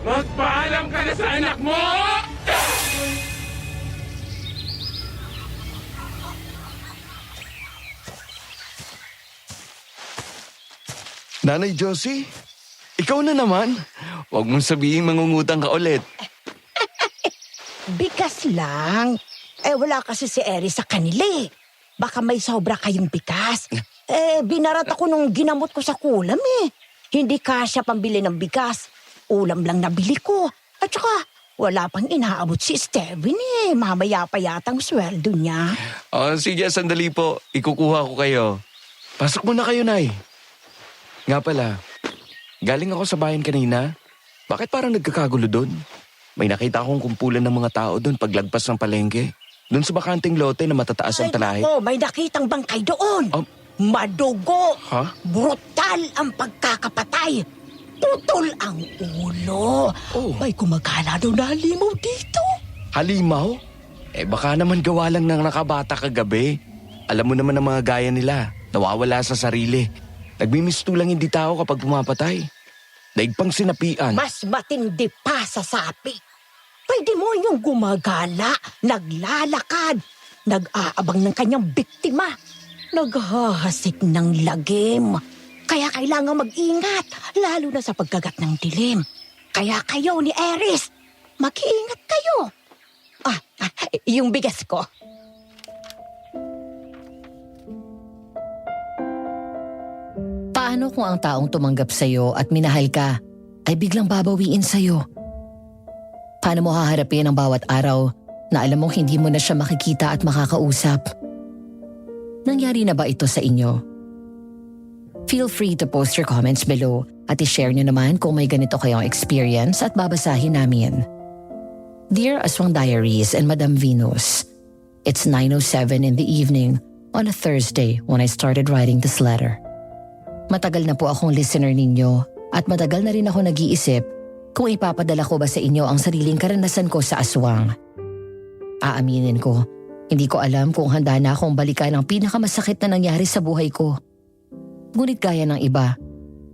Magpaalam ka na sa anak mo! Nanay Josie, ikaw na naman. Huwag mong sabihin mangungutang ka ulit. Bigas lang. Wala kasi si Eri sa kanila eh. Baka may sobra kayong bigas. Binarat ako nung ginamot ko sa kulam eh. Hindi kasya pambili ng bigas. Ulam lang nabili ko. At saka, wala pang inaabot si Steven eh. Mamaya pa yatang sweldo niya. Sige, sandali po. Ikukuha ko kayo. Pasok muna kayo, Nay. Nga pala, galing ako sa bayan kanina. Bakit parang nagkakagulo doon? May nakita akong kumpulan ng mga tao doon paglagpas ng palengke. Doon sa bakanting lote na matataas ang talahe. May nakitang bangkay doon. Madugo. Ha? Brutal ang pagkakapatay. Putol ang ulo. May gumagala daw na halimaw dito. Halimaw? Baka naman gawa lang ng nakabata kagabi. Alam mo naman ang mga gaya nila. Nawawala sa sarili. Nagmimistulang hindi tao kapag pumapatay. Daig pang sinapian. Mas matindi pa sa sapi. Pwede mo yung gumagala, naglalakad, nag-aabang ng kanyang biktima, naghahasik ng lagim. Kaya kailangan mag-ingat, lalo na sa pagkagat ng dilim. Kaya kayo ni Eris, mag-iingat kayo. Yung bigas ko. Paano kung ang taong tumanggap sa'yo at minahal ka ay biglang babawiin sa'yo? Paano mo haharapin ang bawat araw na alam mong hindi mo na siya makikita at makakausap? Nangyari na ba ito sa inyo? Feel free to post your comments below at i-share nyo naman kung may ganito kayong experience at babasahin namin. Dear Aswang Diaries and Madam Venus, it's 9:07 in the evening on a Thursday when I started writing this letter. Matagal na po akong listener ninyo at matagal na rin ako nag-iisip kung ipapadala ko ba sa inyo ang sariling karanasan ko sa aswang. Aaminin ko, hindi ko alam kung handa na akong balikan ang pinakamasakit na nangyari sa buhay ko. Ngunit gaya ng iba,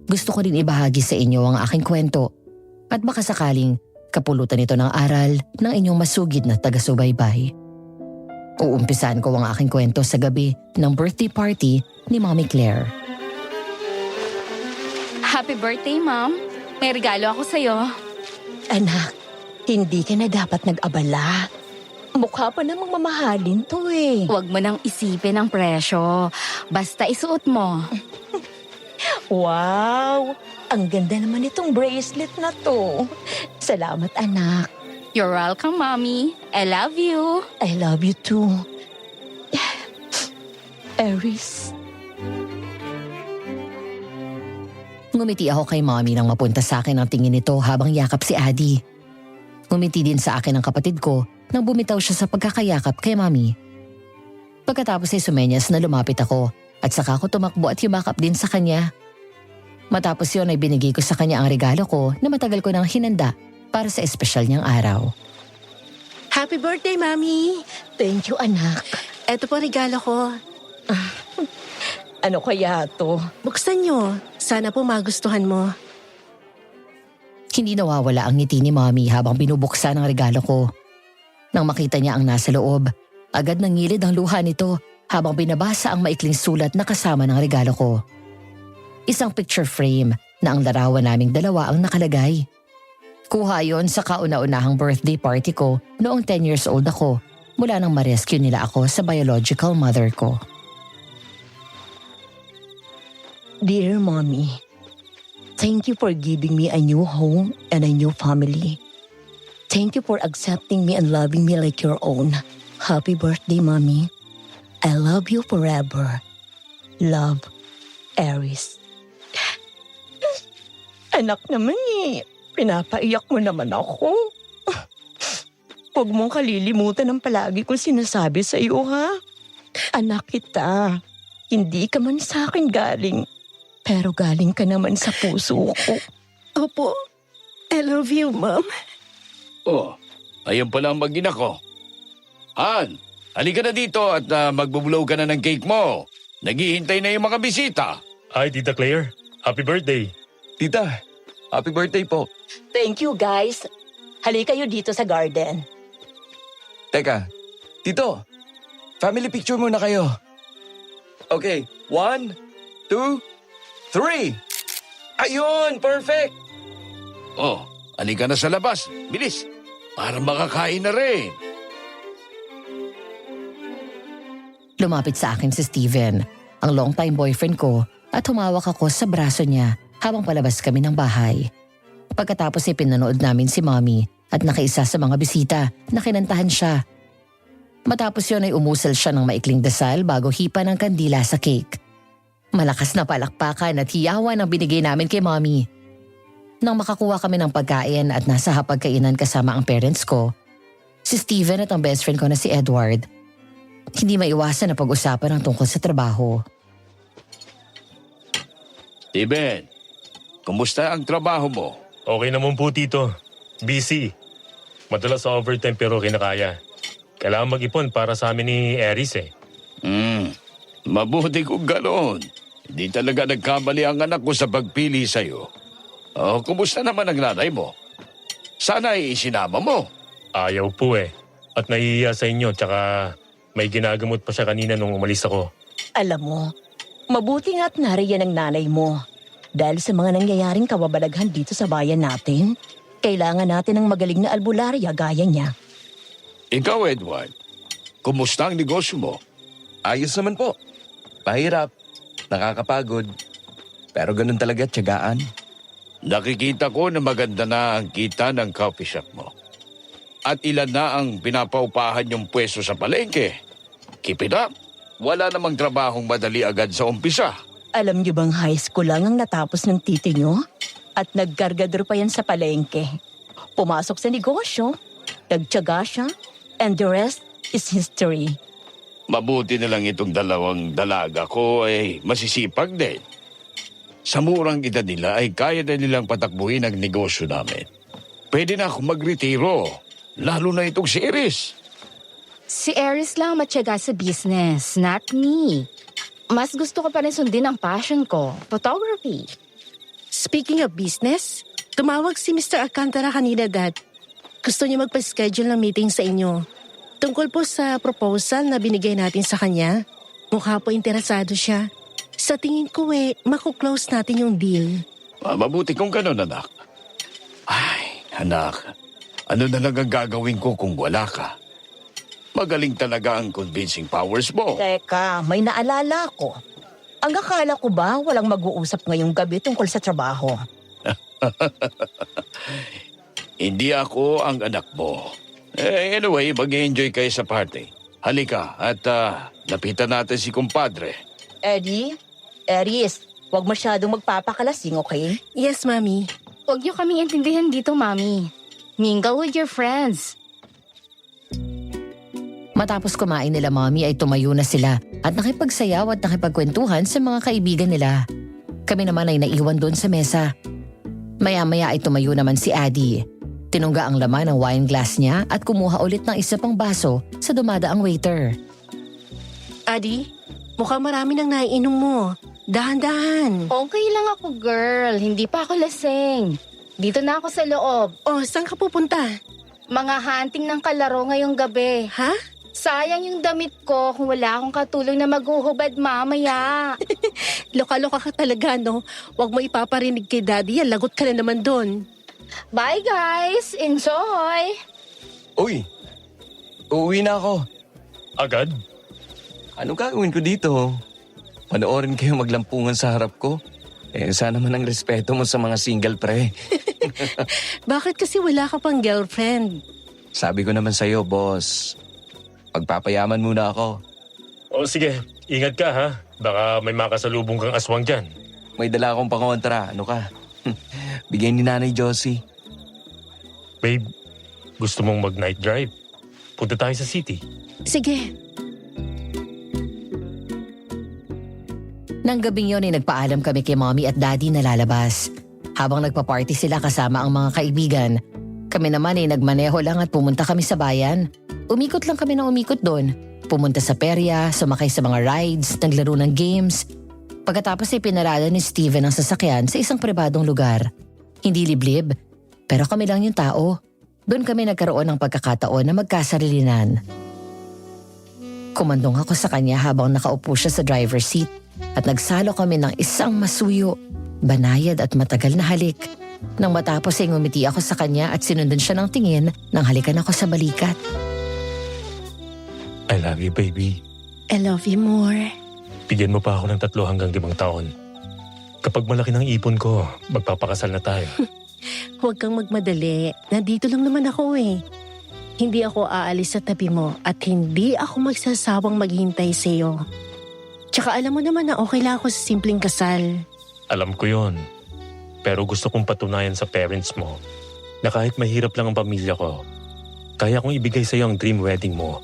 gusto ko rin ibahagi sa inyo ang aking kwento at baka sakaling kapulutan ito ng aral ng inyong masugid na taga-subaybay. Uumpisan ko ang aking kwento sa gabi ng birthday party ni Mommy Claire. Happy birthday, Mom. May regalo ako sa'yo. Anak, hindi ka na dapat nag-abala. Mukha pa namang mamahalin to eh. Huwag mo nang isipin ang presyo. Basta isuot mo. Wow! Ang ganda naman itong bracelet na to. Salamat, anak. You're welcome, Mommy. I love you. I love you too. Aries. Ngumiti ako kay Mommy nang mapunta sa akin ang tingin nito habang yakap si Adi. Ngumiti din sa akin ang kapatid ko nang bumitaw siya sa pagkakayakap kay Mommy. Pagkatapos ay sumenyas na lumapit ako at saka ako tumakbo at yumakap din sa kanya. Matapos yun ay binigay ko sa kanya ang regalo ko na matagal ko nang hinanda para sa espesyal niyang araw. Happy birthday, Mami! Thank you, anak. Eto po regalo ko. Ano kaya to? Buksan nyo. Sana po magustuhan mo. Hindi nawawala ang ngiti ni Mommy habang binubuksan ang regalo ko. Nang makita niya ang nasa loob, agad nangilid ang luha nito habang binabasa ang maikling sulat na kasama ng regalo ko. Isang picture frame na ang larawan naming dalawa ang nakalagay. Kuha yon sa kauna-unahang birthday party ko noong 10 years old ako mula nang ma-rescue nila ako sa biological mother ko. Dear Mommy, thank you for giving me a new home and a new family. Thank you for accepting me and loving me like your own. Happy birthday, Mommy. I love you forever. Love, Aries. Anak naman eh. Pinapaiyak mo naman ako. Huwag mong kalilimutan ang palagi kong sinasabi sa iyo, ha? Anak kita. Hindi ka man sa akin galing. Pero galing ka naman sa puso ko. Opo. I love you, Mom. Oh, ayun pala ang mag-ina ko. Han, halika na dito at magbubulaw ka na ng cake mo. Naghihintay na yung mga bisita. Hi, Tita Claire. Happy birthday. Tita, Happy birthday po. Thank you, guys. Halika kayo dito sa garden. Teka, Tito, family picture muna kayo. Okay, 1, 2, 3. Ayun, perfect! Oh, halika na sa labas. Bilis. Para makakain na rin. Lumapit sa akin si Steven, ang long-time boyfriend ko, at humawak ako sa braso niya habang palabas kami ng bahay. Pagkatapos ay pinanood namin si Mommy at nakaisa sa mga bisita na kinantahan siya. Matapos yun ay umusal siya ng maikling dasal bago hipa ng kandila sa cake. Malakas na palakpakan at hiyawan ang binigay namin kay Mommy. Nang makakuha kami ng pagkain at nasa hapagkainan kasama ang parents ko, si Steven at ang best friend ko na si Edward, hindi maiwasan na pag-usapan ang tungkol sa trabaho. Steven, kumusta ang trabaho mo? Okay naman po, Tito. Busy. Madalas sa overtime pero kinakaya. Kailangan mag-ipon para sa amin ni Eris eh. Mabuti kung ganoon. Hindi talaga nagkamali ang anak ko sa pagpili sa'yo. Oh, kumusta naman ang nanay mo? Sana ay isinama mo. Ayaw po eh. At nahihiya sa inyo tsaka may ginagamot pa siya kanina nung umalis ako. Alam mo, mabuti nga't nariyan ang nanay mo. Dahil sa mga nangyayaring kababalaghan dito sa bayan natin, kailangan natin ng magaling na albularya gaya niya. Ikaw, Edward, kumusta ang negosyo mo? Ayos naman po. Mahirap, nakakapagod. Pero ganun talaga, tiyagaan. Nakikita ko na maganda na ang kita ng coffee shop mo. At ilan na ang pinapaupahan yung pwesto sa palengke. Keep it up. Wala namang trabahong madali agad sa umpisa. Alam niyo bang high school lang ang natapos ng titi niyo? At nagkargador pa yan sa palengke. Pumasok sa negosyo, nagtiyaga siya, and the rest is history. Mabuti na lang itong dalawang dalaga ko ay masisipag din. Sa murang edad nila ay kaya na nilang patakbuhin ang negosyo namin. Pwede na ako magretiro, lalo na itong si Iris. Si Eris lang matyaga sa business, not me. Mas gusto ko pa rin sundin ang passion ko, photography. Speaking of business, tumawag si Mr. Alcantara kanina, Dad. Gusto niya magpa-schedule ng meeting sa inyo. Tungkol po sa proposal na binigay natin sa kanya. Mukha po interesado siya. Sa tingin ko makuklose natin yung deal. Mabuti kung ganun, anak. Ay, anak, ano na lang ang gagawin ko kung wala ka? Magaling talaga ang convincing powers mo. Teka, may naalala ko. Ang akala ko ba walang mag-uusap ngayong gabi tungkol sa trabaho? Hindi ako ang anak mo. Anyway, mag-enjoy kayo sa party. Halika at lapitan natin si kumpadre. Eddie, Eris, huwag masyadong magpapakalasing, okay? Yes, Mami. Huwag niyo kaming intindihan dito, Mami. Mingle with your friends. Matapos kumain nila Mommy ay tumayo na sila at nakipagsayaw at nakipagkwentuhan sa mga kaibigan nila. Kami naman ay naiwan doon sa mesa. Maya-maya ay tumayo naman si Addie. Tinungga ang laman ng wine glass niya at kumuha ulit ng isa pang baso sa dumadaang waiter. Adi, mukhang marami nang naiinom mo. Dahan-dahan. Okay lang ako, girl. Hindi pa ako lasing. Dito na ako sa loob. Oh, saan ka pupunta? Mga hunting ng kalaro ngayong gabi. Ha? Sayang yung damit ko kung wala akong katulong na maghuhubad mamaya. Loka-loka ka talaga, no? Huwag mo ipaparinig kay Daddy yan. Lagot ka na naman doon. Bye, guys. Enjoy. Uy, uuwi na ako. Agad? Anong gagawin ko dito? Panoorin kayo maglampungan sa harap ko? Sana man ang respeto mo sa mga single pre. Bakit kasi wala ka pang girlfriend? Sabi ko naman sa'yo, boss. Pagpapayaman muna ako. O sige, ingat ka ha. Baka may makasalubong kang aswang dyan. May dala akong pangontra. Ano ka? Bigay ni Nanay Josie. Babe, gusto mong mag-night drive? Punta tayo sa city. Sige. Nang gabing yun ay nagpaalam kami kay Mommy at Daddy na lalabas. Habang nagpa-party sila kasama ang mga kaibigan, kami naman ay nagmaneho lang at pumunta kami sa bayan. Umikot lang kami ng umikot doon. Pumunta sa perya, sumakay sa mga rides, naglaro ng games. Pagkatapos ay pinarada ni Steven ang sasakyan sa isang pribadong lugar. Hindi liblib, pero kami lang yung tao. Doon kami nagkaroon ng pagkakataon na magkasarilinan. Kumandong ako sa kanya habang nakaupo siya sa driver's seat at nagsalo kami ng isang masuyo, banayad at matagal na halik. Nang matapos ay ngumiti ako sa kanya at sinundan siya ng tingin nang halikan ako sa balikat. I love you, baby. I love you more. Bigyan mo pa ako ng 3 hanggang 5 taon. Kapag malaki ng ipon ko, magpapakasal na tayo. Huwag kang magmadali. Nandito lang naman ako eh. Hindi ako aalis sa tabi mo at hindi ako magsasawang maghintay sa iyo. Tsaka alam mo naman na okay lang ako sa simpleng kasal. Alam ko yon. Pero gusto kong patunayan sa parents mo na kahit mahirap lang ang pamilya ko, kaya kong ibigay sa iyo ang dream wedding mo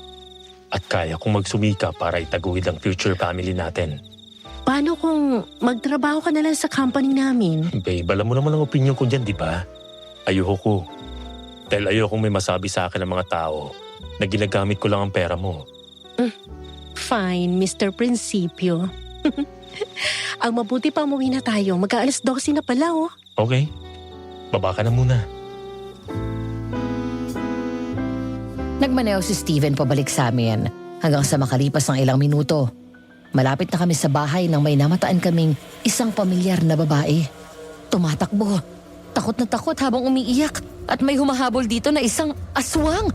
at kaya kong magsumika para itaguhid ang future family natin. Paano kung magtrabaho ka na lang sa company namin? Babe, alam mo naman ang opinion ko dyan, di ba? Ayoko ko. Dahil ayokong may masabi sa akin ng mga tao na ginagamit ko lang ang pera mo. Fine, Mr. Principio. Ang mabuti pa umuwi na tayo. Mag-aalas 12 na pala oh. Okay, baba ka na muna. Nagmaneho si Steven pabalik sa amin hanggang sa makalipas ng ilang minuto. Malapit na kami sa bahay nang may namataan kaming isang pamilyar na babae. Tumatakbo. Takot na takot habang umiiyak at may humahabol dito na isang aswang.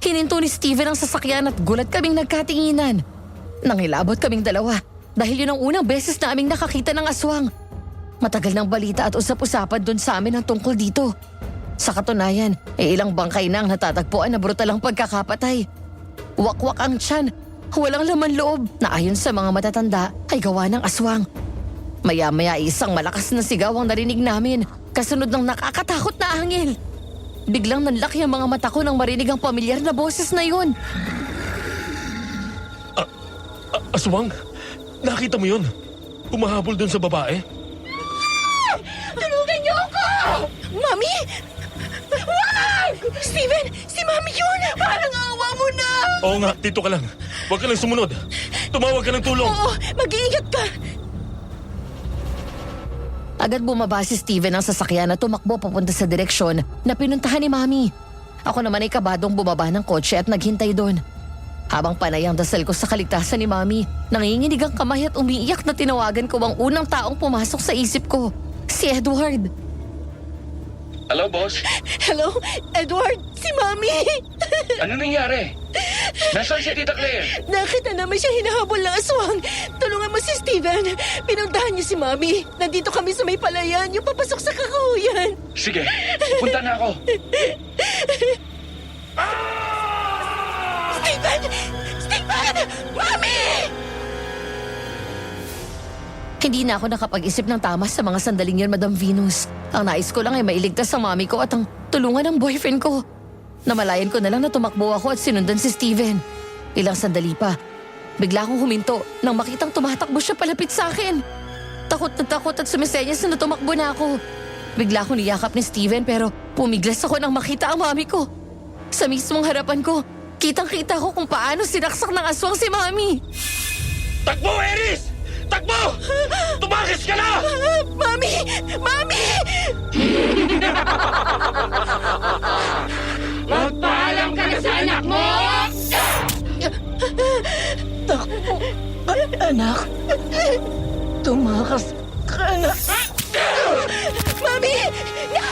Hininto ni Steven ang sasakyan at gulat kaming nagkatinginan. Nangilabot kaming dalawa dahil yun ang unang beses na aming nakakita ng aswang. Matagal ng balita at usap-usapan doon sa amin ang tungkol dito. Sa katunayan, ilang bangkay na ang natatagpuan na brutal ang pagkakapatay. Wakwak ang tiyan. Walang laman loob na ayon sa mga matatanda ay gawa ng aswang. Maya-maya isang malakas na sigaw ang narinig namin kasunod ng nakakatakot na angil. Biglang nanlaki ang mga mata ko nang marinig ang pamilyar na boses na yun. Aswang? Nakita mo yun? Umahabol dun sa babae? Tulungan niyo ako! Mami! Wag! Steven! Si Mami yun! Parang awa mo na! Oo nga, dito ka lang. Huwag ka lang sumunod. Tumawag ka ng tulong. Oo, mag-iingat ka! Agad bumaba si Steven ng sasakyan at tumakbo papunta sa direksyon na pinuntahan ni Mami. Ako naman ay kabadong bumaba ng kotse at naghintay doon. Habang panay ang dasal ko sa kaligtasan ni Mami, nanginginig ang kamay at umiiyak na tinawagan ko ang unang taong pumasok sa isip ko, si Edward. Hello, boss. Hello? Edward? Si Mami! Ano nangyari? Nasaan si Tita Claire? Nakita naman siya hinahabol ng aswang. Tulungan mo si Steven. Pinuntahan niya si Mami. Nandito kami sa may palayan, yung papasok sa kakahuyan. Sige, punta na ako. Steven! Steven! Mami! Hindi na ako nakapag-isip ng tama sa mga sandaling yun, Madam Venus. Ang nais ko lang ay mailigtas ang mami ko at ang tulungan ng boyfriend ko. Namalayan ko na lang na tumakbo ako at sinundan si Steven. Ilang sandali pa, bigla akong huminto nang makitang tumatakbo siya palapit sa akin. Takot at sumisenyas na tumakbo na ako. Bigla akong niyakap ni Steven pero pumiglas ako nang makita ang mami ko. Sa mismong harapan ko, kitang-kita ko kung paano sinaksak ng aswang si Mami. Takbo, Eris! Takbo! Tumakis ka na! Mami! Mami! Magpaalam ka na sa anak mo! Takbo, anak. Tumakas ka na. Mami! No!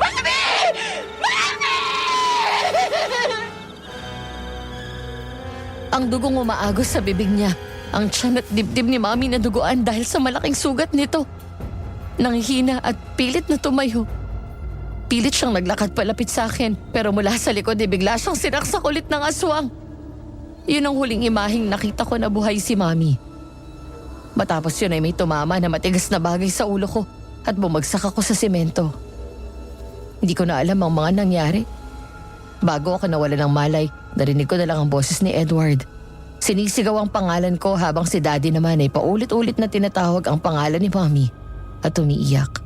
Mami! Mami! Ang dugong umaagos sa bibig niya. Ang tiyan at dibdib ni Mami naduguan dahil sa malaking sugat nito. Nanghihina at pilit na tumayo. Pilit siyang naglakad palapit sa akin pero mula sa likod ay bigla siyang sinaksak ulit ng aswang. Yun ang huling imaheng nakita ko na buhay si Mami. Matapos yun ay may tumama na matigas na bagay sa ulo ko at bumagsak ako sa semento. Hindi ko na alam ang mga nangyari. Bago ako nawala ng malay, narinig ko na lang ang boses ni Edward. Sinisigaw ang pangalan ko habang si Daddy naman ay paulit-ulit na tinatawag ang pangalan ni Mami at umiiyak.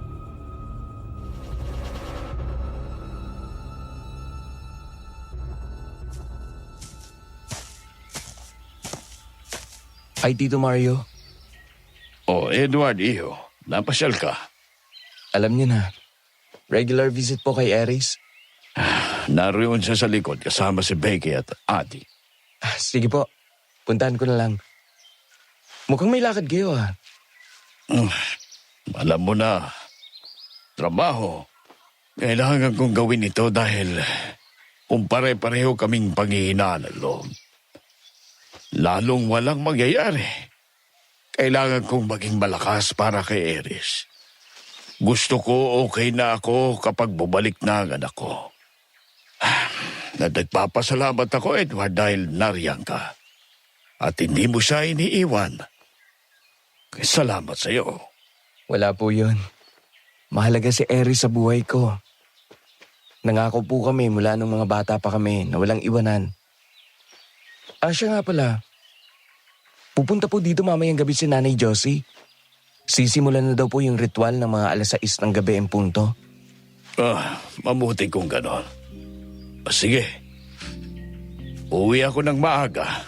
Ay, Tito Mario. Oh, Edward, iho. Napasyal ka. Alam niyo na, Regular visit po kay Aris. Naroon siya sa likod kasama si Becky at Adi. Sige po, puntahan ko na lang. Mukhang may lakad kayo ah. Alam mo na, trabaho. Kailangan kong gawin ito dahil kung pare-pareho kaming panghihinaan ng loob. Lalong walang mangyayari. Kailangan kong maging malakas para kay Aris. Gusto ko okay na ako kapag bumalik na ang anak ko. Nagpapasalamat ako, Edward, dahil nariyan ka. At hindi mo siya iniiwan. Salamat sa iyo. Wala po yun. Mahalaga si Aris sa buhay ko. Nangako po kami mula nung mga bata pa kami na walang iwanan. Siya nga pala. Pupunta po dito mamayang gabi si Nanay Josie. Sisimulan na daw po yung ritual ng mga 6:00 ng gabi en punto. Mabuti kung ganon. Sige. Uwi ako ng maaga.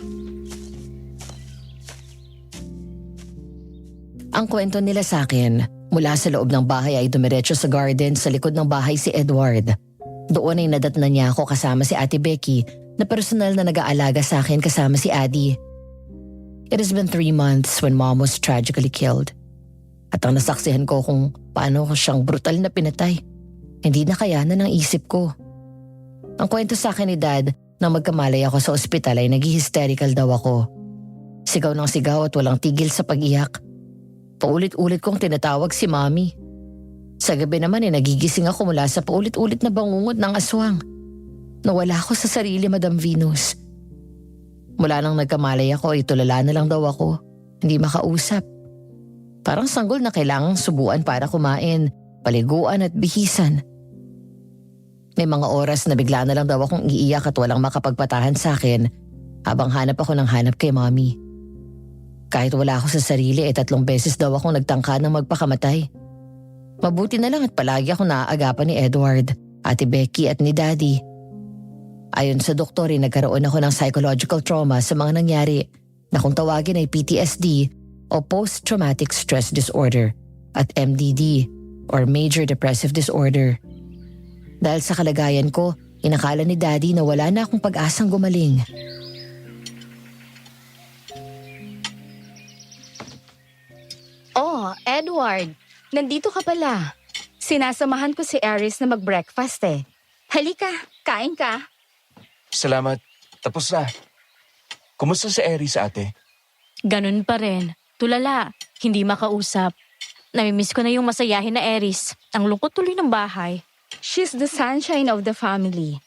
Ang kwento nila sa akin, mula sa loob ng bahay ay dumiretso sa garden sa likod ng bahay si Edward. Doon ay nadatnan niya ako kasama si Ate Becky na personal na nag-aalaga sa akin kasama si Adi. It has been 3 months when Mom was tragically killed. At ang nasaksihan ko kung paano ko siyang brutal na pinatay. Hindi na kayanan ng isip ko. Ang kwento sa akin ni Dad nang magkamalay ako sa ospital ay nag-hysterical daw ako. Sigaw ng sigaw at walang tigil sa pag-iyak. Paulit-ulit kong tinatawag si Mommy. Sa gabi naman ay nagigising ako mula sa paulit-ulit na bangungot ng aswang. Nawala ako sa sarili, Madam Venus. Mula nang nagkamalay ako ay tulala na lang daw ako. Hindi makausap. Parang sanggol na kailangang subuan para kumain, paliguan at bihisan. May mga oras na bigla na lang daw akong iiyak at walang makapagpatahan sa akin habang hanap ako ng hanap kay Mommy. Kahit wala ako sa sarili 3 beses daw akong nagtangka ng magpakamatay. Mabuti na lang at palagi ako naaagapan ni Edward, Ate Becky at ni Daddy. Ayon sa doktor ay nagkaroon ako ng psychological trauma sa mga nangyari na kung tawagin ay PTSD o Post-Traumatic Stress Disorder at MDD or Major Depressive Disorder. Dahil sa kalagayan ko, inakala ni Daddy na wala na akong pag-asang gumaling. Oh, Edward, nandito ka pala. Sinasamahan ko si Aris na mag-breakfast eh. Halika, kain ka. Salamat. Tapos na. Kumusta si Aris, ate? Ganun pa rin. Tulala, hindi makausap. Namimiss ko na yung masayahin na Aris. Ang lungkot tuloy ng bahay. She's the sunshine of the family.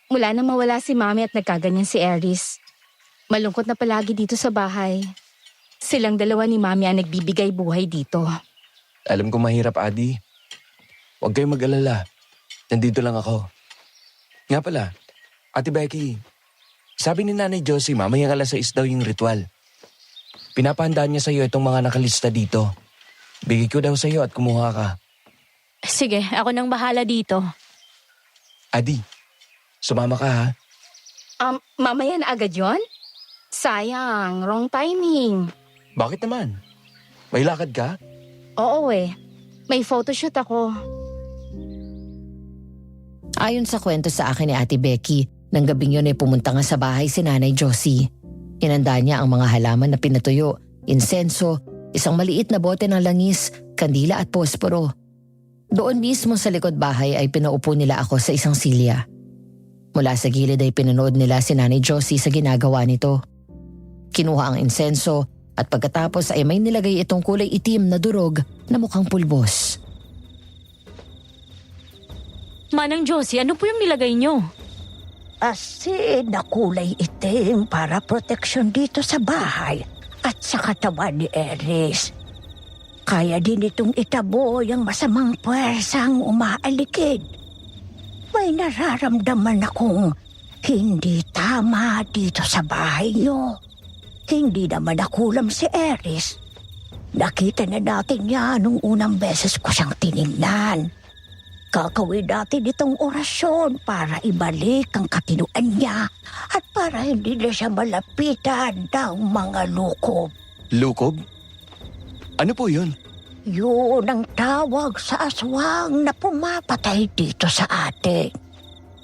Mula na mawala si Mami at nagkaganyan si Aris. Malungkot na palagi dito sa bahay. Silang dalawa ni Mami ang nagbibigay buhay dito. Alam ko mahirap, Adi. Huwag kayong mag-alala. Nandito lang ako. Nga pala, Ate Becky, sabi ni Nanay Josie mamayang 6:00 daw yung ritual. Pinapahandaan niya sa'yo itong mga nakalista dito. Bigay ko daw sa'yo at kumuha ka. Sige, ako nang bahala dito. Adi, sumama ka ha? Mamaya na agad yon? Sayang, wrong timing. Bakit naman? May lakad ka? Oo eh, may photoshoot ako. Ayon sa kwento sa akin ni Ate Becky, nang gabing yun ay pumunta nga sa bahay si Nanay Josie. Inanda niya ang mga halaman na pinatuyo, insenso, isang maliit na bote ng langis, kandila at posporo. Doon mismo sa likod bahay ay pinaupo nila ako sa isang silya. Mula sa gilid ay pinanood nila si Nanay Josie sa ginagawa nito. Kinuha ang insenso at pagkatapos ay may nilagay itong kulay itim na durog na mukhang pulbos. Manang Josie, ano po yung nilagay nyo? Asin na kulay itim para proteksyon dito sa bahay at sa katawan ni Aris. Kaya din itong itaboy ang masamang puwersang umaalikid. May nararamdaman akong hindi tama dito sa bahay niyo. Hindi naman nakulam si Aris. Nakita na natin niya nung unang beses ko siyang tinignan. Gagawin natin itong orasyon para ibalik ang katinuan niya at para hindi na siya malapitan ng mga lukob. Lukob? Ano po yun? Yun ang tawag sa aswang na pumapatay dito sa atin.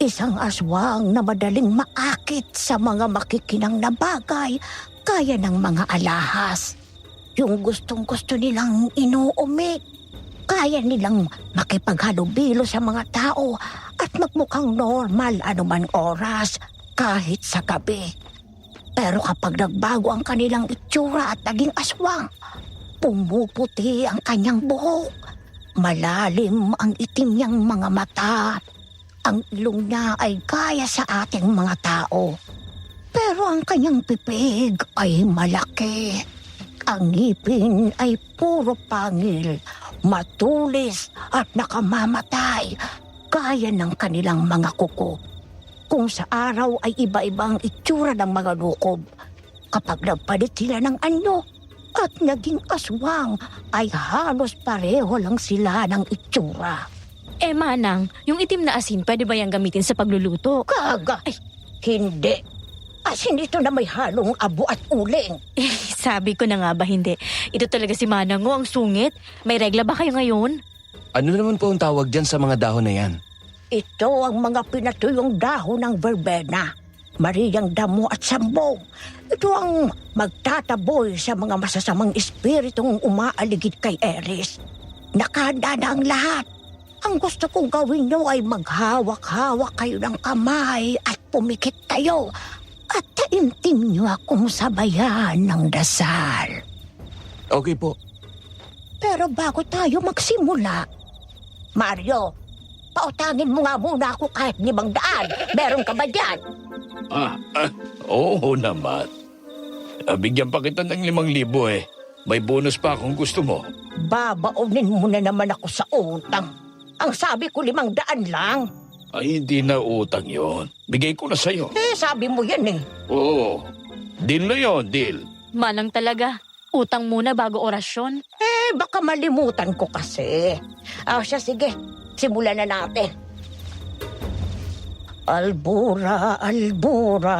Isang aswang na madaling maakit sa mga makikinang na bagay kaya ng mga alahas. Yung gustong-gusto nilang inuumik. Kaya nilang makipaghalubilo sa mga tao at magmukhang normal anuman oras kahit sa gabi. Pero kapag nagbago ang kanilang itsura at naging aswang, pumuputi ang kanyang buhok. Malalim ang itim niyang mga mata. Ang ilong niya ay gaya sa ating mga tao. Pero ang kanyang pipig ay malaki. Ang ngipin ay puro pangil, matulis at nakamamatay, gaya ng kanilang mga kuko. Kung sa araw ay iba-ibang itsura ng mga lukob. Kapag nagpalit sila ng anyo at naging aswang, ay halos pareho lang sila ng itsura. Eh Manang, yung itim na asin pwede ba yung gamitin sa pagluluto? Kaga! Ay, hindi. Asin ito na may halong abo at uling. Sabi ko na nga ba hindi? Ito talaga si Manang ang sungit. May regla ba kayo ngayon? Ano naman po ang tawag dyan sa mga dahon na yan? Ito ang mga pinatuyong dahon ng verbena, mariyang damo at sambong. Ito ang magtataboy sa mga masasamang espiritong umaaligid kay Eris. Nakahanda na ang lahat. Ang gusto kong gawin nyo ay maghawak-hawak kayo ng kamay at pumikit kayo at taimtim nyo akong sabayan ng dasal. Okay po. Pero bago tayo magsimula, Mario, pautangin mo nga muna ako kahit 500. Meron ka ba dyan? Oo naman. Bigyan pa kita ng 5,000 eh. May bonus pa kung gusto mo. Babaunin mo na naman ako sa utang. Ang sabi ko 500 lang. Ay, hindi na utang yon. Bigay ko na sa'yo. Eh, sabi mo yan eh. Oo. Deal na yon, deal. Manang talaga. Utang muna bago orasyon. Eh, baka malimutan ko kasi. Siya, sige. Simulan na natin. Albura, albura,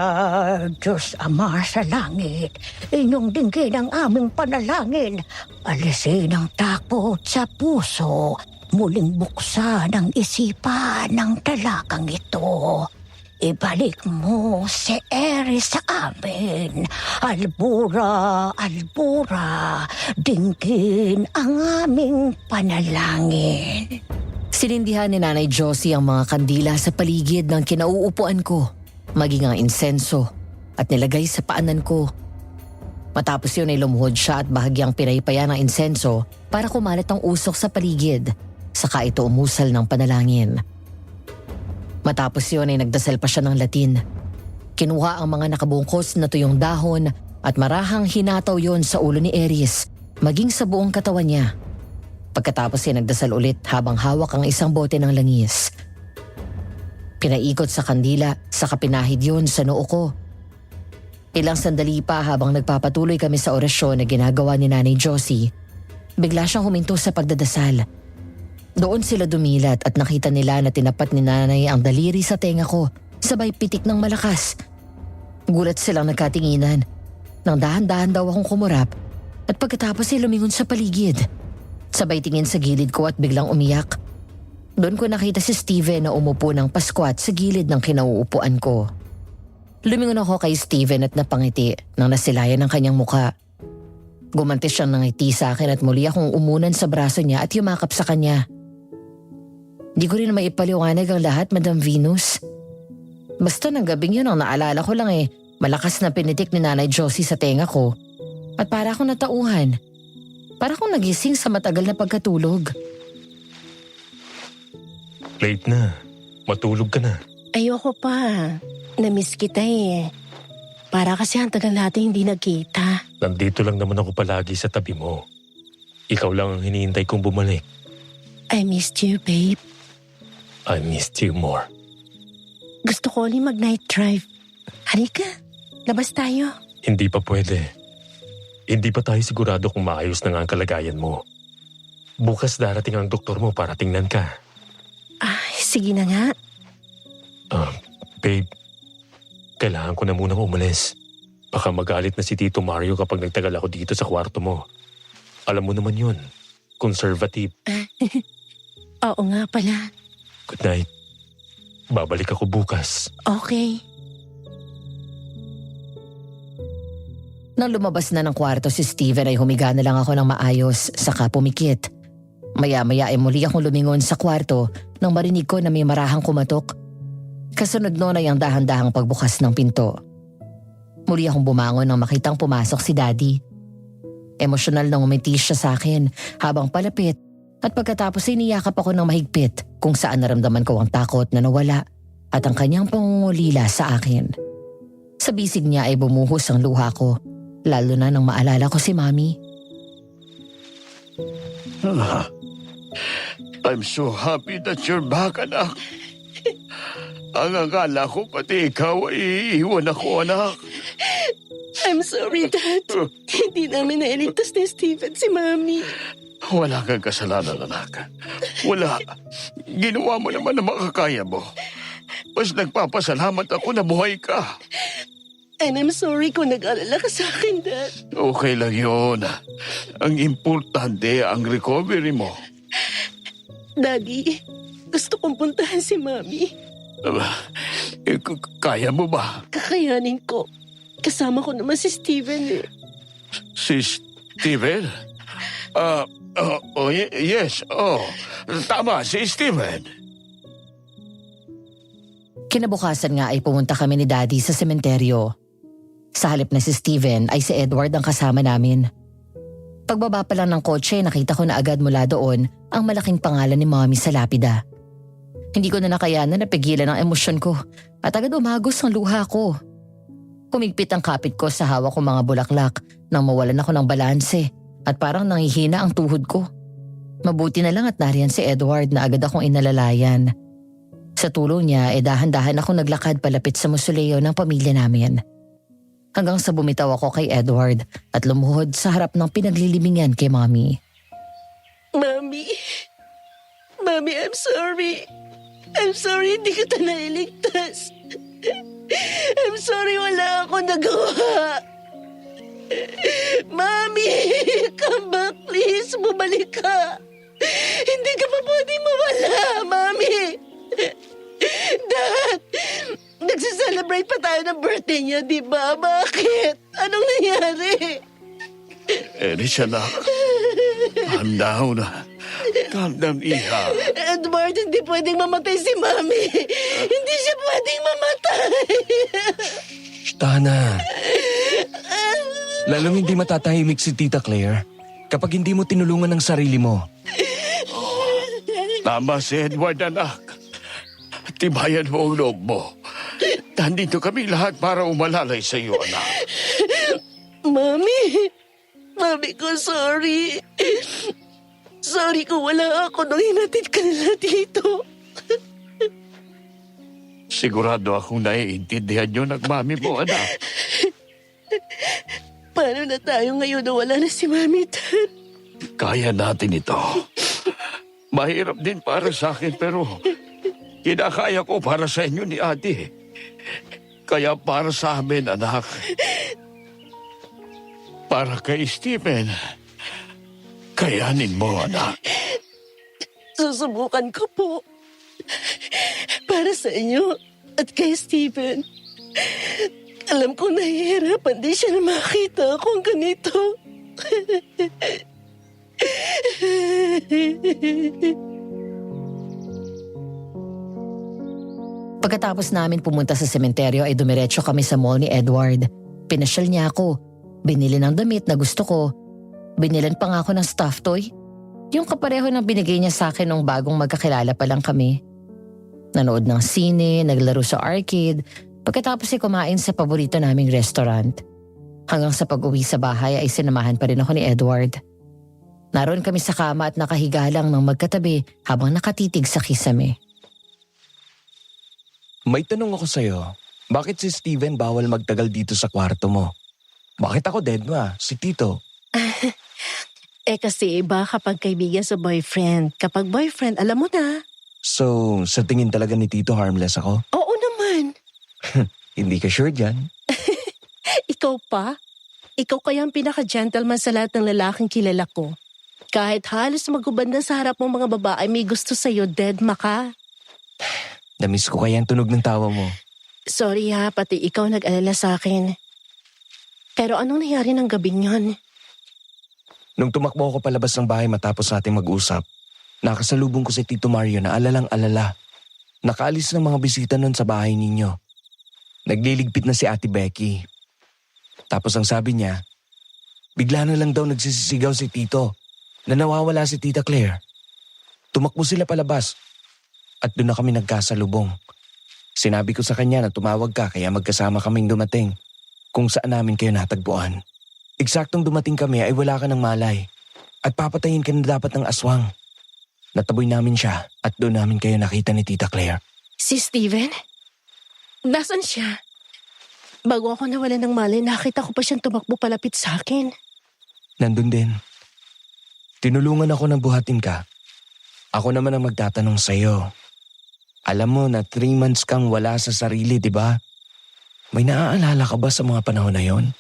Diyos Ama sa langit, inyong dinggin ang aming panalangin. Alisin ang takot sa puso, muling buksan ang isipan ng dalagang ito. Ibalik mo si Eris sa amin. Albura, albura, dinggin ang aming panalangin. Sinindihan ni Nanay Josie ang mga kandila sa paligid ng kinauupuan ko, maging ang insenso, at nilagay sa paanan ko. Matapos yun ay lumuhod siya at bahagyang pinaypaya ng insenso para kumalat ang usok sa paligid, saka ito umusal ng panalangin. Matapos yun ay nagdasal pa siya ng Latin. Kinuha ang mga nakabungkos na tuyong dahon at marahang hinataw yon sa ulo ni Eris, maging sa buong katawan niya. Pagkatapos ay nagdasal ulit habang hawak ang isang bote ng langis. Pinaikot sa kandila, saka pinahid yun sa noo ko. Ilang sandali pa habang nagpapatuloy kami sa orasyon na ginagawa ni Nanay Josie, bigla siyang huminto sa pagdadasal. Doon sila dumilat at nakita nila na tinapat ni Nanay ang daliri sa tenga ko, sabay pitik ng malakas. Gulat silang nagkatinginan. Nang dahan-dahan daw akong kumurap at pagkatapos ay lumingon sa paligid. Sabay tingin sa gilid ko at biglang umiyak. Doon ko nakita si Steven na umupo ng paskwat sa gilid ng kinauupuan ko. Lumingon ako kay Steven at napangiti nang nasilayan ang kanyang mukha. Gumanti siyang nangiti sa akin at muli akong umunan sa braso niya at yumakap sa kanya. Di ko rin maipaliwanag ang lahat, Madam Venus. Basta ng gabing yun ang naalala ko lang malakas na pinitik ni Nanay Josie sa tenga ko at para akong natauhan. Para akong nagising sa matagal na pagkatulog. Late na. Matulog ka na. Ayoko pa. Namiss kita eh. Para kasi ang tagal natin hindi nagkita. Nandito lang naman ako palagi sa tabi mo. Ikaw lang ang hinihintay kong bumalik. I missed you, babe. I missed you more. Gusto ko ulit mag-night drive. Halika, labas tayo. Hindi pa pwede. Hindi pa tayo sigurado kung maayos na nga ang kalagayan mo. Bukas darating ang doktor mo para tingnan ka. Sige na nga. Babe, kailangan ko na munang umalis. Baka magalit na si Tito Mario kapag nagtagal ako dito sa kwarto mo. Alam mo naman yun. conservative. Oo nga pala. Good night. Babalik ako bukas. Okay. Nang lumabas na ng kwarto si Steven ay humiga na lang ako ng maayos, saka pumikit. Maya-maya ay muli akong lumingon sa kwarto nang marinig ko na may marahang kumatok. Kasunod noon ay ang dahan-dahang pagbukas ng pinto. Muli akong bumangon nang makitang pumasok si Daddy. Emosyonal na umiti siya sa akin habang palapit at pagkatapos ay niyakap ako ng mahigpit kung saan naramdaman ko ang takot na nawala at ang kanyang pangungulila sa akin. Sa bisig niya ay bumuhos ang luha ko, lalo na nang maalala ko si Mami. I'm so happy that you're back, anak. Ang akala ko pati ikaw ay iiwan ako, anak. I'm sorry, Dad. Hindi namin nailigtas ni Steven si Mami. Wala kang kasalanan, anak. Wala. Ginawa mo naman ang makakaya mo. Mas nagpapasalamat ako na buhay ka. And I'm sorry kung nag-alala ka sa akin, Dad. Okay lang yun. Ang importante ang recovery mo. Daddy, gusto kong puntahan si Mami. Kaya mo ba? Kakayanin ko. Kasama ko naman si Steven eh. Si Steven? Yes. Tama, si Steven. Kinabukasan nga ay pumunta kami ni Daddy sa sementeryo. Sa halip na si Steven ay si Edward ang kasama namin. Pagbaba pa lang ng kotse, nakita ko na agad mula doon ang malaking pangalan ni Mommy sa lapida. Hindi ko na nakayanan na pigilan ang emosyon ko at agad umagos ang luha ko. Kumigpit ang kapit ko sa hawak kong mga bulaklak nang mawalan ako ng balanse at parang nangihina ang tuhod ko. Mabuti na lang at nariyan si Edward na agad akong inalalayan. Sa tulong niya, dahan-dahan akong naglakad palapit sa mausoleo ng pamilya namin. Hanggang sa bumitaw ako kay Edward at lumuhod sa harap ng pinaglilibingan kay Mommy. Mami, I'm sorry. I'm sorry, hindi kita nailigtas. I'm sorry, wala ako nagawa. Mami, come back please, bumalik ka. Hindi ka pa pwedeng mawala, Mami. Dad, nagsiselebrate pa tayo ng birthday niya, di ba? Bakit? Anong nangyari? Eris, anak. Calm down. Calm down, iha. Edward, hindi pwedeng mamatay si Mami. Hindi siya pwedeng mamatay. Tana. Lalong hindi matatahimik si Tita Claire kapag hindi mo tinulungan ang sarili mo. Tama si Edward, anak. Tibayan mo ang loob mo. Nandito kami lahat para umalalay sa iyo, anak. Mami ko, sorry. Sorry kung wala ako nung hinatid ka nila dito. Sigurado akong naiintindihan niyo ng mami mo, anak. Paano na tayo ngayon na wala na si Mami, Dad? Kaya natin ito. Mahirap din para sa akin pero kinakaya ko para sa inyo ni Ate. Kaya para sa amin, anak. Para kay Stephen. Kayanin mo, anak. Susubukan ko po. Para sa inyo at kay Steven. Alam kong nahihirapan din siya na makita akong ganito. Pagkatapos namin pumunta sa sementeryo ay dumiretso kami sa mall ni Edward. Pinasyal niya ako. Binili ng damit na gusto ko. Binilan pa nga ako ng stuffed toy. Yung kapareho ng binigay niya sa akin nung bagong magkakilala pa lang kami. Nanood ng sine, naglaro sa arcade, pagkatapos ay kumain sa paborito naming restaurant. Hanggang sa pag-uwi sa bahay ay sinamahan pa rin ako ni Edward. Naroon kami sa kama at nakahiga lang ng magkatabi habang nakatitig sa kisame. May tanong ako sa'yo. Bakit si Steven bawal magtagal dito sa kwarto mo? Bakit ako dead ma? Si Tito. Kasi iba kapag kaibigan sa boyfriend. Kapag boyfriend, alam mo na. So, sa tingin talaga ni Tito harmless ako? Oo naman. Hindi ka sure dyan? Ikaw pa? Ikaw kaya ang pinaka-gentleman sa lahat ng lalaking kilala ko. Kahit halos magubad na sa harap mong mga babae may gusto sa'yo, deadma ka. Namiss ko kaya ang tunog ng tawa mo. Sorry ha, pati ikaw nag-alala sa akin. Pero anong nangyari ng gabing yon? Nung tumakbo ako palabas ng bahay matapos nating mag-usap, nakasalubong ko si Tito Mario na alalang-alala. Nakaalis ng mga bisita nun sa bahay ninyo. Nagliligpit na si Ate Becky. Tapos ang sabi niya, bigla na lang daw nagsisisigaw si Tito na nawawala si Tita Claire. Tumakbo sila palabas at doon na kami nagkasalubong. Sinabi ko sa kanya na tumawag ka kaya magkasama kaming dumating kung saan namin kayo natagpuan. Eksaktong dumating kami ay wala ka ng malay at papatayin ka na dapat ng aswang. Nataboy namin siya at doon namin kayo nakita ni Tita Claire. Si Steven? Nasaan siya? Bago ako nawalan ng malay, nakita ko pa siyang tumakbo palapit sa akin. Nandun din. Tinulungan ako na buhatin ka. Ako naman ang magtatanong sa'yo. Alam mo na 3 months kang wala sa sarili, di ba? May naaalala ka ba sa mga panahon na yon?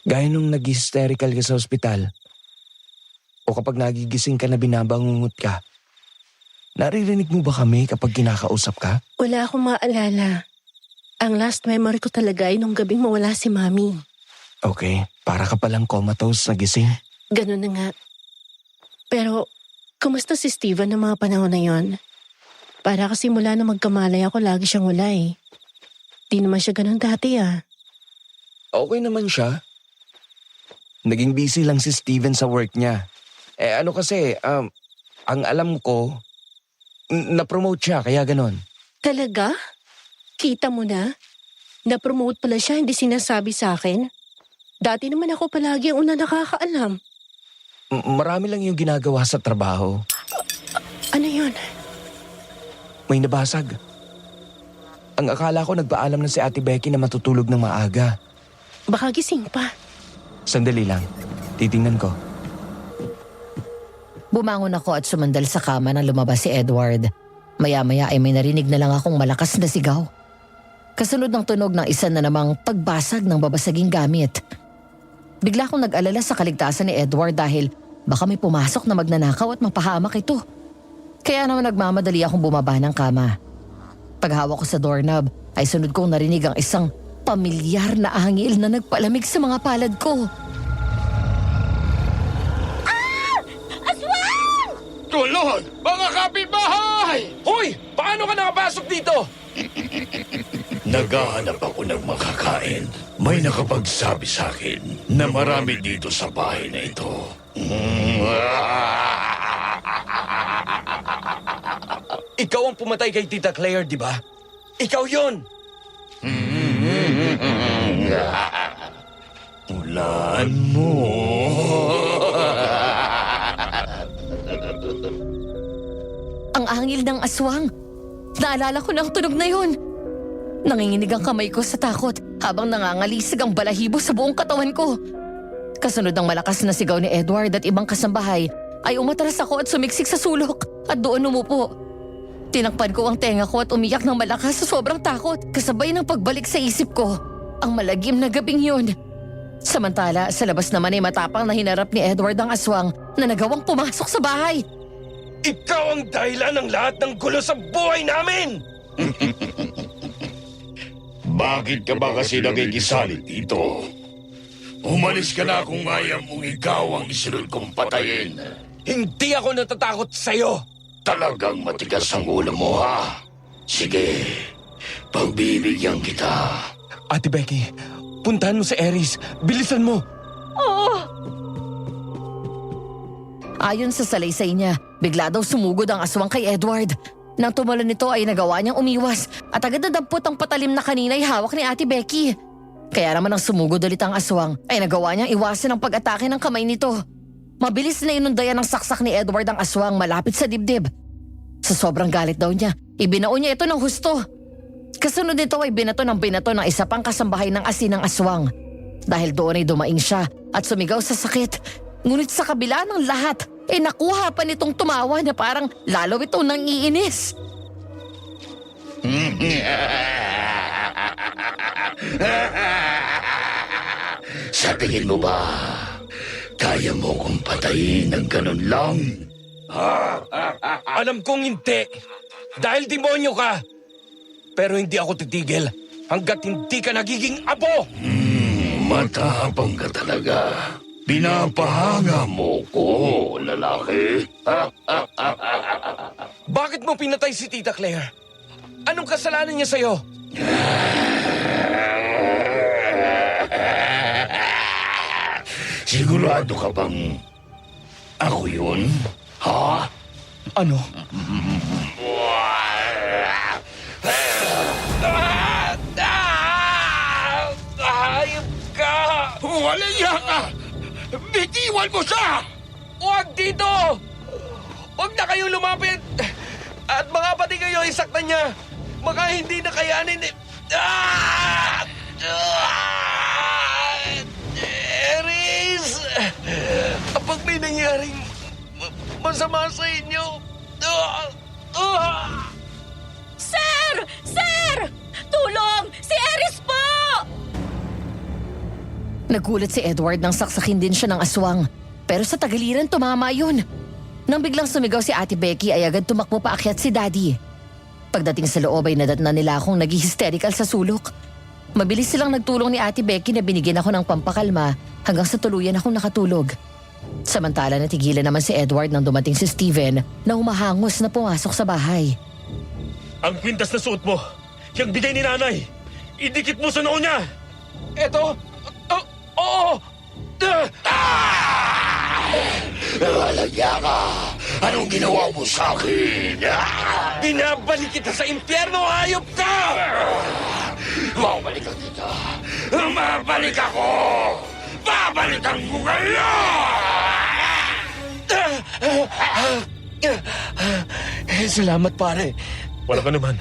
Gaya nung nag-hysterical ka sa ospital. O kapag nagigising ka na binabangungot ka. Naririnig mo ba kami kapag kinakausap ka? Wala akong maalala. Ang last memory ko talaga ay nung gabing mawala si Mami. Okay, para ka palang comatose na gising. Ganun na nga. Pero, kumusta si Steven ng mga panahon na yon? Para kasi mula na magkamalay ako, lagi siyang wala eh. Di naman siya ganun dati ah. Okay naman siya. Naging busy lang si Steven sa work niya. Ano kasi, ang alam ko, na-promote siya kaya ganon. Talaga? Kita mo na? Na-promote pala siya, hindi sinasabi sa akin. Dati naman ako palagi ang una nakakaalam. Marami lang yung ginagawa sa trabaho. Ano yun? May nabasag. Ang akala ko nagpaalam na si Ate Becky na matutulog ng maaga. Baka gising pa. Sandali lang. Titingnan ko. Bumangon ako at sumandal sa kama nang lumabas si Edward. Maya-maya ay may narinig na lang akong malakas na sigaw. Kasunod ng tunog ng isa na namang pagbasag ng babasaging gamit. Bigla akong nag-alala sa kaligtasan ni Edward dahil baka may pumasok na magnanakaw at mapahamak ito. Kaya naman nagmamadali akong bumaba ng kama. Paghawak ko sa doorknob ay sunod kong narinig ang isang pamilyar na hangil na nagpalamig sa mga palad ko. Tulon! Mga kapitbahay! Hoy! Paano ka nakapasok dito? Naghahanap ako ng makakain. May nakapagsabi sa akin na marami dito sa bahay na ito. Ikaw ang pumatay kay Tita Claire, di ba? Ikaw yon. Ulan mo. Ang angil ng aswang. Naalala ko na ang tunog na yun. Nanginginig ang kamay ko sa takot habang nangangalisig ang balahibo sa buong katawan ko. Kasunod ng malakas na sigaw ni Edward at ibang kasambahay ay umatras ako at sumiksik sa sulok at doon umupo. Tinakpan ko ang tenga ko at umiyak ng malakas sa sobrang takot kasabay ng pagbalik sa isip ko. Ang malagim na gabing yun. Samantala, sa labas naman ay matapang na hinarap ni Edward ang aswang na nagawang pumasok sa bahay. Ikaw ang dahilan ng lahat ng gulo sa buhay namin! Bakit ka ba kasi nakikisalit dito? Umalis ka na kung ayaw mong ikaw ang isunod kong patayin. Hindi ako natatakot sa'yo! Talagang matigas ang ulo mo, ha? Sige, pagbibigyan kita. Ate Becky, puntahan mo si Aries. Bilisan mo! Ayon sa salaysay niya, bigla daw sumugod ang aswang kay Edward. Nang tumalon nito ay nagawa niyang umiwas at agad nadampot ang patalim na kanina ay hawak ni Ate Becky. Kaya naman nang sumugod ulit ang aswang ay nagawa niyang iwasan ang pag-atake ng kamay nito. Mabilis na inundayan ng saksak ni Edward ang aswang malapit sa dibdib. Sa sobrang galit daw niya, ibinao niya ito ng husto. Kasunod nito ay binato ng isa pang kasambahay ng asin ng aswang. Dahil doon ay dumaing siya at sumigaw sa sakit. Ngunit sa kabila ng lahat, nakuha pa nitong tumawa na parang lalo itong nangiinis. Sa tingin mo ba, Kaya mo kong patayin ng ganun lang? Alam kong hindi. Dahil demonyo ka. Pero hindi ako titigil hanggat hindi ka nagiging apo. Matapang ka talaga. Pinapahanga mo ko, lalaki. Bakit mo pinatay si Tita Claire? Anong kasalanan niya sa'yo? Sigurado ka bang ako yun? Ha? Ano? Hayop ka! Walang iya ka! Bitiwan mo siya! Huwag dito! Huwag na kayo lumapit! At mga pati kayo isaktan niya! Baka hindi na kayanin eh! Eris! Kapag may nangyaring masama sa inyo... Sir! Sir! Tulong! Si Eris po! Nagulat si Edward nang saksakin din siya ng aswang. Pero sa tagaliran tumama yun. Nang biglang sumigaw si Ate Becky ay agad tumakbo paakyat si Daddy. Pagdating sa loob ay nadatnan nila akong nag-hysterical sa sulok. Mabilis silang nagtulong ni Ate Becky na binigyan ako ng pampakalma hanggang sa tuluyan akong nakatulog. Samantala natigilan naman si Edward nang dumating si Steven na humahangos na pumasok sa bahay. Ang kwintas na suot mo, yung bigay ni nanay, idikit mo sa noo niya! Eto? Oo! Walang iya ka! Anong ginawa mo sa akin? Binabalik kita sa impyerno, hayop ka! Babalik kita! Babalik ako! Babalikan ko kayo! Salamat pare. Wala ka naman.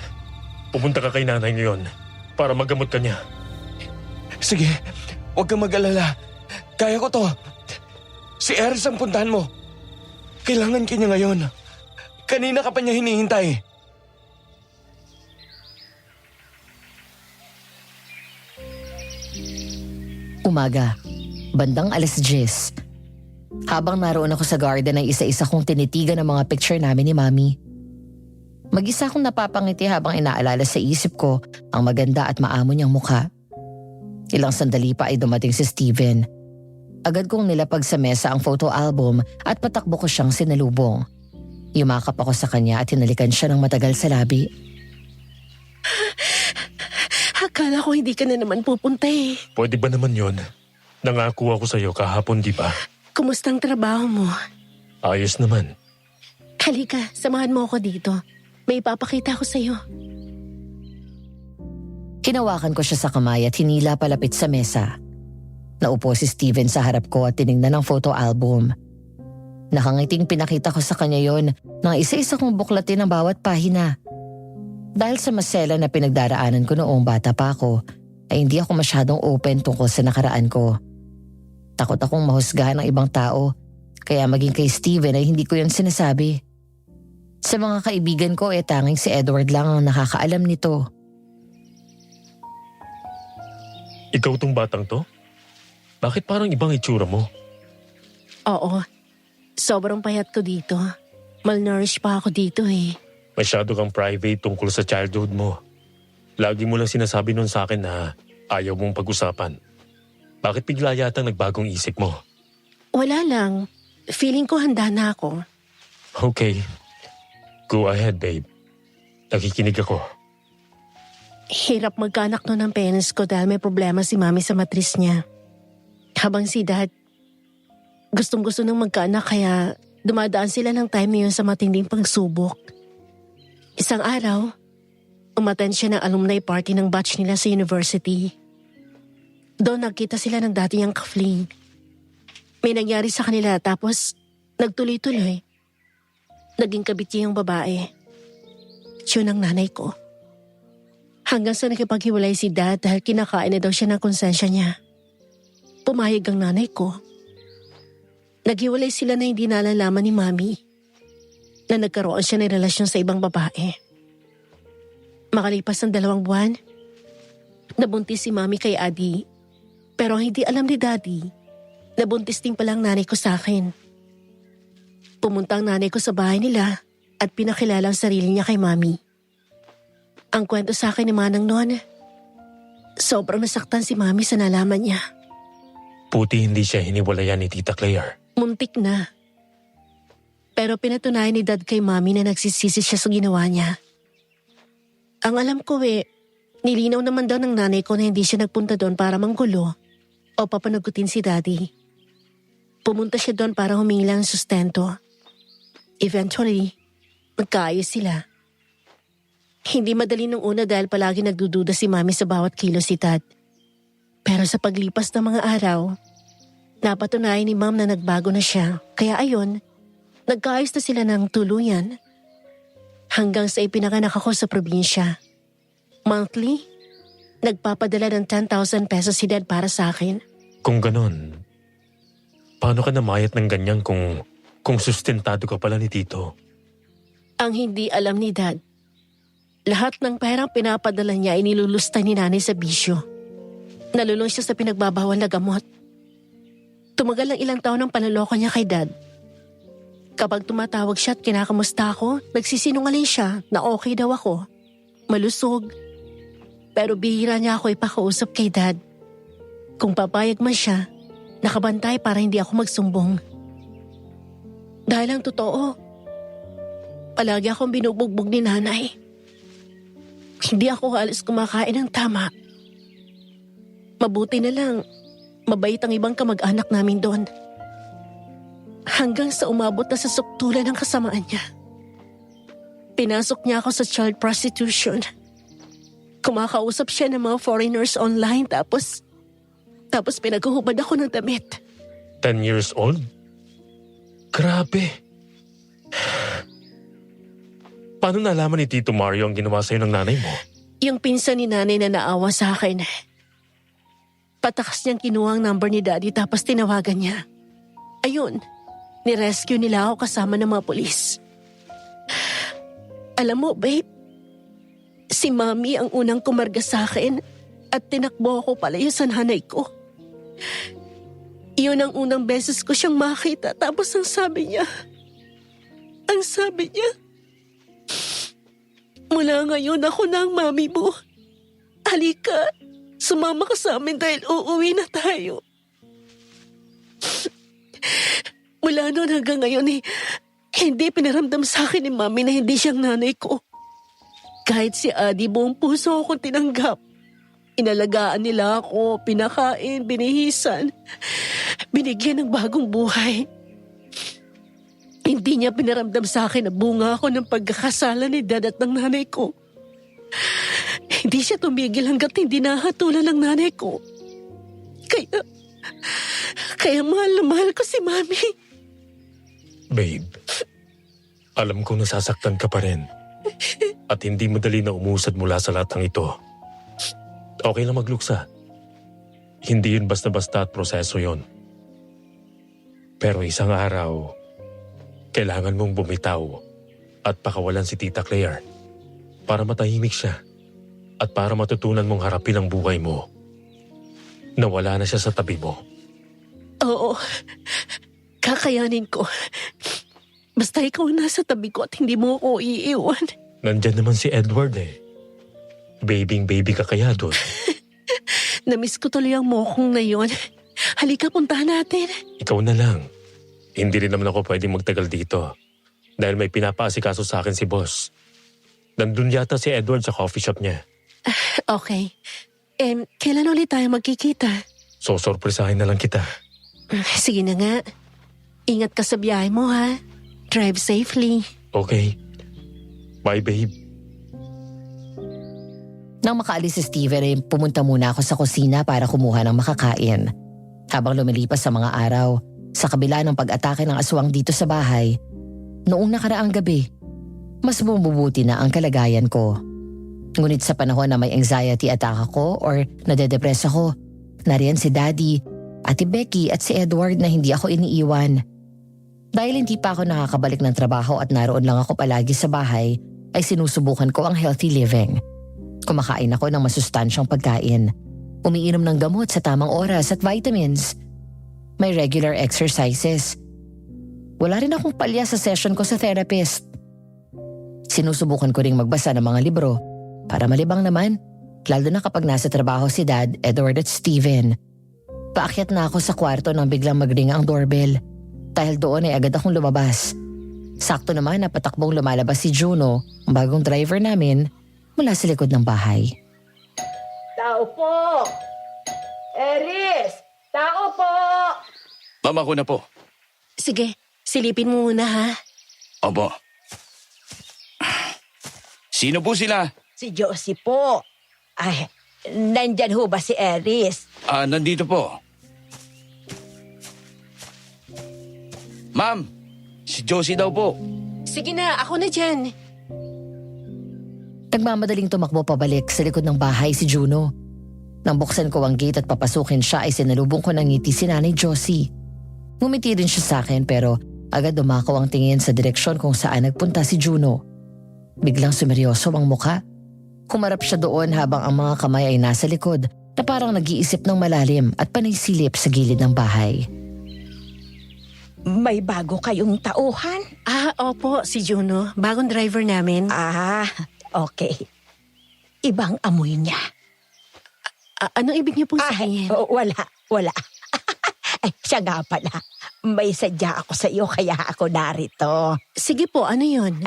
Pupunta ka kay nanay ngayon para magamot ka niya. Sige, huwag kang mag-alala. Kaya ko to. Si Eris ang puntahan mo. Kailangan ka niya ngayon. Kanina ka pa niya hinihintay. Umaga, bandang 10:00. Habang naroon ako sa garden ay isa-isa kong tinitigan ang mga picture namin ni Mami. Mag-isa akong napapangiti habang inaalala sa isip ko ang maganda at maamo niyang mukha. Ilang sandali pa ay dumating si Steven. Agad kong nilapag sa mesa ang photo album at patakbo ko siyang sinalubong. Yumakap ako sa kanya at hinalikan siya ng matagal sa labi. Akala ko hindi ka na naman pupunta eh. Pwede ba naman yon? Nangako ako sa'yo kahapon, di ba? Kumusta ang trabaho mo? Ayos naman. Halika, samahan mo ako dito. May ipapakita ko sa'yo. Hinawakan ko siya sa kamay at hinila palapit sa mesa. Naupo si Steven sa harap ko at tinignan ang photo album. Nakangiting pinakita ko sa kanya yon nang isa-isa kong buklatin ang bawat pahina. Dahil sa masela na pinagdaraanan ko noong bata pa ako, ay hindi ako masyadong open tungkol sa nakaraan ko. Takot akong mahusgahan ng ibang tao, kaya maging kay Steven ay hindi ko yun sinasabi. Sa mga kaibigan ko tanging si Edward lang ang nakakaalam nito. Ikaw tong batang to? Bakit parang ibang itsura mo? Oo, sobrang payat ko dito. Malnourished pa ako dito eh. Masyado kang private tungkol sa childhood mo. Lagi mo lang sinasabi nun sa akin na ayaw mong pag-usapan. Bakit bigla yata nagbagong isip mo? Wala lang. Feeling ko handa na ako. Okay. Go ahead, babe. Nakikinig ako. Hirap magkaanak no ng parents ko dahil may problema si Mami sa matris niya. Habang si Dad, gustong-gusto nang magkaanak kaya dumadaan sila ng time na yun sa matinding pagsubok. Isang araw, umattend siya ng alumni party ng batch nila sa university. Doon nagkita sila ng dati niyang ka-fling. May nangyari sa kanila tapos nagtuloy-tuloy. Naging kabit niya yung babae. Siya ang nanay ko. Hanggang sa nakipaghiwalay si Dad dahil kinakain na daw siya ng konsensya niya. Pumayag ang nanay ko. Naghiwalay sila na hindi nalalaman ni Mami na nagkaroon siya ng relasyon sa ibang babae. Makalipas ng 2 buwan, nabuntis si Mami kay Adi. Pero hindi alam ni Daddy Nabuntis din pala ang nanay ko sa akin. Pumunta ang nanay ko sa bahay nila at pinakilala ang sarili niya kay Mami. Ang kwento sa akin ni Manang noon, sobrang nasaktan si Mami sa nalaman niya. Puti hindi siya hiniwalayan ni Tita Claire. Muntik na. Pero pinatunayan ni Dad kay Mami na nagsisisi siya sa ginawa niya. Ang alam ko nilinaw naman daw ng nanay ko na hindi siya nagpunta doon para manggulo o papanagutin si Daddy. Pumunta siya doon para humingi lang ng sustento. Eventually, nagkaayos sila. Hindi madali nung una dahil palagi nagdududa si Mami sa bawat kilos si Dad. Pero sa paglipas ng mga araw, napatunayan ni Ma'am na nagbago na siya. Kaya ayon, nagkaayos na sila ng tuluyan. Hanggang sa ipinanganak ako sa probinsya. Monthly, nagpapadala ng 10,000 pesos si Dad para sa akin. Kung ganon, paano ka namayat ng ganyan kung sustentado ka pala ni Tito? Ang hindi alam ni Dad, lahat ng perang pinapadala niya ay nilulusta ni Nanay sa bisyo. Nalulong siya sa pinagbabawal na gamot. Tumagal ng ilang taon ang panaloko niya kay Dad. Kapag tumatawag siya at kinakamusta ako, nagsisinungaling siya na okay daw ako. Malusog. Pero bihira niya ako ipakausap kay Dad. Kung papayag man siya, nakabantay para hindi ako magsumbong. Dahil ang totoo, palagi akong binubugbog ni Nanay. Hindi ako halos kumakain ng tama. Mabuti na lang, mabait ang ibang kamag-anak namin doon. Hanggang sa umabot na sa suktulan ng kasamaan niya. Pinasok niya ako sa child prostitution. Kumakausap siya ng mga foreigners online tapos pinaghuhubad ako ng damit. 10 years old? Grabe. Paano nalaman ni Tito Mario ang ginawa sa'yo ng nanay mo? Yung pinsan ni Nanay na naawa sa akin. Patakas niyang kinuha ang number ni Daddy tapos tinawagan niya. Ayun, nirescue nila ako kasama ng mga polis. Alam mo, babe, si Mami ang unang kumarga sa akin at tinakbo ako palayo sa nanay ko. Iyon ang unang beses ko siyang makita tapos ang sabi niya, mula ngayon ako na ang mami mo. Halika, sumama ka sa amin dahil uuwi na tayo. Mula noon hanggang ngayon hindi pinaramdam sa akin ni Mami na hindi siyang nanay ko. Kahit si Adi buong puso akong tinanggap. Inalagaan nila ako, pinakain, binihisan, binigyan ng bagong buhay. Hindi niya pinaramdam sa akin na bunga ako ng pagkakasala ni Dad at ng nanay ko. Hindi siya tumigil hanggat hindi nahatulan ng nanay ko. Kaya mahal na mahal ko si Mami. Babe, alam kong nasasaktan ka pa rin. At hindi madali na umusad mula sa lahat ng ito. Okay lang magluksa. Hindi yun basta-basta at proseso yun. Pero isang araw, kailangan mong bumitaw at pakawalan si Tita Claire para matahimik siya at para matutunan mong harapin ang buhay mo. Nawala na siya sa tabi mo. Oo, kakayanin ko. Basta ikaw nasa tabi ko at hindi mo ako iiwan. Nandyan naman si Edward eh. Baby ka kaya doon. Namiss ko tuloy ang mokong na yun. Halika, puntahan natin. Ikaw na lang. Hindi rin naman ako pwedeng magtagal dito. Dahil may pinapaasikaso sa akin si boss. Nandun yata si Edward sa coffee shop niya. Okay. Kailan ulit tayo magkikita? So, sorpresahin na lang kita. Sige na nga. Ingat ka sa biyahe mo, ha? Drive safely. Okay. Bye, babe. Nang makaalis si Steven, pumunta muna ako sa kusina para kumuha ng makakain. Habang lumilipas sa mga araw, sa kabila ng pag-atake ng aswang dito sa bahay, noong nakaraang gabi, mas bumubuti na ang kalagayan ko. Ngunit sa panahon na may anxiety attack ako or nadedepress ako, nariyan si Daddy, Ate Becky at si Edward na hindi ako iniiwan. Dahil hindi pa ako nakakabalik ng trabaho at naroon lang ako palagi sa bahay, ay sinusubukan ko ang healthy living. Kumakain ako ng masustansyang pagkain. Umiinom ng gamot sa tamang oras at vitamins. may regular exercises. Wala rin akong palya sa session ko sa therapist. Sinusubukan ko ring magbasa ng mga libro para malibang naman, lalo na kapag nasa trabaho si Dad, Edward at Steven. Paakyat na ako sa kwarto nang biglang magring ang doorbell. Dahil doon ay agad akong lumabas. Sakto naman na patakbong lumalabas si Juno, ang bagong driver namin, mula sa likod ng bahay. Tao po! Eris! Tao po! Mama ko na po. Sige, silipin mo muna ha. Opo. Sino po sila? Si Josie po. Ay, nandyan ho ba si Eris? Nandito po. Ma'am, si Josie daw po. Sige na, ako na dyan. Nagmamadaling tumakbo pabalik sa likod ng bahay si Juno. Nang buksan ko ang gate at papasukin siya ay sinalubong ko ng ngiti si Nanay Josie. Ngumiti rin siya sa akin pero agad dumakaw ang tingin sa direksyon kung saan nagpunta si Juno. Biglang sumeryoso ang mukha. Kumarap siya doon habang ang mga kamay ay nasa likod na parang nag-iisip ng malalim at panaysilip sa gilid ng bahay. May bago kayong tauhan? Opo, si Juno. Bagong driver namin. Okay. Ibang amoy niya. Anong ibig niyo pong sabihin? Wala. Ay, siya nga pala. May sadya ako sa iyo kaya ako narito. Sige po, ano yun?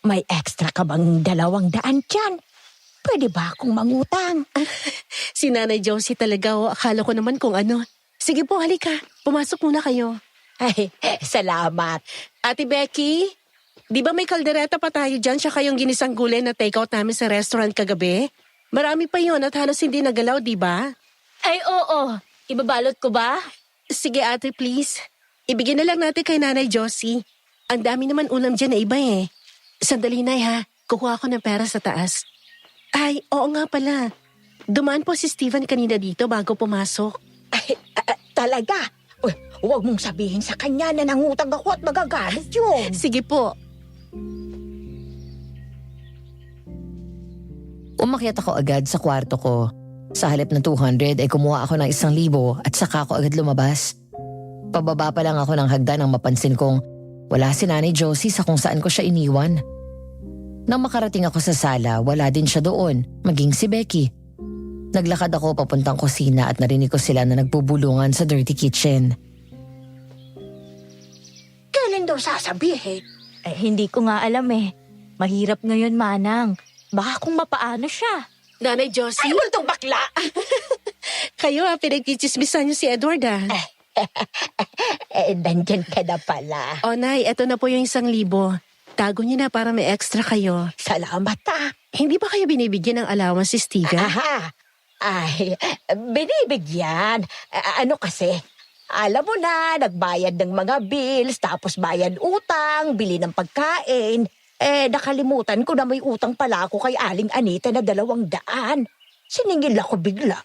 May extra ka bang 200 dyan? Pwede ba akong mangutang? Si Nanay Josie talaga o akala ko naman kung ano. Sige po, halika. Pumasok muna kayo. Ay, salamat. Ate Becky, di ba may kaldereta pa tayo dyan siya kayong ginisang gulay na takeout namin sa restaurant kagabi? Marami pa yon at halos hindi nagalaw, di ba? Ay, oo. Ibabalot ko ba? Sige ate, please. Ibigay na lang natin kay Nanay Josie. Ang dami naman ulam dyan na iba eh. Sandali na ha, kukuha ko ng pera sa taas. Ay, oo nga pala. Dumaan po si Steven kanina dito bago pumasok. Ay, talaga? Uy, huwag mong sabihin sa kanya na nangutang ako at magagalit yun. Sige po. Umakyat ako agad sa kwarto ko. Sa halip ng 200 ay kumuha ako ng 1,000 at saka ako agad lumabas. Pababa pa lang ako ng hagdan nang mapansin kong wala si Nanay Josie sa kung saan ko siya iniwan. Nang makarating ako sa sala, wala din siya doon, maging si Becky. Naglakad ako papuntang kusina at narinig ko sila na nagbubulungan sa dirty kitchen. Kailan daw sasabihin? Hindi ko nga alam eh. Mahirap ngayon, Manang. Baka kung mapaano siya. Nanay Josie? Ay, multong bakla! Kayo pinagkichismisan niyo si Edward Nandyan ka na pala. O Nay, eto na po yung 1,000. Tago niyo na para may extra kayo. Salamat Hindi ba kayo binibigyan ng allowance si Steven? Ay, binibigyan. Ano kasi, alam mo na, nagbayad ng mga bills, tapos bayad utang, bili ng pagkain. Nakalimutan ko na may utang pala ako kay Aling Anita na 200. Siningil ako bigla.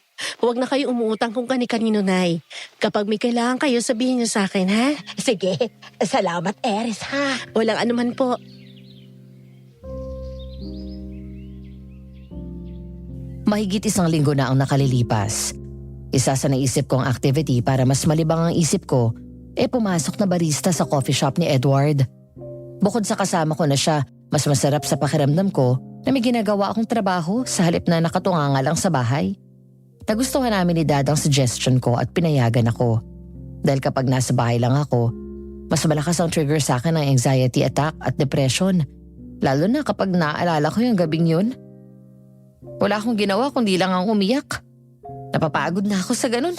Huwag na kayo umuutang kung kani-kanino, Nay. Kapag may kailangan kayo, sabihin niyo sa akin, ha? Sige, salamat Eris ha. Walang anuman po. Mahigit 1 linggo na ang nakalilipas. Isa sa naisip kong activity para mas malibang ang isip ko, pumasok na barista sa coffee shop ni Edward. Bukod sa kasama ko na siya, mas masarap sa pakiramdam ko na may ginagawa akong trabaho sa halip na nakatunganga lang sa bahay. Nagustuhan namin ni Dad ang suggestion ko at pinayagan ako. Dahil kapag nasa bahay lang ako, mas malakas ang trigger sa akin ng anxiety attack at depression. Lalo na kapag naaalala ko yung gabing yun. Wala akong ginawa kundi lang ang umiyak. Napapagod na ako sa ganun.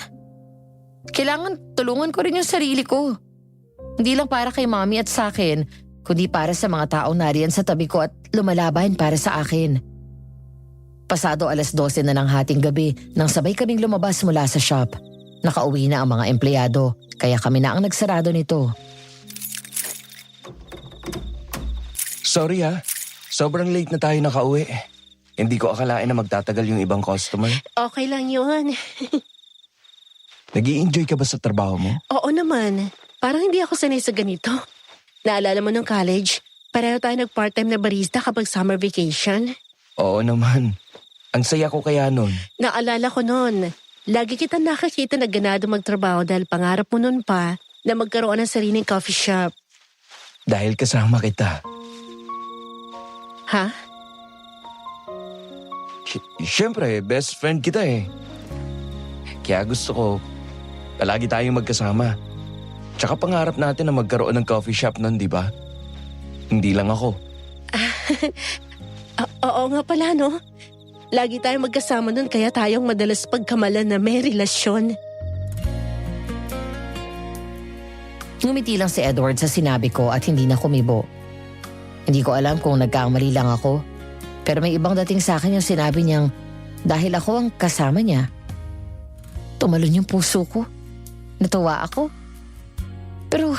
Kailangan tulungan ko rin yung sarili ko. Hindi lang para kay Mommy at sa akin, kundi para sa mga taong nariyan sa tabi ko at lumalaban para sa akin. Pasado 12:00 na ng hating gabi nang sabay kaming lumabas mula sa shop. Nakauwi na ang mga empleyado, kaya kami na ang nagsarado nito. Sorry sobrang late na tayo nakauwi. Hindi ko akalain na magtatagal yung ibang customer. Okay lang yun. Nag-i-enjoy ka ba sa trabaho mo? Oo naman. Parang hindi ako sanay sa ganito. Naalala mo nung college, pareho tayo nag-part-time na barista kapag summer vacation? Oo naman. Ang saya ko kaya nun. Naalala ko nun. Lagi kita nakakita na ganado magtrabaho dahil pangarap mo nun pa na magkaroon ng sariling coffee shop. Dahil kasama kita. Ha? Siyempre, best friend kita eh. Kaya gusto ko, palagi tayong magkasama. Tsaka pangarap natin na magkaroon ng coffee shop nun, di ba? Hindi lang ako. Oo nga pala, no? Lagi tayong magkasama nun kaya tayong madalas pagkamalan na may relasyon. Ngumiti lang si Edward sa sinabi ko at hindi na kumibo. Hindi ko alam kung nagkamali lang ako. Pero may ibang dating sa akin yung sinabi niyang dahil ako ang kasama niya. Tumalon yung puso ko. Natuwa ako. Pero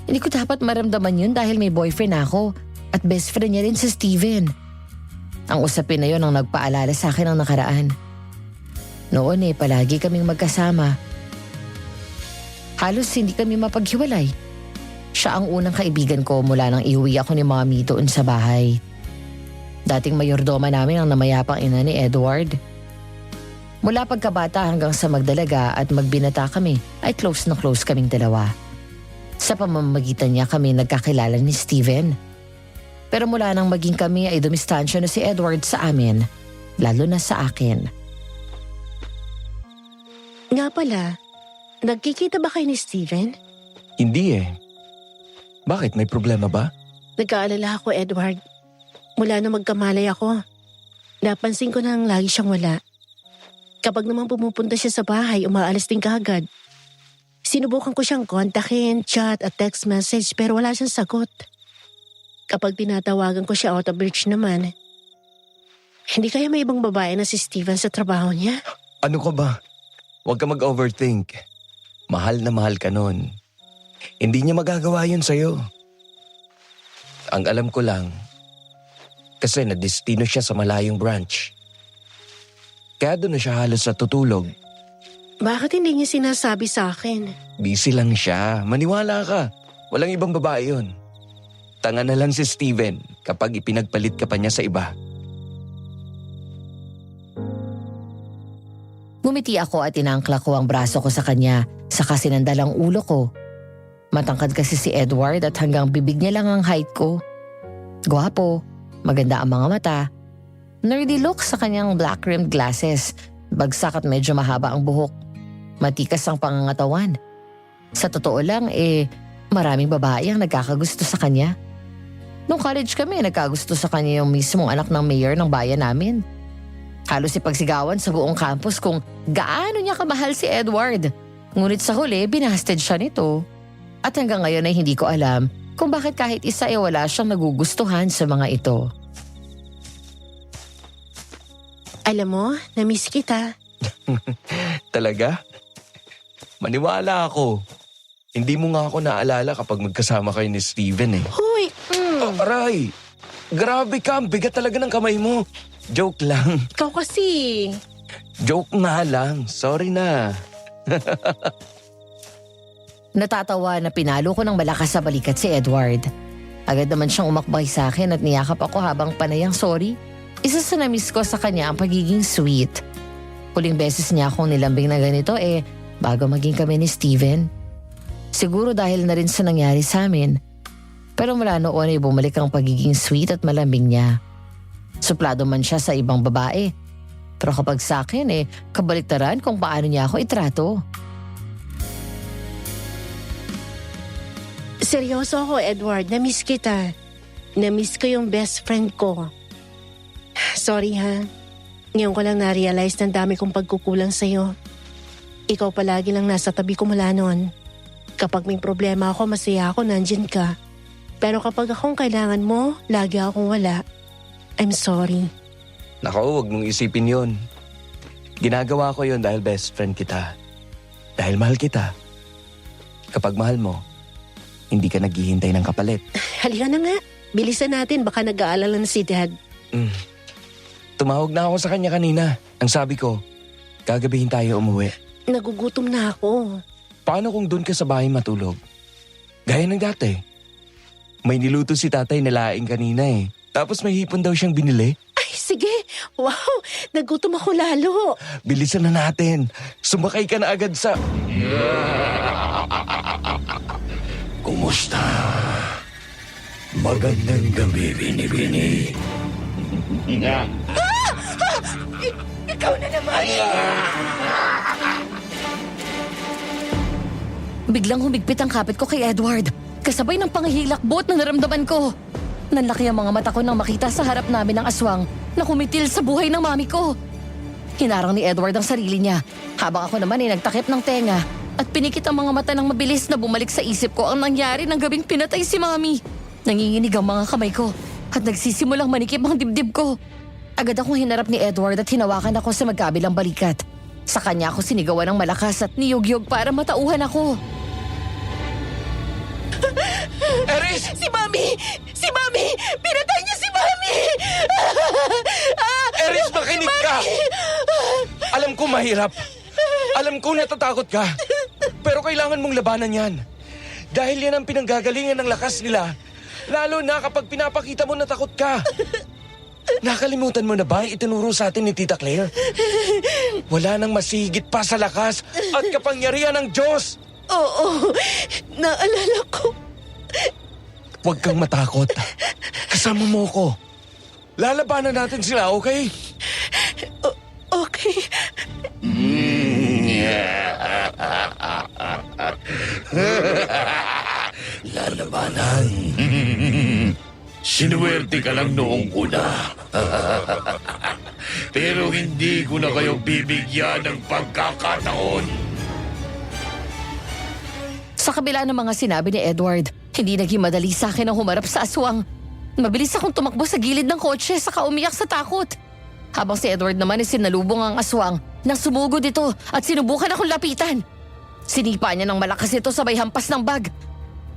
hindi ko dapat maramdaman yun dahil may boyfriend ako at best friend niya rin si Steven. Ang usapin na yun ang nagpaalala sa akin ng nakaraan. Noon palagi kaming magkasama. Halos hindi kami mapaghiwalay. Siya ang unang kaibigan ko mula nang iuwi ako ni Mommy doon sa bahay. Dating mayordoma namin ang namayapang ina ni Edward. Mula pagkabata hanggang sa magdalaga at magbinata kami ay close na close kaming dalawa. Sa pamamagitan niya kami nagkakilala ni Steven. Pero mula nang maging kami ay dumistansya na si Edward sa amin, lalo na sa akin. Nga pala, nagkikita ba kayo ni Steven? Hindi eh. Bakit? May problema ba? Nag-aalala ako, Edward. Mula na magkamalay ako, napansin ko nang lagi siyang wala. Kapag naman pumupunta siya sa bahay, umaalis din kaagad. Sinubukan ko siyang kontakin, chat at text message pero wala siyang sagot. Kapag tinatawagan ko siya out of reach naman, hindi kaya may ibang babae na si Steven sa trabaho niya? Ano ka ba? Huwag ka mag-overthink. Mahal na mahal ka nun. Hindi niya magagawa yun sa'yo. Ang alam ko lang, kasi na-destino siya sa malayong branch. Kaya doon na siya halos natutulog. Bakit hindi niya sinasabi sa akin? Busy lang siya. Maniwala ka. Walang ibang babae yun. Tanga na lang si Steven kapag ipinagpalit ka pa niya sa iba. Ngumiti ako at inangkla ko ang braso ko sa kanya saka sinandalang ulo ko. Matangkad kasi si Edward at hanggang bibig niya lang ang height ko. Gwapo, maganda ang mga mata. Nerdy look sa kanyang black-rimmed glasses. Bagsak at medyo mahaba ang buhok. Matikas ang pangangatawan. Sa totoo lang maraming babae ang nagkakagusto sa kanya. Nung college kami, nagkagusto sa kanya yung mismong anak ng mayor ng bayan namin. Halos ipagsigawan sa buong campus kung gaano niya kamahal si Edward. Ngunit sa huli, binasted siya nito. At hanggang ngayon ay hindi ko alam kung bakit kahit isa wala siyang nagugustuhan sa mga ito. Alam mo, na-miss kita. Talaga? Maniwala ako. Hindi mo nga ako naalala kapag magkasama kayo ni Steven eh. Huy! Oh, aray! Grabe ka, ang bigat talaga ng kamay mo. Joke lang. Ikaw kasi. Joke nga lang. Sorry na. Natatawa na pinalo ko ng malakas sa balikat si Edward. Agad naman siyang umakbay sa akin at niyakap ako habang panayang sorry. Isa sa na-miss ko sa kanya ang pagiging sweet. Huling beses niya akong nilambing na ganito bago maging kami ni Steven. Siguro dahil na rin sa nangyari sa amin. Pero mula noon ay bumalik ang pagiging sweet at malambing niya. Suplado man siya sa ibang babae. Pero kapag sa akin kabaliktaran kung paano niya ako itrato. Seryoso ako, Edward. Na-miss kita. Na-miss ko yung best friend ko. Sorry ha. Ngayon ko lang na-realize na dami kong pagkukulang sa'yo. Ikaw palagi lang nasa tabi ko mula noon. Kapag may problema ako, masaya ako, nandyan ka. Pero kapag akong kailangan mo, lagi akong wala. I'm sorry. Nako, huwag mong isipin yun. Ginagawa ko yun dahil best friend kita. Dahil mahal kita. Kapag mahal mo, hindi ka naghihintay ng kapalit. Halika na nga. Bilisan natin, baka nag-aalala na si Dad. Tumawag na ako sa kanya kanina. Ang sabi ko, gagabihin tayo umuwi. Nagugutom na ako. Paano kung doon ka sa bahay matulog? Gaya ng dati. May niluto si tatay na laing kanina Tapos may hipon daw siyang binili. Ay, sige. Wow, nagutom ako lalo. Bilisan na natin. Sumakay ka na agad sa... Kumusta? Magandang gabi, Bini-Bini. Ikaw na naman. Biglang humigpit ang kapit ko kay Edward. Kasabay ng pangihilakbot na naramdaman ko. Nanlaki ang mga mata ko nang makita sa harap namin ang aswang na kumitil sa buhay ng mami ko. Hinarang ni Edward ang sarili niya, habang ako naman ay nagtakip ng tenga at pinikit ang mga mata ng mabilis na bumalik sa isip ko ang nangyari ng gabing pinatay si mami. Nanginginig ang mga kamay ko at nagsisimulang manikip ang dibdib ko. Agad akong hinarap ni Edward at hinawakan ako sa magkabilang balikat. Sa kanya ako sinigawan ng malakas at niyog-yog para matauhan ako. Eris! Si Mami! Si Mami! Pinatay niya si Mami! Eris, makinig ka! Alam ko mahirap. Alam ko natatakot ka. Pero kailangan mong labanan yan. Dahil yan ang pinanggagalingan ng lakas nila. Lalo na kapag pinapakita mo na takot ka. Nakalimutan mo na ba ang itinuro sa atin ni Tita Claire? Wala nang masihigit pa sa lakas at kapangyarihan ng Diyos. Oo, naalala ko. Huwag kang matakot. Kasama mo ko. Lalabanan natin sila, okay? Okay. Lalabanan. Sinuwerte ka lang noong una. Pero hindi ko na kayo bibigyan ng pagkakataon. Sa kabila ng mga sinabi ni Edward, hindi naging madali sa akin ang humarap sa aswang. Mabilis akong tumakbo sa gilid ng kotse saka umiyak sa takot. Habang si Edward naman ay sinalubong ang aswang nang sumugod ito at sinubukan akong lapitan. Sinipa niya ng malakas ito sabay hampas ng bag.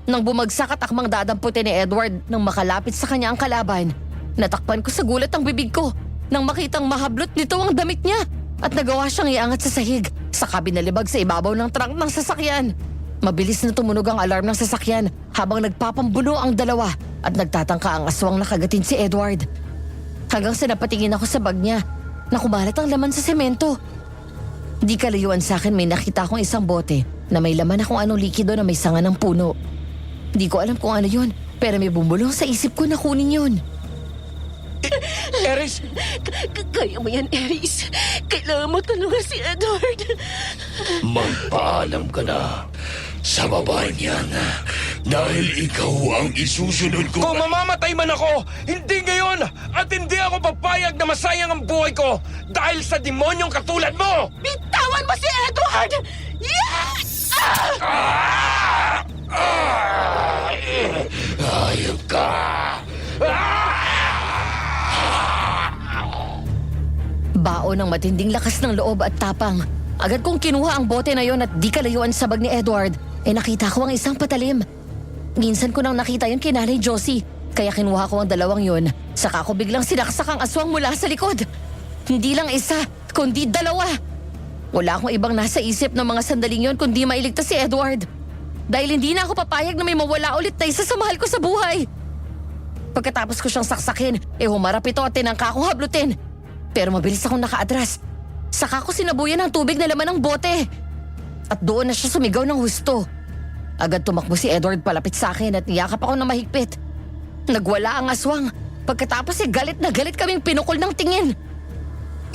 Nang bumagsak at akmang dadamputin ni Edward nang makalapit sa kanya ang kalaban, natakpan ko sa gulat ang bibig ko nang makitang mahablot nito ang damit niya at nagawa siyang iangat sa sahig saka binalibag sa ibabaw ng trunk ng sasakyan. Mabilis na tumunog ang alarm ng sasakyan habang nagpapambuno ang dalawa at nagtatangka ang aswang na kagatin si Edward. Hanggang sa napatingin ako sa bag niya na kumalat ang laman sa semento. Di kalayuan sa akin may nakita akong isang bote na may laman akong anong likido na may sanga ng puno. Di ko alam kung ano yun, pero may bumulong sa isip ko na kunin yun. Eris! Kaya mo yan, Eris. Kailangan mo tulungan si Edward. Magpaalam ka na sa babaeng yan dahil ikaw ang isusunod ko. Kung mamamatay man ako, hindi ngayon at hindi ako papayag na masayang ang buhay ko dahil sa demonyong katulad mo! Bitawan mo si Edward! Yes! Hayop ka! Bao ng matinding lakas ng loob at tapang. Agad kong kinuha ang bote na yon at di kalayuan sa bag ni Edward, nakita ko ang isang patalim. Minsan ko nang nakita yun kay Nanay Josie, kaya kinuha ko ang dalawang yun. Saka ko biglang sinaksak ang aswang mula sa likod. Hindi lang isa, kundi dalawa. Wala akong ibang nasa isip ng mga sandaling yon kundi mailigtas si Edward. Dahil hindi na ako papayag na may mawala ulit na isa sa mahal ko sa buhay. Pagkatapos ko siyang saksakin, humarap ito at tinangka akong hablutin. Pero mabilis akong nakaatras. Saka ko sinabuyan ng tubig na laman ng bote. At doon na siya sumigaw ng husto. Agad tumakbo si Edward palapit sa akin at niyakap ako ng mahigpit. Nagwala ang aswang. Pagkatapos galit na galit kaming pinukol ng tingin.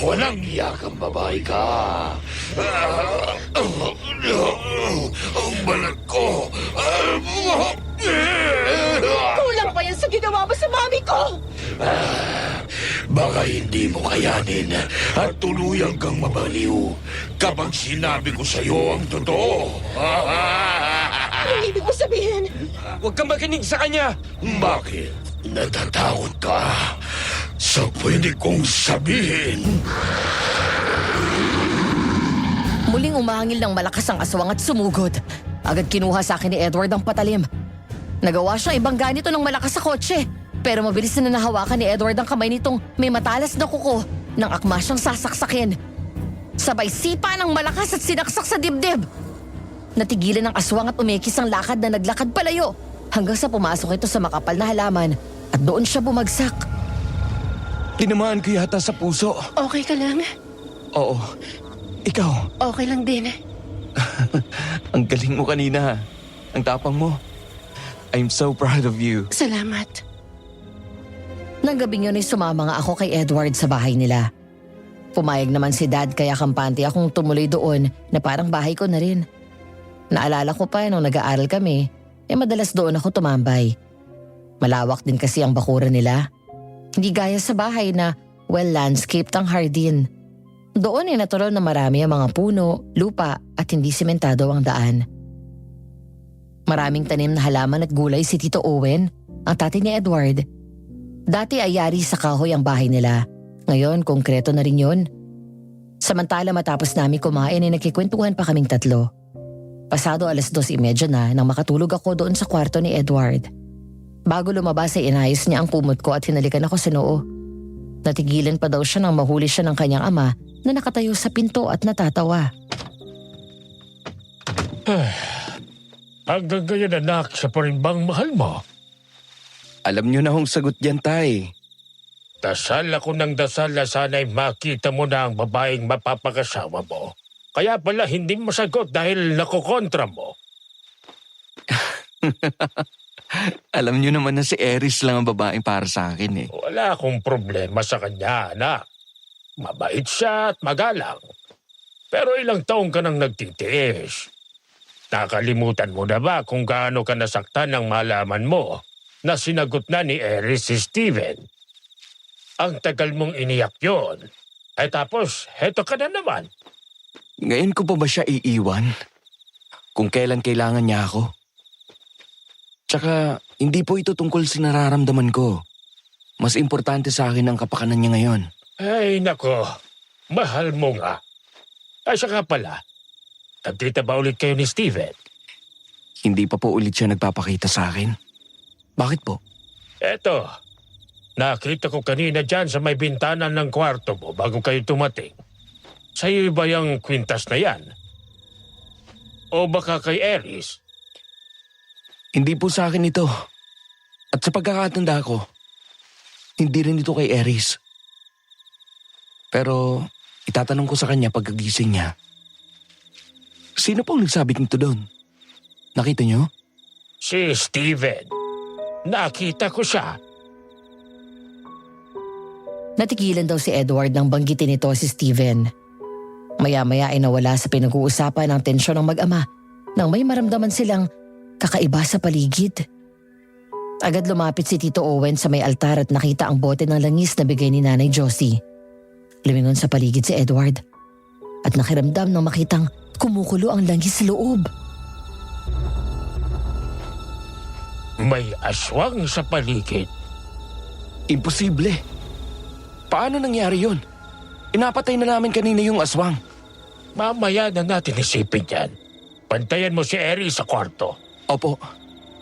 Walang iyakang babae ka. Ang balat ko. Kulang pa yan sa ginawa mo sa mami ko! Baka hindi mo kayanin at tuluyan kang mabaliw kapag sinabi ko sa'yo ang totoo. Anong ibig mo sabihin? Huwag kang makinig sa kanya! Bakit? Natatakot ka sa pwede kong sabihin? Muling umahangil ng malakas ang aswang at sumugod. Agad kinuha sa akin ni Edward ang patalim. Nagawa siyang ibang ganito ng malakas sa kotse. Pero mabilis na nahawakan ni Edward ang kamay nitong may matalas na kuko nang akma siyang sasaksakin. Sabay sipa ng malakas at sinaksak sa dibdib. Natigilan ng aswang at umekis ang lakad na naglakad palayo hanggang sa pumasok ito sa makapal na halaman at doon siya bumagsak. Tinamaan ko yata sa puso. Okay ka lang? Oo. Ikaw, Okay lang din. ang galing mo kanina. Ang tapang mo. I'm so proud of you. Salamat. Nang gabing yun ay sumama nga ako kay Edward sa bahay nila. Pumayag naman si Dad kaya kampante akong tumuloy doon na parang bahay ko na rin. Naalala ko pa nung nag-aaral kami, madalas doon ako tumambay. Malawak din kasi ang bakuran nila. Hindi gaya sa bahay na well-landscaped ang hardin. Doon ay natural na marami ang mga puno, lupa at hindi sementado ang daan. Maraming tanim na halaman at gulay si Tito Owen, ang tatay ni Edward. Dati ay yari sa kahoy ang bahay nila. Ngayon, konkreto na rin yun. Samantala matapos namin kumain ay nagkikwentuhan pa kaming tatlo. Pasado 2:30 na nang makatulog ako doon sa kwarto ni Edward. Bago lumabas ay inayos niya ang kumot ko at hinalikan ako sa noo. Natigilan pa daw siya nang mahuli siya ng kanyang ama na nakatayo sa pinto at natatawa. Hanggang ngayon anak, siya pa rin bang mahal mo? Alam niyo na hong sagot yan, Tay. Dasal ako ng dasal na sana'y makita mo na ang babaeng mapapakasawa mo. Kaya pala hindi mo sagot dahil nakokontra mo. Alam niyo naman na si Eris lang ang babaeng para sa akin eh. Wala akong problema sa kanya, anak. Mabait siya at magalang. Pero ilang taong ka nang nagtitiis. Nakalimutan mo na ba kung gaano ka nasaktan ng malaman mo na sinagot na ni Eris si Steven? Ang tagal mong iniyak yun. Ay tapos, heto ka na naman. Ngayon ko pa ba siya iiwan? Kung kailan kailangan niya ako? Tsaka, hindi po ito tungkol sa nararamdaman ko. Mas importante sa akin ang kapakanan niya ngayon. Ay nako, mahal mo nga. Ay saka pala, nagkita ba ulit kayo ni Steven? Hindi pa po ulit siya nagpapakita sa akin. Bakit po? Eto, nakita ko kanina dyan sa may bintana ng kwarto mo bago kayo tumating. Sa'yo ba yung kwintas na yan? O baka kay Eris? Hindi po sa akin ito. At sa pagkakatanda ko, hindi rin ito kay Eris. Pero itatanong ko sa kanya pagkagising niya. Sino pong nagsabi nito doon? Nakita niyo? Si Steven. Nakita ko siya. Natigilan daw si Edward nang banggitin nito si Steven. Maya-maya ay nawala sa pinag-uusapan ang tensyon ng mag-ama nang may maramdaman silang kakaiba sa paligid. Agad lumapit si Tito Owen sa may altar at nakita ang bote ng langis na bigay ni Nanay Josie. Lumingon sa paligid si Edward at nakiramdam nang makitang kumukulo ang langis sa loob. May aswang sa paligid. Imposible. Paano nangyari yun? Inapatay na namin kanina yung aswang. Mamaya na natin isipin yan. Pantayan mo si Eri sa kwarto. Opo.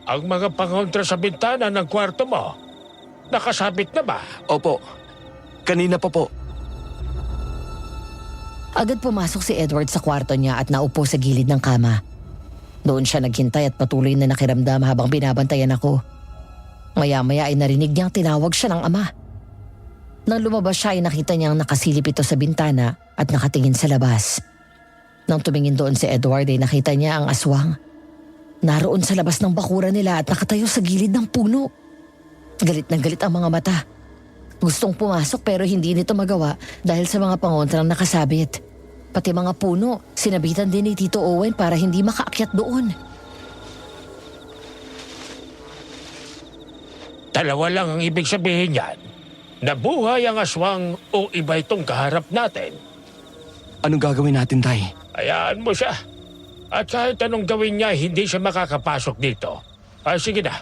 Ang mga pangontra sa bintana ng kwarto mo, nakasabit na ba? Opo. Kanina pa po. Agad pumasok si Edward sa kwarto niya at naupo sa gilid ng kama. Doon siya naghintay at patuloy na nakiramdam habang binabantayan ako. Maya-maya ay narinig niyang tinawag siya ng ama. Nang lumabas siya ay nakita niyang nakasilip ito sa bintana at nakatingin sa labas. Nang tumingin doon si Edward ay nakita niya ang aswang. Naroon sa labas ng bakuran nila at nakatayo sa gilid ng puno. Galit na galit ang mga mata. Gustong pumasok pero hindi nito magawa dahil sa mga pangontrang nakasabit. Pati mga puno, sinabitan din ni Tito Owen para hindi makaakyat doon. Dalawa lang ang ibig sabihin yan. Nabuhay ang aswang o iba itong kaharap natin. Anong gagawin natin, Tay? Hayaan mo siya. At kahit anong gawin niya, hindi siya makakapasok dito. Ay sige na.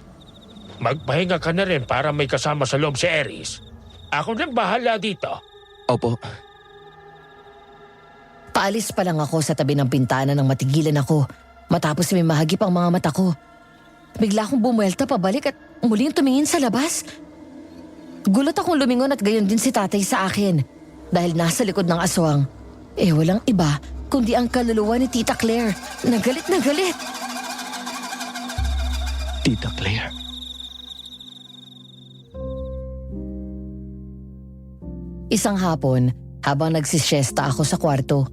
Magpahinga ka na rin para may kasama sa loob si Eris. Ako nang bahala dito. Opo. Paalis pa lang ako sa tabi ng pintana nang matigilan ako matapos may mahagip ang mga mata ko. Bigla akong bumuelta pabalik at muling tumingin sa labas. Gulat akong lumingon at gayon din si tatay sa akin dahil nasa likod ng aswang. Walang iba kundi ang kaluluwa ni Tita Claire na galit na galit. Tita Claire. Isang hapon, habang nagsisiesta ako sa kwarto,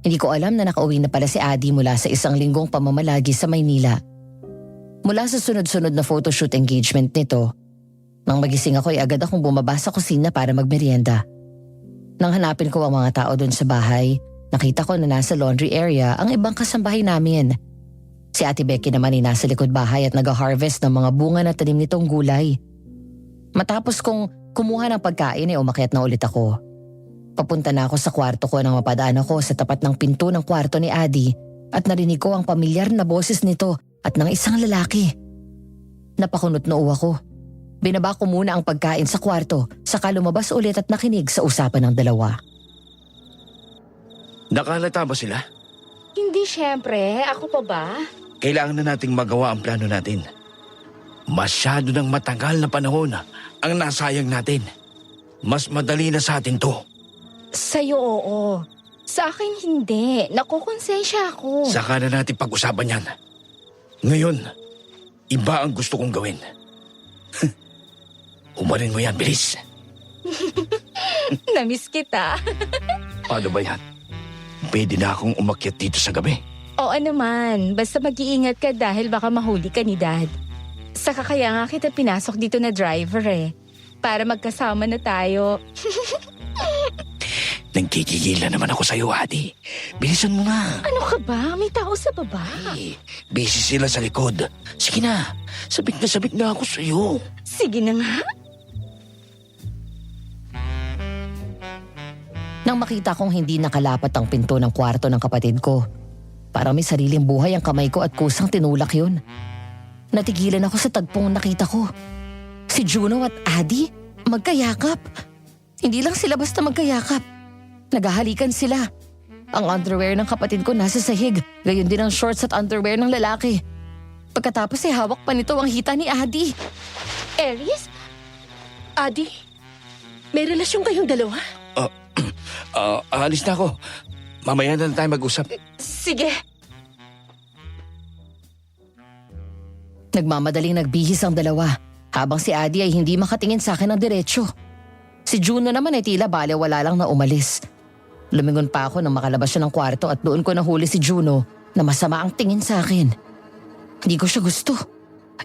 hindi ko alam na nakauwi na pala si Adi mula sa isang linggong pamamalagi sa Maynila. Mula sa sunod-sunod na photoshoot engagement nito, nang magising ako ay agad akong bumaba sa kusina para magmerienda. Nang hanapin ko ang mga tao doon sa bahay, nakita ko na nasa laundry area ang ibang kasambahay namin. Si Ate Becky naman ay nasa likod bahay at nag-harvest ng mga bunga na tanim nitong gulay. Matapos kong kumuha ng pagkain ay umakyat na ulit ako. Papunta na ako sa kwarto ko nang mapadaan ako sa tapat ng pinto ng kwarto ni Adi at narinig ko ang pamilyar na boses nito at ng isang lalaki. Napakunot noo ako. Binaba ko muna ang pagkain sa kwarto, saka lumabas ulit at nakinig sa usapan ng dalawa. Nakalata ba sila? Hindi syempre, ako pa ba? Kailangan na nating magawa ang plano natin. Masyado ng matagal na panahon ang nasayang natin. Mas madali na sa atin to. Sa'yo oo. Sa akin hindi. Nakukonsensya ako. Saka na natin pag-usapan yan. Ngayon, iba ang gusto kong gawin. Umarin mo yan, bilis. Namiss kita. Paano ba yan? Pwede na akong umakyat dito sa gabi. Oo naman. Basta mag-iingat ka dahil baka mahuli ka ni Dad. Saka kaya nga kita pinasok dito na driver para magkasama na tayo. Nagkikigilan naman ako sa'yo, Adi. Bilisan mo na. Ano ka ba? May tao sa baba. Busy sila sa likod. Sige na, sabik na ako sa'yo. Sige na nga. Nang makita kong hindi nakalapat ang pinto ng kwarto ng kapatid ko, parang may sariling buhay ang kamay ko at kusang tinulak yun. Natigilan ako sa tagpong nakita ko. Si Juno at Adi, magkayakap. Hindi lang sila basta magkayakap. Naghahalikan sila. Ang underwear ng kapatid ko nasa sahig, gayon din ang shorts at underwear ng lalaki. Pagkatapos ay hawak pa nito ang hita ni Adi. Aries? Adi, may relasyon kayong dalawa? Alis na ako. Mamaya na lang tayo mag-usap. Sige. Nagmamadaling nagbihis ang dalawa, habang si Adi ay hindi makatingin sa akin ng diretsyo. Si Juno naman ay tila balewala lang na umalis. Lumingon pa ako nang makalabas siya ng kwarto at doon ko nahuli si Juno na masama ang tingin sa akin. Hindi ko siya gusto.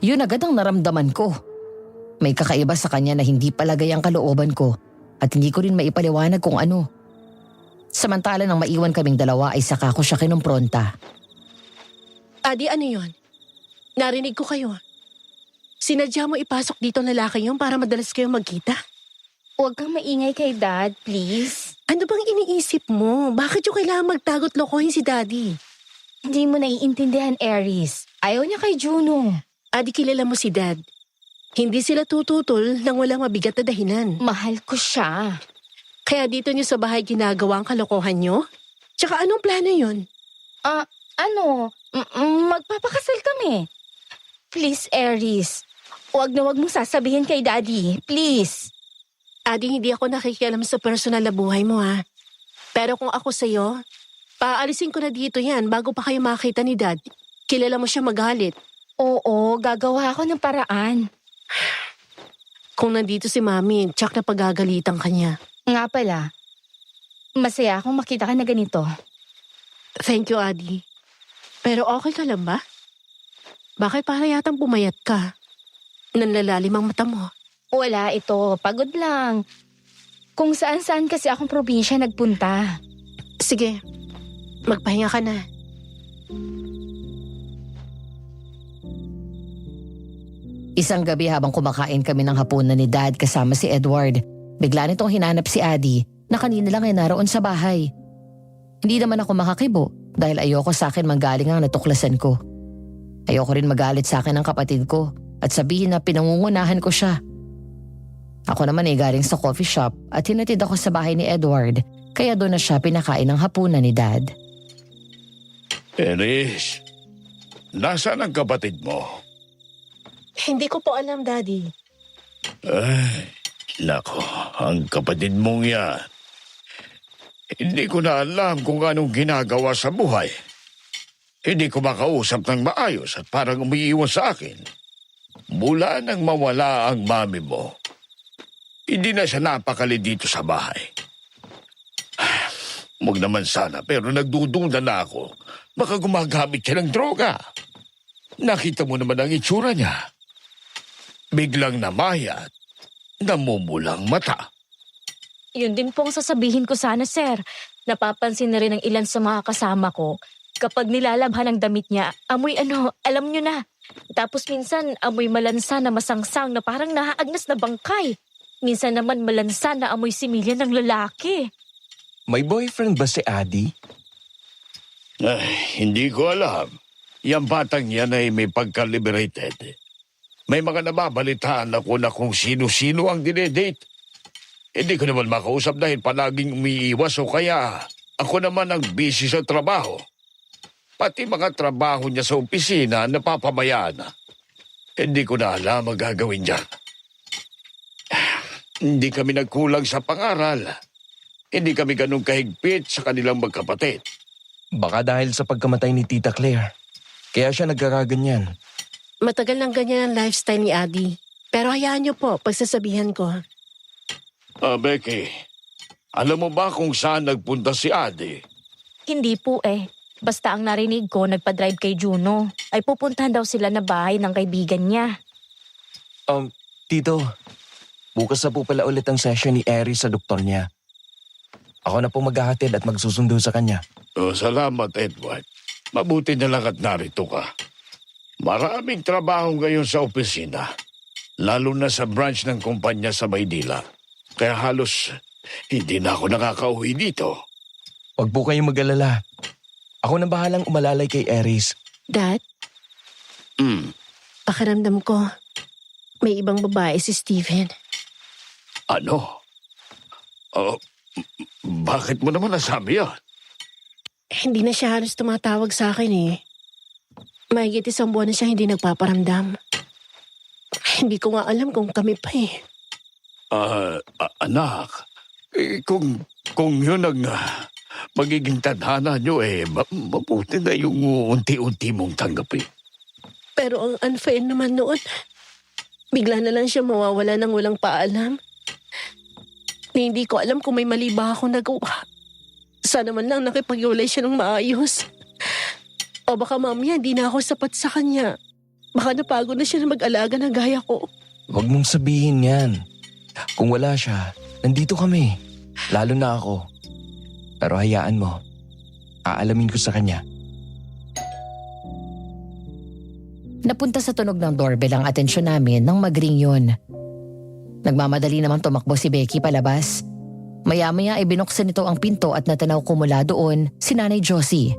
Yun agad ang naramdaman ko. May kakaiba sa kanya na hindi palagay ang kalooban ko at hindi ko rin maipaliwanag kung ano. Samantala nang maiwan kaming dalawa ay saka ko siya kinumpronta. Adi, ano yon? Narinig ko kayo. Sinadya mo ipasok dito ang lalaki yun para madalas kayong magkita? Huwag kang maingay kay Dad, please. Ano bang iniisip mo? Bakit yung kailangan magtagot lokohin si Daddy? Hindi mo naiintindihan, Aries. Ayaw niya kay Juno. Adi, kilala mo si Dad. Hindi sila tututol nang walang mabigat na dahilan. Mahal ko siya. Kaya dito niyo sa bahay ginagawa ang kalokohan niyo? Tsaka anong plano yun? Magpapakasal kami. Please, Aries. Huwag na huwag mong sasabihin kay Daddy. Please. Adi, hindi ako nakikialam sa personal na buhay mo ha. Pero kung ako sa'yo, paalisin ko na dito yan bago pa kayo makita ni Dad. Kilala mo siya magalit. Oo, gagawa ako ng paraan. Kung nandito si Mami, tsak na pagagalitan ka niya. Nga pala, masaya akong makita ka na ganito. Thank you, Adi. Pero okay ka lang ba? Bakit para yatang pumayat ka? Nanlalalim ang mata mo. Wala ito, pagod lang. Kung saan-saan kasi akong probinsya nagpunta. Sige, magpahinga ka na. Isang gabi habang kumakain kami ng hapunan ni Dad kasama si Edward, bigla nitong hinanap si Adi na kanina lang ay naroon sa bahay. Hindi naman ako makakibo dahil ayoko sa akin manggaling ang natuklasan ko. Ayoko rin magalit sa akin ng kapatid ko at sabihin na pinangungunahan ko siya. Ako naman ay galing sa coffee shop at hinatid ako sa bahay ni Edward kaya doon na siya pinakain ng hapunan ni Dad. Aries, nasaan ang kapatid mo? Hindi ko po alam, Daddy. Ay, nako, ang kapatid mong yan. Hindi ko na alam kung anong ginagawa sa buhay. Hindi ko makausap ng maayos at parang umiiwan sa akin. Mula nang mawala ang mami mo, hindi na siya napakali dito sa bahay. Huwag naman sana, pero nagdududa na ako. Baka gumagamit siya ng droga. Nakita mo naman ang itsura niya. Biglang namayat, namumulang mata. Yun din po ang sasabihin ko sana, sir. Napapansin na rin ng ilan sa mga kasama ko. Kapag nilalabhan ang damit niya, amoy alam nyo na. Tapos minsan, amoy malansa na masangsang na parang nahaagnas na bangkay. Minsan naman malansa na amoy similya ng lalaki. May boyfriend ba si Adi? Ay, hindi ko alam. Yang batang yan ay may pagka-liberated. May mga nababalitaan ako na kung sino-sino ang dinedate. Hindi ko naman makausap dahil palaging umiiwas o kaya ako naman ang busy sa trabaho. Pati mga trabaho niya sa opisina napapabayaan na. Hindi ko na alam ang gagawin niya. Hindi kami nagkulang sa pangaral. Hindi kami ganun kahigpit sa kanilang magkapatid. Baka dahil sa pagkamatay ni Tita Claire. Kaya siya nagkakaganyan. Matagal nang ganyan ang lifestyle ni Adi. Pero hayaan niyo po, pagsasabihan ko. Becky, alam mo ba kung saan nagpunta si Adi? Hindi po eh. Basta ang narinig ko, nagpa-drive kay Juno. Ay pupuntahan daw sila na bahay ng kaibigan niya. Tito, bukas na po pala ulit ang session ni Eri sa doktor niya. Ako na po maghahatid at magsusundo sa kanya. Salamat, Edward. Mabuti na lang at narito ka. Maraming trabaho ngayon sa opisina, lalo na sa branch ng kumpanya sa Maynila. Kaya halos hindi na ako nakakauwi dito. Huwag po kayong mag-alala. Ako na bahalang umalalay kay Eris. Dad, pakiramdam ko, may ibang babae si Steven. Ano? Bakit mo naman nasabi yan? Hindi na siya halos tumatawag sa akin eh. Mahigit 1 buwan na siya hindi nagpaparamdam. Hindi ko nga alam kung kami pa eh. Anak, kung yun ang magiging tadhana nyo mabuti na yung unti-unti mong tanggapin. Pero ang unfair naman noon, bigla na lang siya mawawala ng walang paalam. Hindi ko alam kung may mali ba akong nagawa. Sana man lang nakipag-iwalay siya ng maayos. O baka mamaya hindi na ako sapat sa kanya. Baka napagod na siya na mag-alaga na gaya ko. Huwag mong sabihin yan. Kung wala siya, nandito kami. Lalo na ako. Pero hayaan mo. Aalamin ko sa kanya. Napunta sa tunog ng doorbell ang atensyon namin nang magring yun. Nagmamadali naman tumakbo si Becky palabas. Maya-maya ay binuksan nito ang pinto at natanaw ko mula doon si Nanay Josie.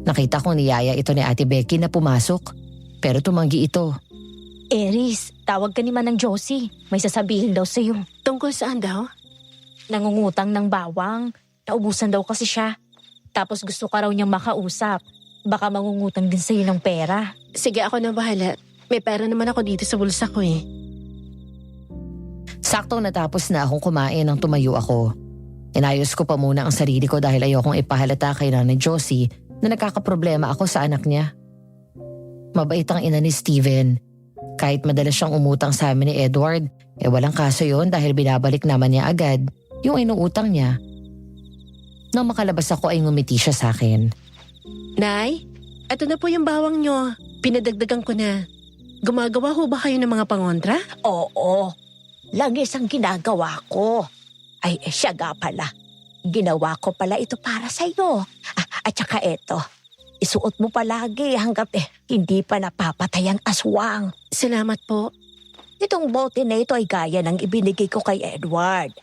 Nakita kong niyaya ito ni Ate Becky na pumasok, pero tumanggi ito. Eris, tawag ka ni Manang Josie. May sasabihin daw sa'yo. Tungkol saan daw? Nangungutang ng bawang. Naubusan daw kasi siya. Tapos gusto ka raw niyang makausap. Baka mangungutang din sa'yo ng pera. Sige, ako na bahala. May pera naman ako dito sa bulsa ko eh. Saktong natapos na akong kumain nang tumayo ako. Inayos ko pa muna ang sarili ko dahil ayokong ipahalata kay Nanay Josie na nagkakaproblema ako sa anak niya. Mabait ang ina ni Steven. Kahit madalas siyang umutang sa amin ni Edward, walang kaso yon dahil binabalik naman niya agad yung inuutang niya. Nang makalabas ako ay ngumiti siya sa akin. Nay, eto na po yung bawang nyo. Pinadagdagan ko na. Gumagawa ho ba kayo ng mga pangontra? Oo, langis ang ginagawa ko. Ay, siya nga pala. Ginawa ko pala ito para sa'yo. At saka eto, isuot mo palagi hanggat hindi pa napapatay ang aswang. Salamat po. Itong bote na ito ay gaya ng ibinigay ko kay Edward.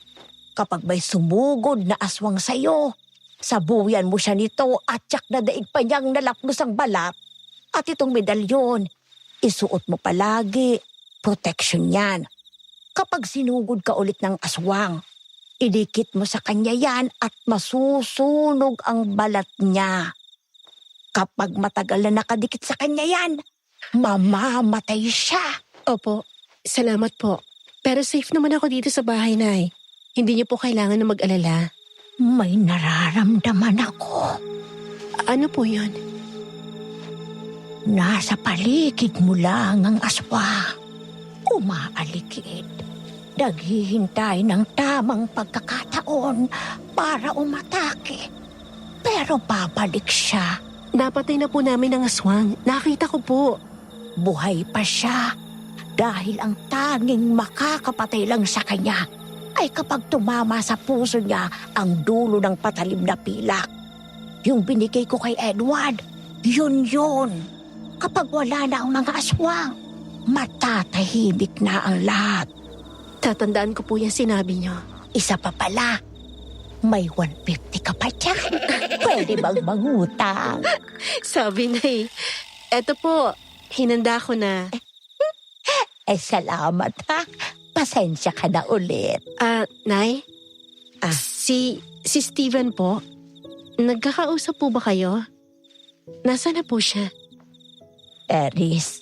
Kapag may sumugod na aswang sa'yo, sabuyan mo siya nito at tsak na daig pa niyang nalapnos ang balat. At itong medalyon, isuot mo palagi. Protection yan. Kapag sinugod ka ulit ng aswang, idikit mo sa kanya yan at masusunog ang balat niya. Kapag matagal na nakadikit sa kanya yan, mamamatay siya. Opo, salamat po. Pero safe naman ako dito sa bahay, Nay. Hindi niyo po kailangan na mag-alala. May nararamdaman ako. Ano po yun? Nasa paligid mo lang ang aswang. Umaalikid. Naghihintay ng tamang pagkakataon para umatake. Pero babalik siya. Napatay na po namin ang aswang. Nakita ko po. Buhay pa siya. Dahil ang tanging makakapatay lang sa kanya ay kapag tumama sa puso niya ang dulo ng patalim na pilak. Yung binigay ko kay Edward, yun. Kapag wala na ang mga aswang, matatahimik na ang lahat. Tatandaan ko po yung sinabi niyo. Isa pa pala, may 150 ka pa dyan. Pwede bang mangutang? Sabi na eh. Eto po, hinanda ko na. Salamat ha. Pasensya ka na ulit. Nay? Si Steven po, nagkakausap po ba kayo? Nasaan na po siya? Eris,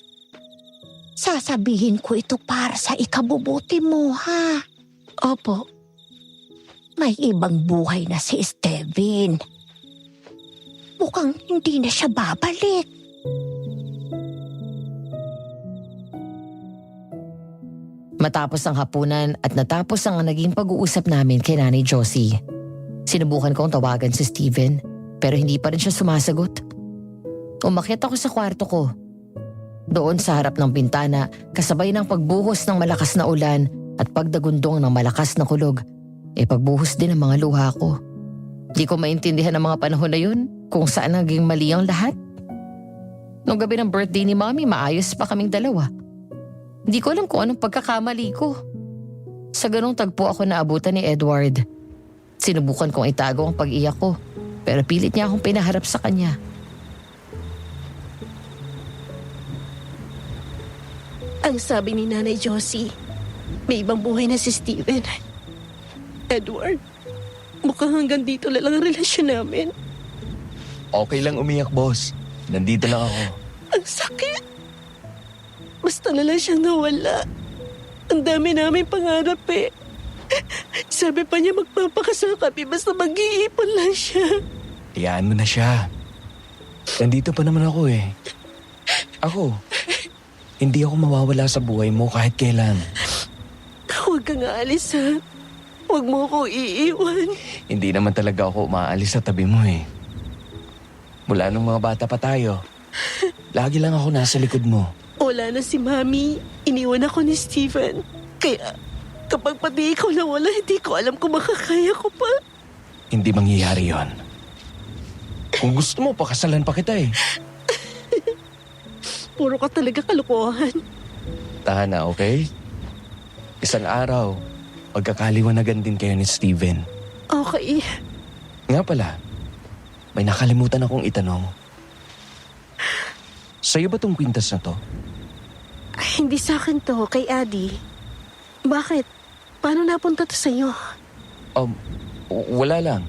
sasabihin ko ito para sa ikabubuti mo ha. Opo. May ibang buhay na si Steven. Mukhang hindi na siya babalik. Matapos ang hapunan at natapos ang naging pag-uusap namin kay Nanay Josie. Sinubukan kong tawagan si Steven pero hindi pa rin siya sumasagot. Umakyat ako sa kwarto ko. Doon sa harap ng bintana, kasabay ng pagbuhos ng malakas na ulan at pagdagundong ng malakas na kulog, pagbuhos din ang mga luha ko. Di ko maintindihan ang mga panahon na yun kung saan naging mali ang lahat. Nung gabi ng birthday ni Mommy, maayos pa kaming dalawa. Hindi ko alam kung anong pagkakamali ko. Sa ganong tagpo ako naabutan ni Edward. Sinubukan kong itago ang pag-iyak ko, pero pilit niya akong pinaharap sa kanya. Ang sabi ni Nanay Josie, may ibang buhay na si Steven. Edward, mukhang hanggang dito lang ang relasyon namin. Okay lang umiyak, boss. Nandito lang ako. Ang sakit. Basta na lang siyang nawala. Ang dami namin pangarap eh. Sabi pa niya magpapakasal kami basta mag-iipon lang siya. Iyaan mo na siya. Nandito pa naman ako eh. Ako, hindi ako mawawala sa buhay mo kahit kailan. Huwag kang aalis ha. Huwag mo ako iiwan. Hindi naman talaga ako umaalis sa tabi mo eh. Mula nung mga bata pa tayo, lagi lang ako nasa likod mo. Wala na si Mami. Iniwan ako ni Steven. Kaya kapag pati ikaw nawala, hindi ko alam kung makakaya ko pa. Hindi mangyayari yon. Kung gusto mo, pakasalan pa kita eh. Puro ka talaga kalokohan. Tahan na, okay? Isang araw, magkakaliwanagan din kayo ni Steven. Okay. Nga pala, may nakalimutan akong itanong. Sa'yo ba tong kwintas na to? Ay, hindi sa akin to, kay Adi. Bakit? Paano napunta to sa'yo? Wala lang.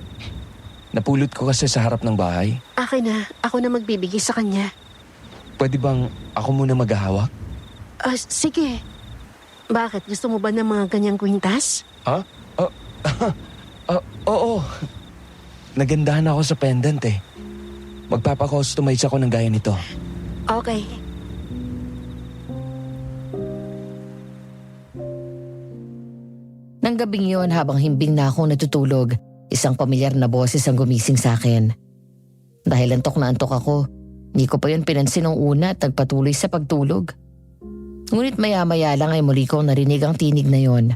Napulot ko kasi sa harap ng bahay. Akin na, ako na magbibigay sa kanya. Pwede bang ako muna maghahawak? Sige. Bakit? Gusto mo ba ng mga ganyang kwintas? Oo. Nagandahan ako sa pendant eh. Magpapakustomize ako ng gaya nito. Okay. Nang gabing yon, habang himbing na akong natutulog, isang pamilyar na boses ang gumising sa akin. Dahil antok na antok ako, hindi ko pa yun pinansin nung una at nagpatuloy sa pagtulog. Ngunit maya-maya lang ay muli kong narinig ang tinig na yon.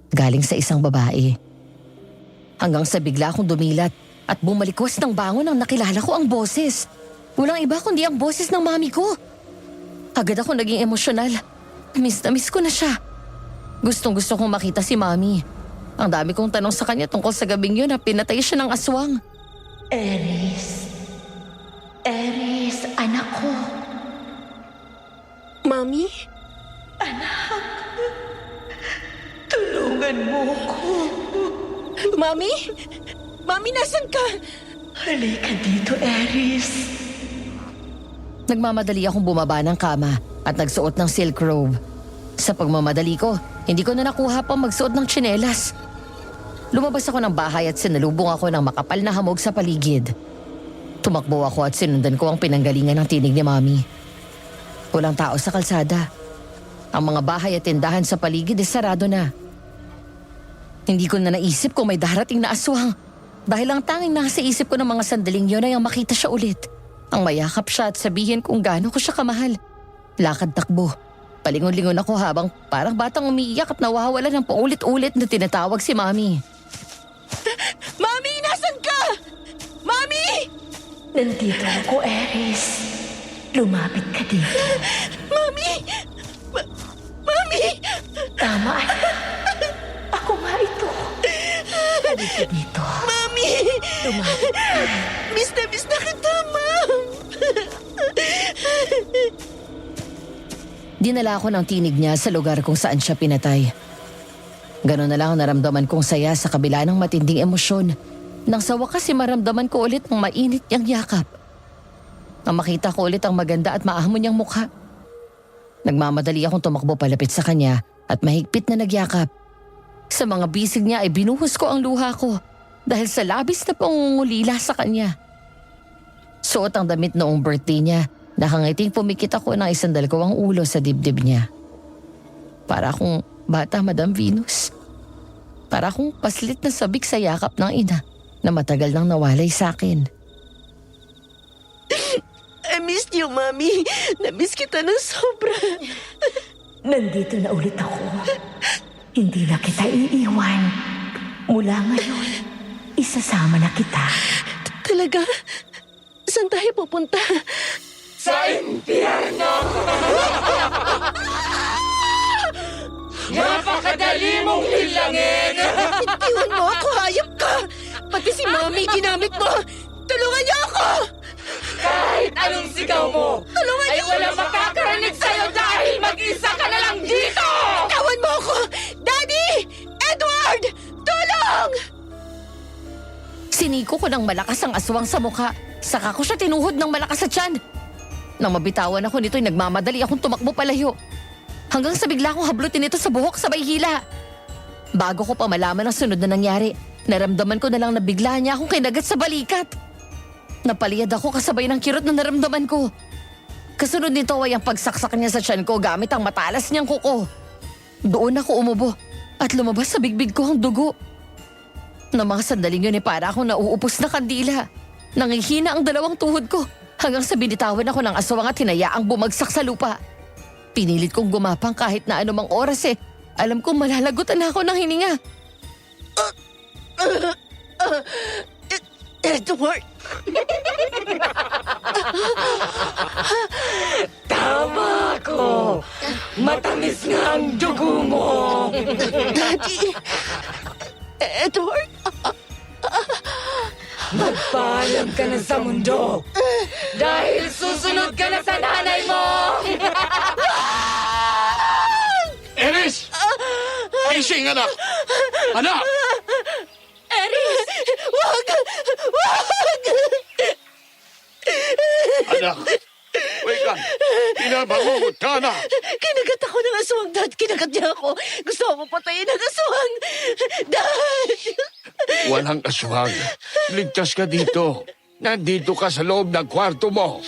Galing sa isang babae. Hanggang sa bigla akong dumilat at bumalikwas ng bangon nang nakilala ko ang boses. Walang iba kundi ang boses ng mami ko. Agad ako naging emosyonal. Miss na miss ko na siya. Gustong-gusto kong makita si Mami. Ang dami kong tanong sa kanya tungkol sa gabing yun na pinatay siya ng aswang. Eris, anak ko. Mami? Tulungan mo ko. Mami? Mami, nasan ka? Halika dito, Eris. Nagmamadali akong bumaba ng kama at nagsuot ng silk robe. Sa pagmamadali ko, hindi ko na nakuha pang magsuot ng tsinelas. Lumabas ako ng bahay at sinalubong ako ng makapal na hamog sa paligid. Tumakbo ako at sinundan ko ang pinanggalingan ng tinig ni Mami. Walang tao sa kalsada. Ang mga bahay at tindahan sa paligid ay sarado na. Hindi ko na naisip kung may darating na aswang. Dahil ang tanging nasa isip ko ng mga sandaling yun ay ang makita siya ulit. Ang mayakap siya at sabihin kung gaano ko siya kamahal. Lakad takbo. Palingon-lingon ako habang parang batang umiiyak at nawawala ng paulit-ulit na tinatawag si Mami. Mami, nasan ka? Mami! Nandito ako, Eris. Lumapit ka dito. Mami! Mami! Tama. Ako nga ito. Halika dito. Mami! Lumapit ka. Miss na kita, Ma'am! Dinala ako ng tinig niya sa lugar kung saan siya pinatay. Ganon na lang ang naramdaman kong saya sa kabila ng matinding emosyon. Nang sa wakas maramdaman ko ulit ang mainit niyang yakap. Nang makita ko ulit ang maganda at maahon niyang mukha. Nagmamadali akong tumakbo palapit sa kanya at mahigpit na nagyakap. Sa mga bisig niya ay binuhos ko ang luha ko dahil sa labis na pangungulila sa kanya. Suot ang damit noong birthday niya. Nakangiting pumikit ako ng isang dalawang ulo sa dibdib niya. Para akong bata, Madam Venus. Para akong paslit na sabik sa yakap ng ina na matagal nang nawalay sa akin. I missed you, Mami. Na-miss kita ng sobra. Nandito na ulit ako. Hindi na kita iiwan. Mula ngayon, isasama na kita. Talaga? Saan tayo pupunta? Sa impyerno! Napakadali mong hilangin! Iwan mo ako, hayop ka! Pati si Mami, ginamit mo! Tulungan niyo ako! Kahit anong sigaw mo, Tulungan ay niyo! walang makakarinig sa'yo dahil mag-isa ka na lang dito! Tawan mo ako! Daddy! Edward! Tulong! Siniko ko ng malakas ang aswang sa mukha. Saka ko siya tinuhod ng malakas sa tiyan. Nang mabitawan ako nito'y nagmamadali akong tumakbo palayo. Hanggang sa bigla kong hablutin ito sa buhok sabay hila. Bago ko pa malaman ang sunod na nangyari, naramdaman ko na lang na bigla niya akong kinagat sa balikat. Napaliyad ako kasabay ng kirot na naramdaman ko. Kasunod nito ay ang pagsaksak niya sa tiyan ko gamit ang matalas niyang kuko. Doon ako umubo at lumabas sa bigbig ko ang dugo. Na mga sandaling yun ay para akong nauupos na kandila. Nangihina ang dalawang tuhod ko hanggang sa binitawan ako ng aswang at hinayaang bumagsak sa lupa. Pinilit kong gumapang kahit na anumang oras alam kong malalagutan na ako ng hininga. Edward! Tama ko! Matamis nga ang dugo mo! Daddy! Edward! Magpaalam ka na sa mundo! Dahil susunod ka na sa nanay mo! Eris! Gising, anak! Anak! Eris! Wag! Wag! Anak! Wake up! Pinabangungot ka, anak! Kinagat ako ng aswang, Dad. Kinagat niya ako. Gusto ako patayin ng aswang. Dad! Walang aswang. Ligtas ka dito. Nandito ka sa loob ng kwarto mo.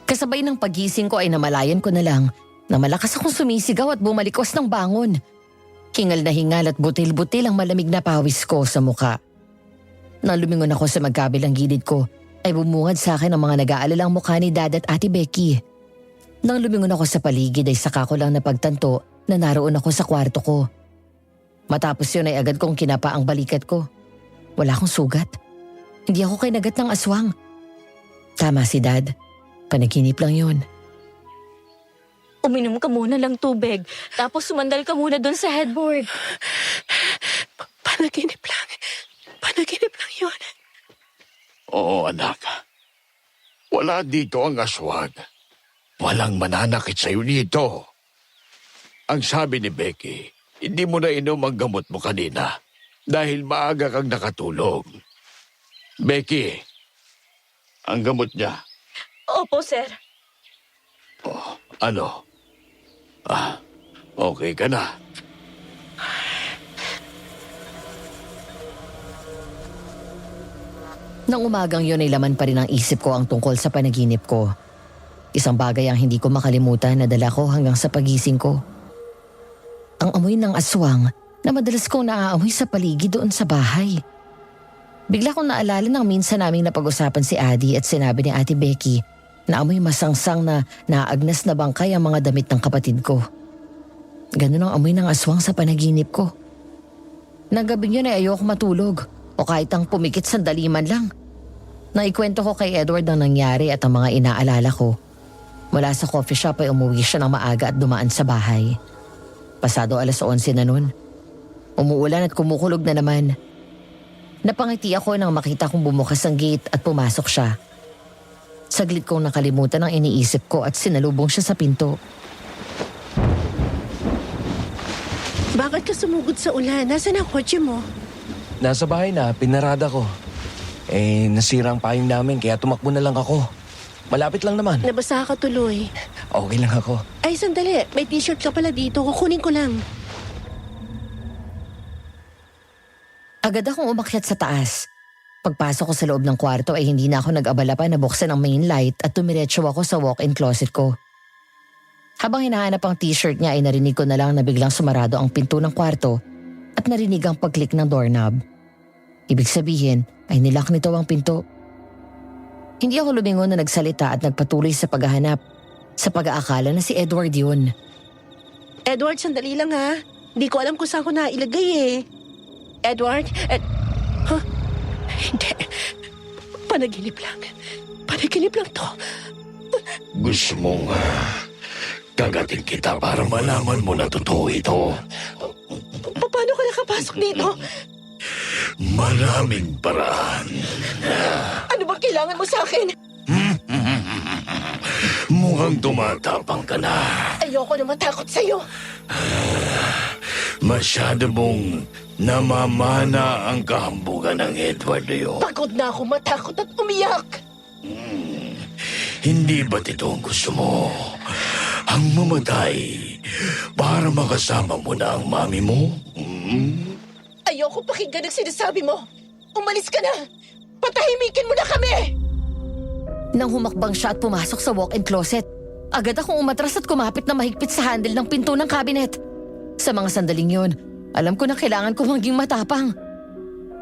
Kasabay ng pagising ko ay namalayan ko na lang na malakas akong sumisigaw at bumalikos ng bangon. Hingal na hingal at butil-butil ang malamig na pawis ko sa muka. Nang lumingon ako sa magkabilang gilid ko, ay bumungad sa akin ang mga nag-aalalang mukha ni Dad at Ate Becky. Nang lumingon ako sa paligid ay saka ko lang napagtanto na naroon ako sa kwarto ko. Matapos yun ay agad kong kinapa ang balikat ko. Wala akong sugat. Hindi ako kinagat ng aswang. Tama si Dad. Panaginip lang yun. Uminom ka muna ng tubig, tapos sumandal ka muna doon sa headboard. Panaginip lang. Panaginip lang yun. Oo, anak. Wala dito ang aswang. Walang mananakit sa'yo dito. Ang sabi ni Becky, hindi mo na inom ang gamot mo kanina dahil maaga kang nakatulog. Becky, ang gamot niya. Opo, sir. Ano? Okay ka na. Nang umagang yun ay laman pa rin ang isip ko ang tungkol sa panaginip ko. Isang bagay ang hindi ko makalimutan na dala ko hanggang sa pagising ko. ang amoy ng aswang na madalas kong naaamoy sa paligid doon sa bahay. Bigla kong naalala ng minsan naming napag-usapan si Adi at sinabi ni Ate Becky na amoy masangsang na naagnas na bangkay ang mga damit ng kapatid ko. Ganun ang amoy ng aswang sa panaginip ko. Nang gabing yun ay ayoko matulog o kahit ang pumikit sandali man lang. Naikwento ko kay Edward ang nangyari at ang mga inaalala ko. Mula sa coffee shop ay umuwi siya ng maaga at dumaan sa bahay. Pasado 11:00 na nun. Umuulan at kumukulog na naman. Napangiti ako nang makita kong bumukas ang gate at pumasok siya. Saglit kong nakalimutan ang iniisip ko at sinalubong siya sa pinto. Bakit ka sumugod sa ulan? Nasaan ang kotse mo? Nasa bahay na, pinarada ko. Nasira ang payong namin kaya tumakbo na lang ako. Malapit lang naman. Nabasa ka tuloy. Okay lang ako. Ay, sandali. May t-shirt ka pala dito. Kukunin ko lang. Agad akong umakyat sa taas. Pagpasok ko sa loob ng kwarto ay hindi na ako nag-abala pa na buksan ang main light at tumiretso ako sa walk-in closet ko. Habang hinahanap ang t-shirt niya ay narinig ko na lang na biglang sumarado ang pinto ng kwarto at narinig ang pag-click ng doorknob. Ibig sabihin ay nilock nito ang pinto. Hindi ako lumingon na nagsalita at nagpatuloy sa paghahanap sa pag-aakala na si Edward yun. Edward, sandali lang ha. Hindi ko alam kung saan ko nailagay eh. Edward? Huh? Hindi. Panaginip lang. Panaginip lang to. Gusto mong kagatin kita para malaman mo na totoo ito. Paano ka nakapasok dito? Maraming paraan. Ano ba kailangan mo sa akin? Mukhang tumatapang ka na. Ayoko na matakot sa'yo. Masyado mong namamana ang kahambugan ng Edward na yun. Pagod na ako matakot at umiyak. Hindi ba't ito ang gusto mo? Ang mamatay para makasama mo na ang mami mo? Ayoko pakinggan ang sinasabi mo. Umalis ka na. Patahimikin mo na kami. Nang humakbang siya at pumasok sa walk-in closet, agad akong umatras at kumapit na mahigpit sa handle ng pinto ng cabinet. Sa mga sandaling yon, alam ko na kailangan ko maging matapang.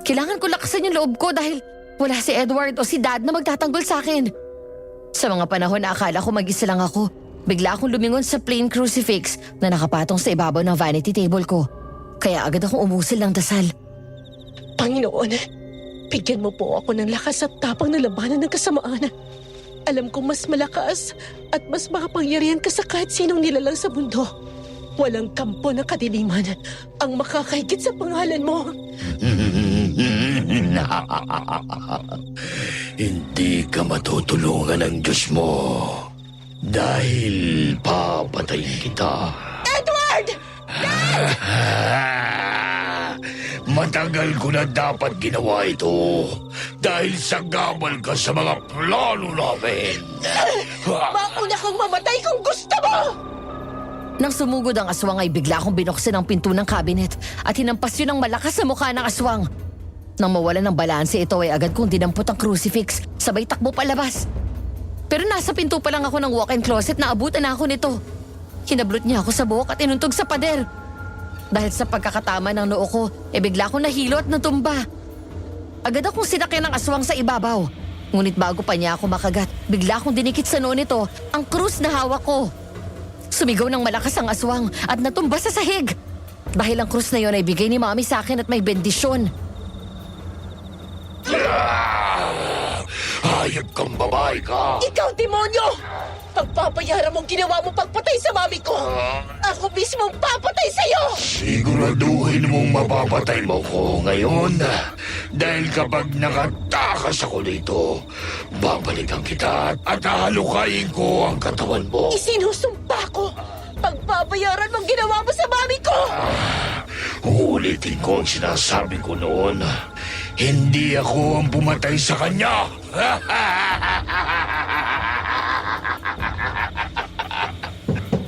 Kailangan ko lakasan yung loob ko dahil wala si Edward o si Dad na magtatanggol sa akin. Sa mga panahon na akala ko mag-isa lang ako, bigla akong lumingon sa plain crucifix na nakapatong sa ibabaw ng vanity table ko. Kaya agad akong umusil ng dasal. Panginoon, bigyan mo po ako ng lakas at tapang na labanan ng kasamaan. Alam kong mas malakas at mas makapangyarihan ka sa kahit sinong nilalang sa mundo. Walang kampo ng kadiliman ang makakahigit sa pangalan mo. Hindi ka matutulungan ng Diyos mo dahil papatayin kita. Edward! Matagal ko na dapat ginawa ito dahil sagabal ka sa mga plano namin. Mauna kang mamatay kung gusto mo! Nang sumugod ang aswang ay bigla akong binuksan ang pinto ng cabinet at hinampas yun ng malakas sa mukha ng aswang. Nang mawala ng balanse ito ay agad kong dinampot ang crucifix, sabay takbo palabas. Pero nasa pinto pa lang ako ng walk-in closet na abutan na ako nito. Hinablot niya ako sa buhok at inuntog sa pader. Dahil sa pagkakatama ng noo ko, bigla akong nahilo at natumba. Agad akong sinakyan ng aswang sa ibabaw. Ngunit bago pa niya ako makagat, bigla akong dinikit sa noo nito ang krus na hawak ko. Sumigaw ng malakas ang aswang at natumba sa sahig. Dahil ang krus na yon ay bigay ni Mami sa akin at may bendisyon. Hayop kang babae ka! Ikaw, demonyo! Pagpapayaran mong ginawa mo pagpatay sa mami ko! Ako mismo ang papatay sa'yo! Siguraduhin mong mapapatay mo ko ngayon. Dahil kapag nakatakas ako dito, babalikan kita at halukayin ko ang katawan mo. Isinusumpa ko! Pagpapayaran mong ginawa mo sa mami ko! Uulitin ko ang sinasabi ko noon. Hindi ako ang pumatay sa kanya.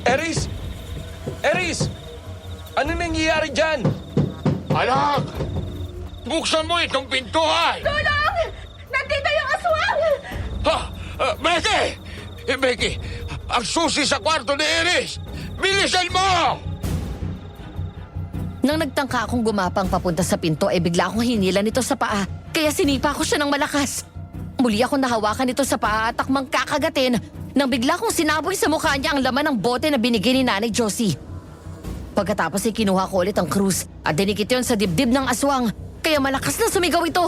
Eris! Eris! Ano nangyayari dyan? Anak! Buksan mo itong pintuan! Tulong! Nandito yung aswang! Ha? Becky! Becky! Ang susi sa kwarto ni Iris! Bilisan mo! Nang nagtangka akong gumapang papunta sa pinto ay bigla akong hinila nito sa paa. Kaya sinipa ko siya ng malakas. Muli akong nahawakan nito sa paa at akmang kakagatin nang bigla kong sinaboy sa mukha niya ang laman ng bote na binigay ni Nanay Josie. Pagkatapos ay kinuha ko ulit ang krus at dinikit yon sa dibdib ng aswang kaya malakas na sumigaw ito.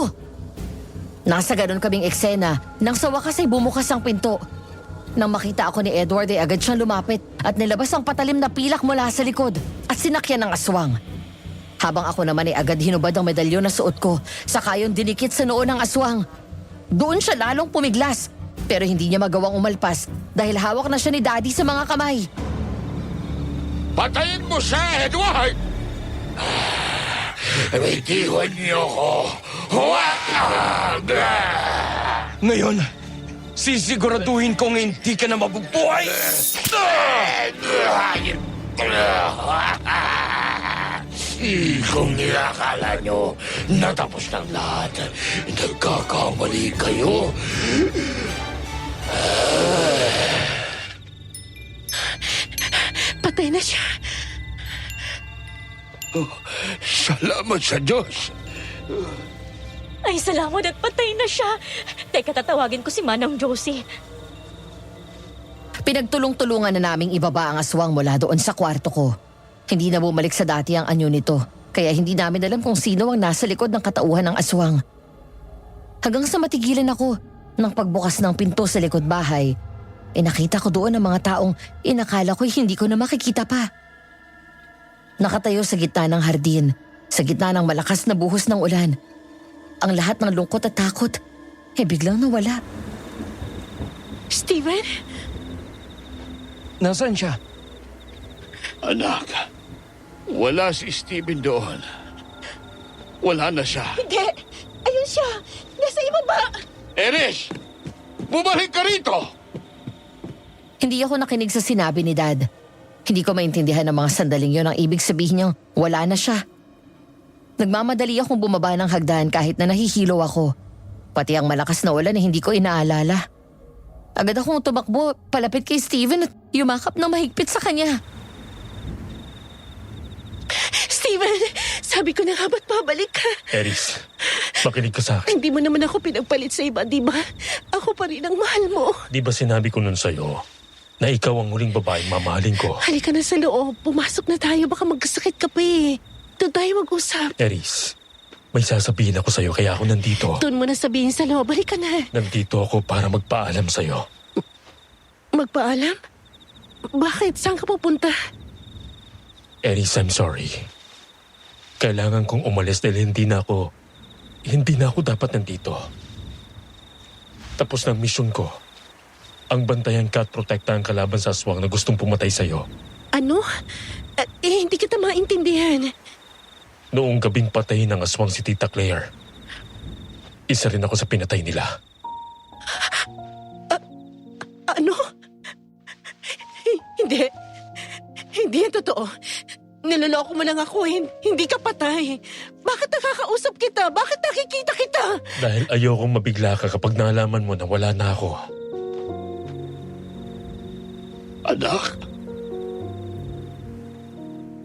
Nasa ganun kaming eksena nang sa wakas ay bumukas ang pinto. Nang makita ako ni Edward ay agad siyang lumapit at nilabas ang patalim na pilak mula sa likod at sinakyan ng aswang. Habang ako naman ay agad hinubad ang medalyon na suot ko, saka yon dinikit sa noo ng aswang. Doon siya lalong pumiglas, pero hindi niya magawang umalpas dahil hawak na siya ni Daddy sa mga kamay. Patayin mo siya, Edward! Bitiwan niyo ko! Huwag! Ngayon, sisiguraduhin kong hindi ka na mabubuhay! Kung nilakala nyo, natapos ng lahat, nagkakamali kayo. Patay na siya. Salamat sa Diyos. Ay, salamat at patay na siya. Teka, tatawagin ko si Manang Josie. Pinagtulong-tulungan na naming ibaba ang aswang mula doon sa kwarto ko. Hindi na bumalik sa dati ang anyo nito, kaya hindi namin alam kung sino ang nasa likod ng katauhan ng aswang. Hanggang sa matigilan ako ng pagbukas ng pinto sa likod bahay, nakita ko doon ang mga taong inakala ko'y hindi ko na makikita pa. Nakatayo sa gitna ng hardin, sa gitna ng malakas na buhos ng ulan. Ang lahat ng lungkot at takot biglang nawala. Steven? Nasaan siya? Anak, wala si Steven doon. Wala na siya. Hindi. Ayun siya. Nasa ibaba. Eris! Bumalik ka rito! Hindi ako nakinig sa sinabi ni Dad. Hindi ko maintindihan ang mga sandaling yon ang ibig sabihin niyang wala na siya. Nagmamadali akong bumaba ng hagdan kahit na nahihilo ako. Pati ang malakas na ulan hindi ko inaalala. Agad akong tumakbo palapit kay Steven at yumakap ng mahigpit sa kanya. Steven, sabi ko na nga ba't pabalik ka? Eris, makinig ka sa akin. Hindi mo naman ako pinagpalit sa iba, di ba? Ako pa rin ang mahal mo. Di ba sinabi ko nun sa'yo na ikaw ang huling babaeng mamahalin ko? Halika na sa loob. Pumasok na tayo. Baka magkasakit ka pa eh. Doon tayo mag-usap. Eris, may sasabihin ako sa'yo kaya ako nandito. Doon mo na sabihin sa loob. Halika na. Nandito ako para magpaalam sa'yo. Magpaalam? Bakit? Saan ka pupunta? Eris, I'm sorry. Kailangan kong umalis dahil hindi na ako dapat nandito. Tapos ng misyon ko, ang bantayan ka at protektahan kalaban sa aswang na gustong pumatay sa'yo. Ano? Hindi kita maintindihan. Noong gabing patay ng aswang si Tita Claire, isa rin ako sa pinatay nila. Ano? Hindi. Hindi yan totoo. Niloloko mo lang ako. Hindi ka patay. Bakit nakakausap kita? Bakit nakikita kita? Dahil ayokong mabigla ka kapag nalaman mo na wala na ako. Anak,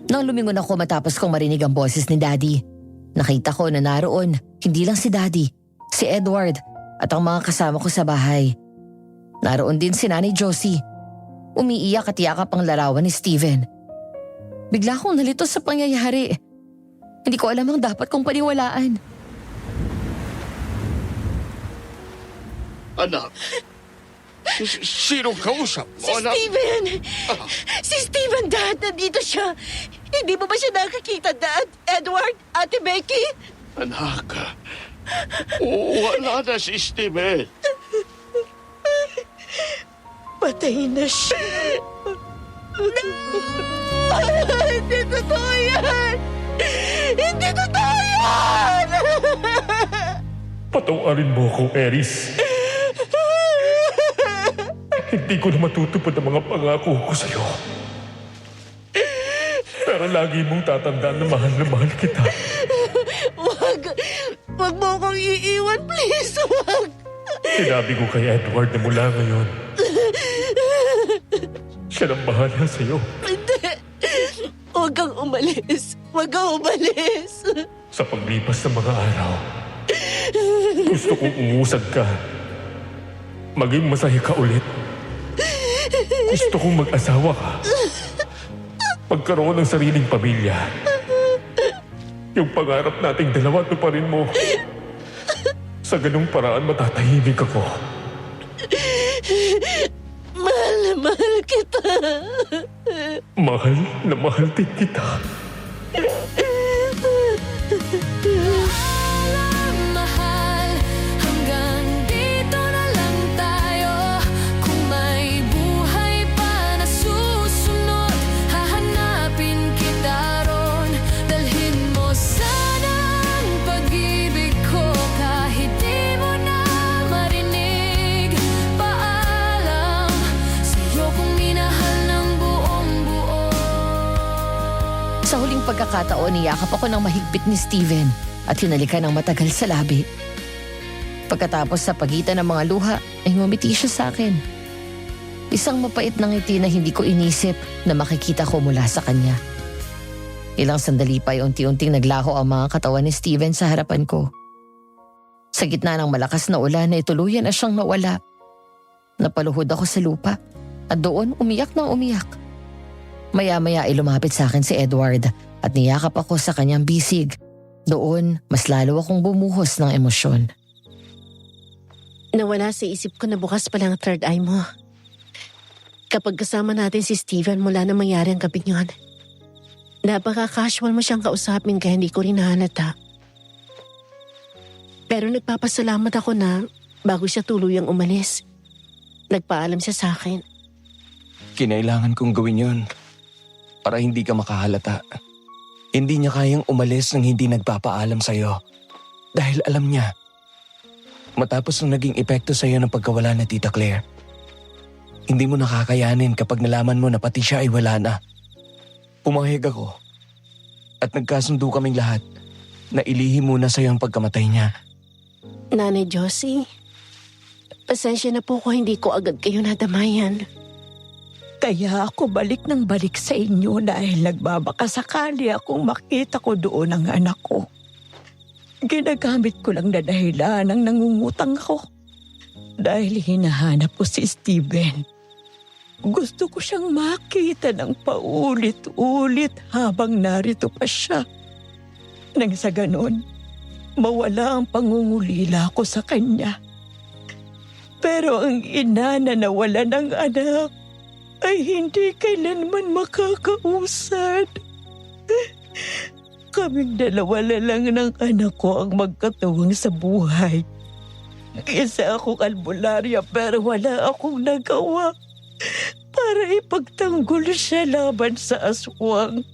Nang lumingon ako matapos kong marinig ang boses ni Daddy, nakita ko na naroon hindi lang si Daddy, si Edward at ang mga kasama ko sa bahay. Naroon din si Nanay Josie. Umiiyak at yakap ang larawan ni Steven. Bigla akong nalito sa pangyayari. Hindi ko alam ang dapat kong paniwalaan. anak. Sinong kausap mo, Si anak? Steven! Si Steven, Dad! Nandito siya! Hindi mo ba siya nakakita, Dad? Edward? Ate Becky? Anak, wala na si Steven. Patay na siya. Hindi totoo yan! Hindi totoo yan! Patawarin mo ako, Eris. Hindi ko na matutupad ang mga pangako ko sa'yo. Pero lagi mong tatandaan na mahal kita. Wag! Wag mo akong iiwan, please! Wag! Sinabi ko kay Edward na mula ngayon, siya nang bahala sa'yo. Hindi! Huwag kang umalis. Huwag kang umalis. Sa paglipas ng mga araw, gusto kong umusad ka. Maging masaya ka ulit. Gusto kong mag-asawa ka. Magkaroon ng sariling pamilya. Yung pangarap nating dalawa, tuparin mo. Sa ganung paraan, matatahimik ako. Mahal na mahal kita. Mahal na mahal din kita. Mahal, hanggang dito na lang tayo. Kung may buhay pa na susunod, hahanapin kita ron. Dalhin mo sana ang pag-ibig ko kahit di mo na marinig. Paalam sa'yo kung minahal ng buong buo. Sa huling pagkakataon, niyakap ako ng mahigpit ni Steven at hinalikan ng matagal sa labi. Pagkatapos sa pagitan ng mga luha, ay ngumiti siya sa akin. Isang mapait na ngiti na hindi ko inisip na makikita ko mula sa kanya. Ilang sandali pa ay unti-unting naglaho ang mga katawan ni Steven sa harapan ko. Sa gitna ng malakas na ulan ay tuluyan na siyang nawala. Napaluhod ako sa lupa at doon umiyak na umiyak. Maya-maya ay lumapit sa akin si Edward at niyakap ako sa kanyang bisig. Doon, mas lalo akong bumuhos ng emosyon. Nawala sa isip ko na bukas pa lang ang third eye mo. Kapag kasama natin si Steven mula na mangyari ang gabing yun, napaka-casual mo siyang kausapin kaya hindi ko rin nahalata. Pero nagpapasalamat ako na bago siya tuluyang umalis, nagpaalam siya sa akin. Kinailangan kong gawin yun para hindi ka makahalata. Hindi niya kayang umalis nang hindi nagpapaalam sa'yo. Dahil alam niya, matapos nung naging epekto sa'yo ng pagkawala na Tita Claire, hindi mo nakakayanin kapag nalaman mo na pati siya ay wala na. Pumayag ako at nagkasundo kaming lahat na ilihim muna sa'yo ang pagkamatay niya. Nanay Josie, pasensya na po ko hindi ko agad kayo nadamayan. Kaya ako balik ng balik sa inyo dahil nagbabakasakali akong makita ko doon ang anak ko. Ginagamit ko lang na dahilan ng nangungutang ako. Dahil hinahanap ko si Steven. Gusto ko siyang makita ng paulit-ulit habang narito pa siya. Nang sa ganon, mawala ang pangungulila ko sa kanya. Pero ang ina na nawala ng anak ay hindi kailanman makakausad. Kaming dalawa na lang ng anak ko ang magkatuwang sa buhay. Isa akong albularya pero wala akong nagawa para ipagtanggol siya laban sa aswang.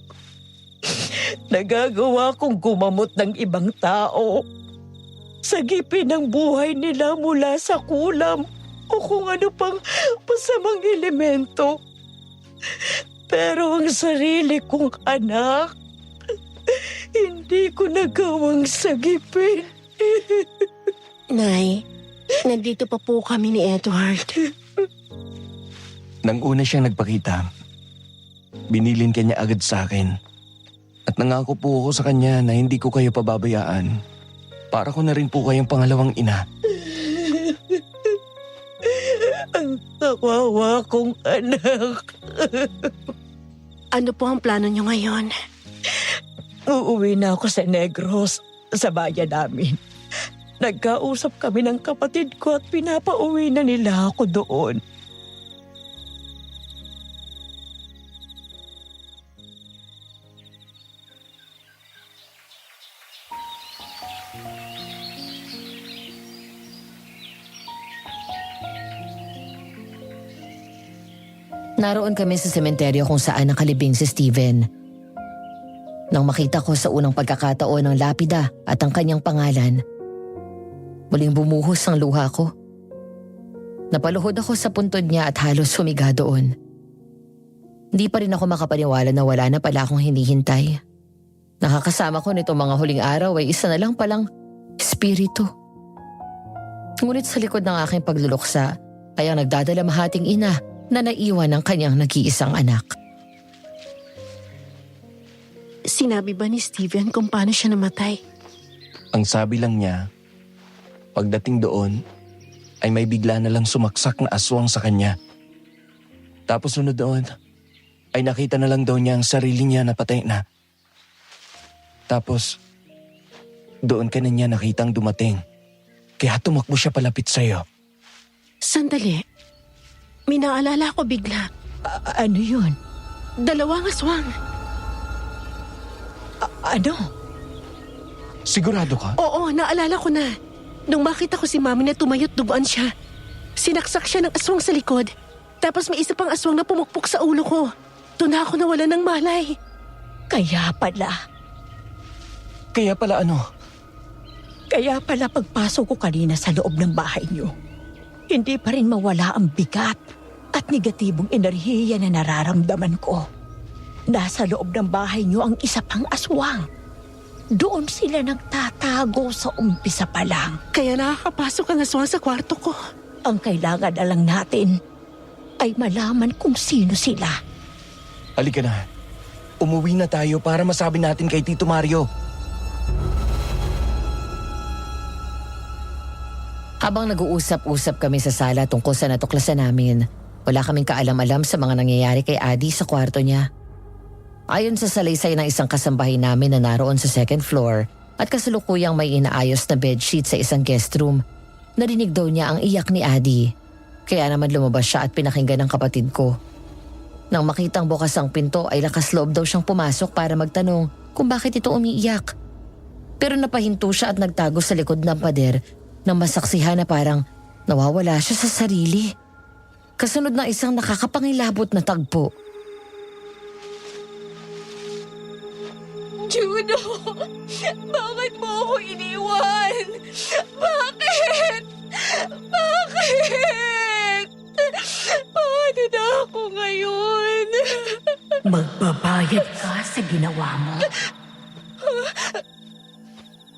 Nagagawa kong gumamot ng ibang tao. Sagipin ang buhay nila mula sa kulam o kung ano pang masamang elemento. Pero ang sarili kong anak, hindi ko nagawang sagipin. Nay, nandito pa po kami ni Edward. Nang una siyang nagpakita, binilin ka niya agad sa akin. At nangako po ako sa kanya na hindi ko kayo pababayaan. Para ko na rin po kayong pangalawang ina. Ang kawawa kong anak. Ano po ang plano niyo ngayon? Uuwi na ako sa Negros, sa bayan namin. Nagkausap kami ng kapatid ko at pinapauwi na nila ako doon. Naroon kami sa sementeryo kung saan nakalibing si Steven. Nang makita ko sa unang pagkakataon ang lapida at ang kanyang pangalan, muling bumuhos ang luha ko. Napaluhod ako sa puntod niya at halos humiga doon. Hindi pa rin ako makapaniwala na wala na pala akong hinihintay. Nakakasama ko nito mga huling araw ay isa na lang palang espiritu. Ngunit sa likod ng aking pagluluksa ay ang nagdadalamahating ina na naiwan ng kanyang nag-iisang anak. Sinabi ba ni Steven kung paano siya namatay? Ang sabi lang niya, pagdating doon, ay may bigla na lang sumaksak na aswang sa kanya. Tapos sunod doon, ay nakita na lang daw niya ang sarili niya na patay na. Tapos, doon ka na niya nakitang dumating. Kaya tumakbo siya palapit sa'yo. Sandali. May naalala ko bigla. Ano yun? 2 aswang. Ano? Sigurado ka? Oo, naalala ko na. Nung makita ko si Mami na tumayot, duguan siya. Sinaksak siya ng aswang sa likod. Tapos may isa pang aswang na pumukpok sa ulo ko. Doon na ako nawala ng malay. Kaya pala. Ano? Kaya pala pagpasok ko kanina sa loob ng bahay niyo, hindi pa rin mawala ang bigat at negatibong enerhiya na nararamdaman ko. Nasa loob ng bahay niyo ang isa pang aswang. Doon sila nagtatago sa umpisa pa lang. Kaya nakakapasok ang aswang sa kwarto ko. Ang kailangan na lang natin ay malaman kung sino sila. Halika na. Umuwi na tayo para masabi natin kay Tito Mario. Habang nag-uusap-usap kami sa sala tungkol sa natuklasan namin, wala kaming kaalam-alam sa mga nangyayari kay Adi sa kwarto niya. Ayon sa salaysay ng isang kasambahay namin na naroon sa 2nd floor at kasalukuyang may inaayos na bedsheet sa isang guest room, narinig daw niya ang iyak ni Adi. Kaya naman lumabas siya at pinakinggan ng kapatid ko. Nang makitang bukas ang pinto ay lakas loob daw siyang pumasok para magtanong kung bakit ito umiiyak. Pero napahinto siya at nagtago sa likod ng pader nang masaksihan na parang nawawala siya sa sarili. Kasunod ng isang nakakapangilabot na tagpo. Juno! Bakit mo ako iniwan? Bakit? Bakit? Paano na ako ngayon? Magbabayad ka sa ginawa mo.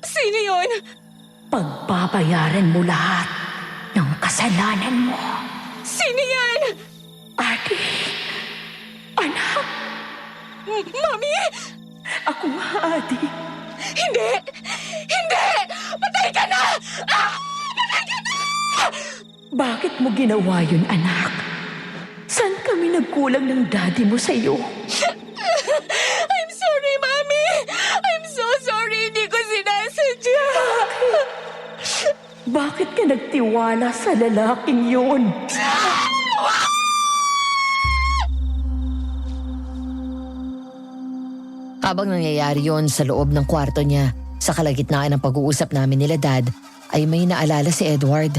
Sino yun? Pagbabayaran mo lahat ng kasalanan mo. Sino yan? Adi, anak, Mami? ako nga, Adi. Hindi! Hindi! Patay ka na! Patay ka na! Bakit mo ginawa yun, anak? Saan kami nagkulang ng daddy mo sa'yo? I'm sorry, Mami! I'm so sorry! Hindi ko sinasadya! Bakit ka nagtiwala sa lalaking yun? Habang nangyayari yon sa loob ng kwarto niya, sa kalagitnaan ng pag-uusap namin nila Dad, ay may naalala si Edward.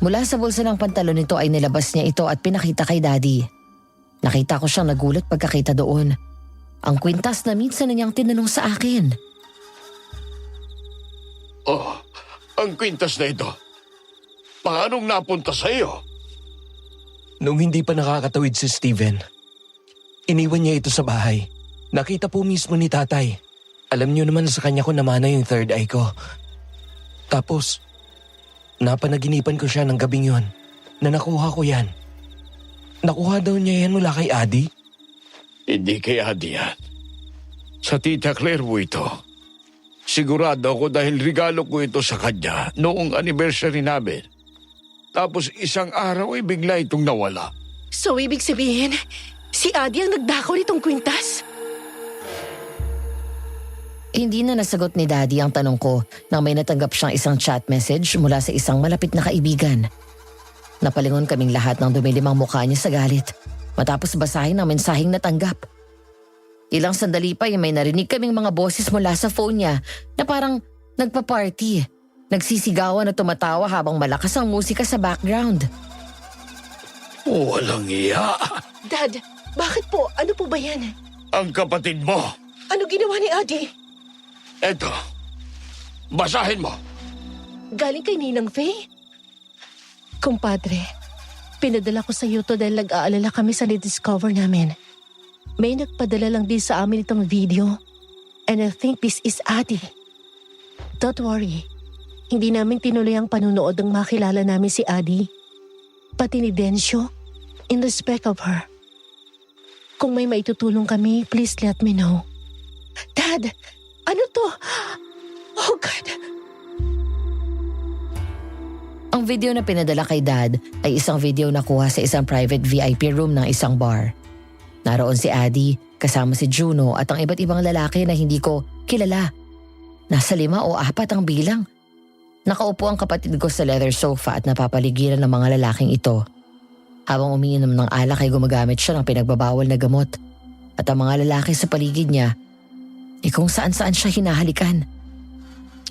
Mula sa bulsa ng pantalon nito ay nilabas niya ito at pinakita kay Daddy. Nakita ko siyang nagulat pagkakita doon. Ang kwintas na minsan na niyang tinanong sa akin. Oh, ang kwintas na ito. Paanong napunta sa iyo? Nung hindi pa nakakatawid si Steven, iniwan niya ito sa bahay. Nakita po mismo ni tatay. Alam niyo naman sa kanya ko namana yung third eye ko. Tapos, napanaginipan ko siya ng gabing yon na nakuha ko yan. Nakuha daw niya yan mula kay Adi? Hindi kay Adi yan. Sa Tita Claire mo ito. Sigurado ako dahil regalo ko ito sa kanya noong anniversary namin. Tapos isang araw ay bigla itong nawala. So, ibig sabihin, si Adi ang nagdakaw nitong kwintas? Hindi na nasagot ni Daddy ang tanong ko nang may natanggap siyang isang chat message mula sa isang malapit na kaibigan. Napalingon kaming lahat ng dumilimang mukha niya sa galit matapos basahin ang mensaheng natanggap. Ilang sandali pa ay may narinig kaming mga boses mula sa phone niya na parang nagpa-party. Nagsisigawan at tumatawa habang malakas ang musika sa background. Walang iya. Dad, bakit po? Ano po ba yan? Ang kapatid mo. Ano ginawa ni Adi? Eto, basahin mo. Galing kay Ninang Faye? Kumpadre, pinadala ko sa iyo to dahil nag-aalala kami sa na-discover namin. May nagpadala lang din sa amin itong video. And I think this is Adi. Don't worry. Hindi namin tinuloy ang panunood ng makilala namin si Adi. Pati ni Densyo, in respect of her. Kung may maitutulong kami, please let me know. Dad! Dad, ano to? Oh God. Ang video na pinadala kay Dad ay isang video na kuha sa isang private VIP room ng isang bar. Naroon si Addie, kasama si Juno at ang iba't ibang lalaki na hindi ko kilala. Nasa 5 o 4 ang bilang. Nakaupo ang kapatid ko sa leather sofa at napapaligiran ng mga lalaking ito. Habang umiinom ng alak ay gumagamit siya ng pinagbabawal na gamot. At ang mga lalaki sa paligid niya, kung saan-saan siya hinahalikan.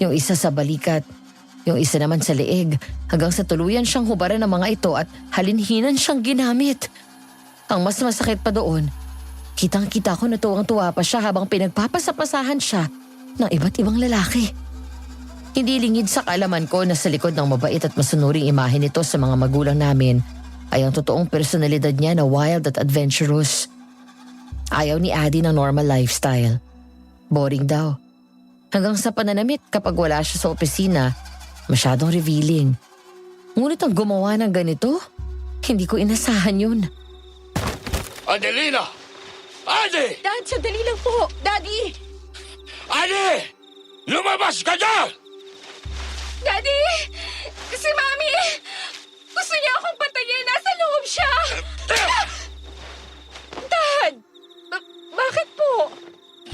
Yung isa sa balikat, yung isa naman sa leeg, hanggang sa tuluyan siyang hubaran ng mga ito at halinhinan siyang ginamit. Ang mas masakit pa doon, kitang-kita ko na tuwang-tuwa pa siya habang pinagpapasapasahan siya ng iba't ibang lalaki. Hindi lingid sa kaalaman ko na sa likod ng mabait at masunuring imahe nito sa mga magulang namin ay ang totoong personalidad niya na wild at adventurous. Ayaw ni Addie ng normal lifestyle. Boring daw. Hanggang sa pananamit kapag wala siya sa opisina, masyadong revealing. Ngunit ang gumawa ng ganito, hindi ko inasahan yun. Adelina! Ade! Dad, sandali lang po. Daddy! Ade! Lumabas ka dyan! Daddy! Si Mami! Gusto niya akong patayin. Nasa loob siya! Dad! Bakit po?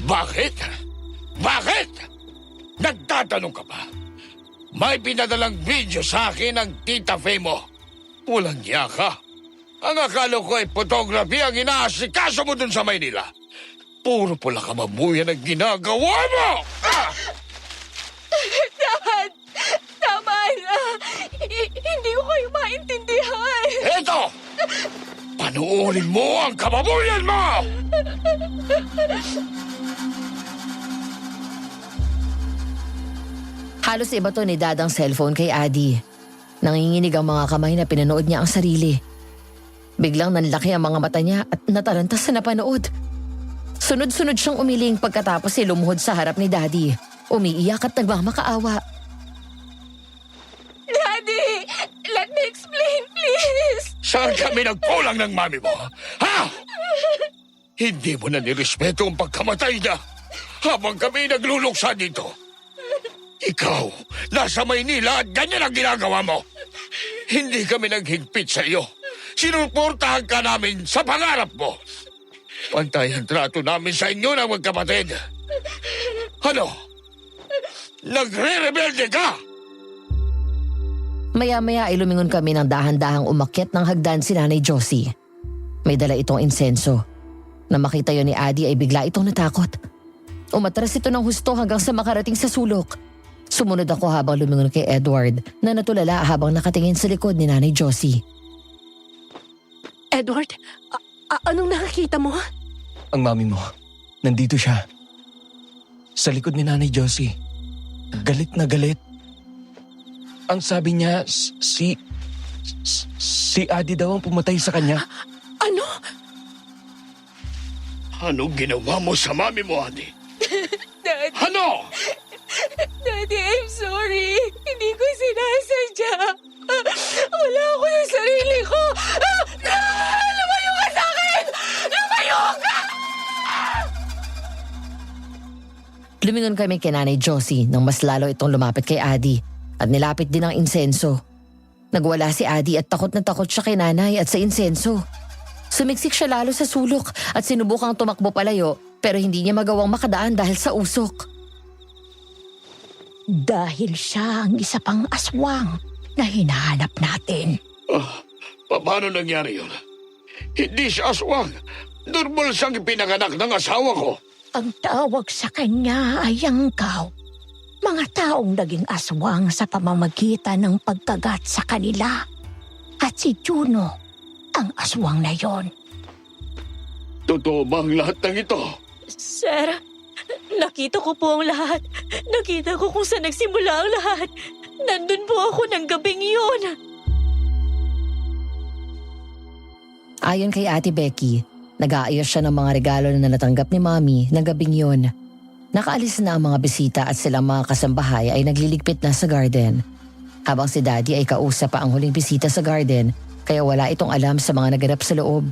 Bakit? Bakit? Nagtatanong ka pa? May pinadalang video sa akin ng Tita Faye mo. Walang niya ka. Ang akala ko ay photography ang inaasikaso mo dun sa Maynila. Puro pula ka mabuyan ang ginagawa mo! Ah! Dad! Tama na! Hindi ko kayo maintindihan! Eto! Panuulin mo ang kababuyan mo! Halos iba to ni Dad ang cellphone kay Addie. Nanginginig ang mga kamay na pinanood niya ang sarili. Biglang nanlaki ang mga mata niya at nataranta sa napanood. Sunod-sunod siyang umiling pagkatapos ay lumuhod sa harap ni Daddy. Umiiyak at nagmamakaawa. Daddy! Let me explain, please! Saan kami nagkulang ng mami mo? Ha? Hindi mo na nirespeto ang pagkamatay niya habang kami nagluluksa dito. Ikaw, nasa Maynila at ganyan ang ginagawa mo. Hindi kami naghigpit sa iyo. Sinuportahan ka namin sa pangarap mo. Pantay ang trato namin sa inyo na magkapatid. Ano? Nagre-rebelde ka? Maya-maya ay lumingon kami ng dahan-dahang umakyat ng hagdan si Nanay Josie. May dala itong insenso. Nang makita yon ni Addie ay bigla itong natakot. Umatras ito ng husto hanggang sa makarating sa sulok. Sumunod ako habang lumingon kay Edward na natulala habang nakatingin sa likod ni Nanay Josie. Edward, anong nakakita mo? Ang mami mo, nandito siya. Sa likod ni Nanay Josie. Galit na galit. Ang sabi niya, si Addie daw ang pumatay sa kanya. Ano? Anong ginawa mo sa mami mo, Adi? Daddy! Ano? Daddy, I'm sorry. Hindi ko sinasadya. Wala ako sa sarili ko. Lumayo ka sa akin! Lumayo ka! Lumingon kami kay Nanay Josie nang mas lalo itong lumapit kay Addie at nilapit din ang insenso. Nagwala si Addie at takot na takot siya kay Nanay at sa insenso. Sumiksik siya lalo sa sulok at sinubukang tumakbo palayo pero hindi niya magawang makadaan dahil sa usok. Dahil siya ang isa pang aswang na hinahanap natin. Paano nangyari yun? Hindi siya aswang. Normal siyang pinanganak ng asawa ko. Ang tawag sa kanya ay Yanggaw. Mga taong naging aswang sa pamamagitan ng pagkagat sa kanila. At si Juno, ang aswang na yon. Totoo ba ang lahat ng ito? Sir, nakita ko po ang lahat. Nakita ko kung saan nagsimula ang lahat. Nandun po ako ng gabing yun. Ayon kay Ate Becky, nag-aayos siya ng mga regalo na natanggap ni Mommy ng gabing yon. Nakaalis na ang mga bisita at silang mga kasambahay ay nagliligpit na sa garden. Habang si Daddy ay kausap pa ang huling bisita sa garden, kaya wala itong alam sa mga naganap sa loob.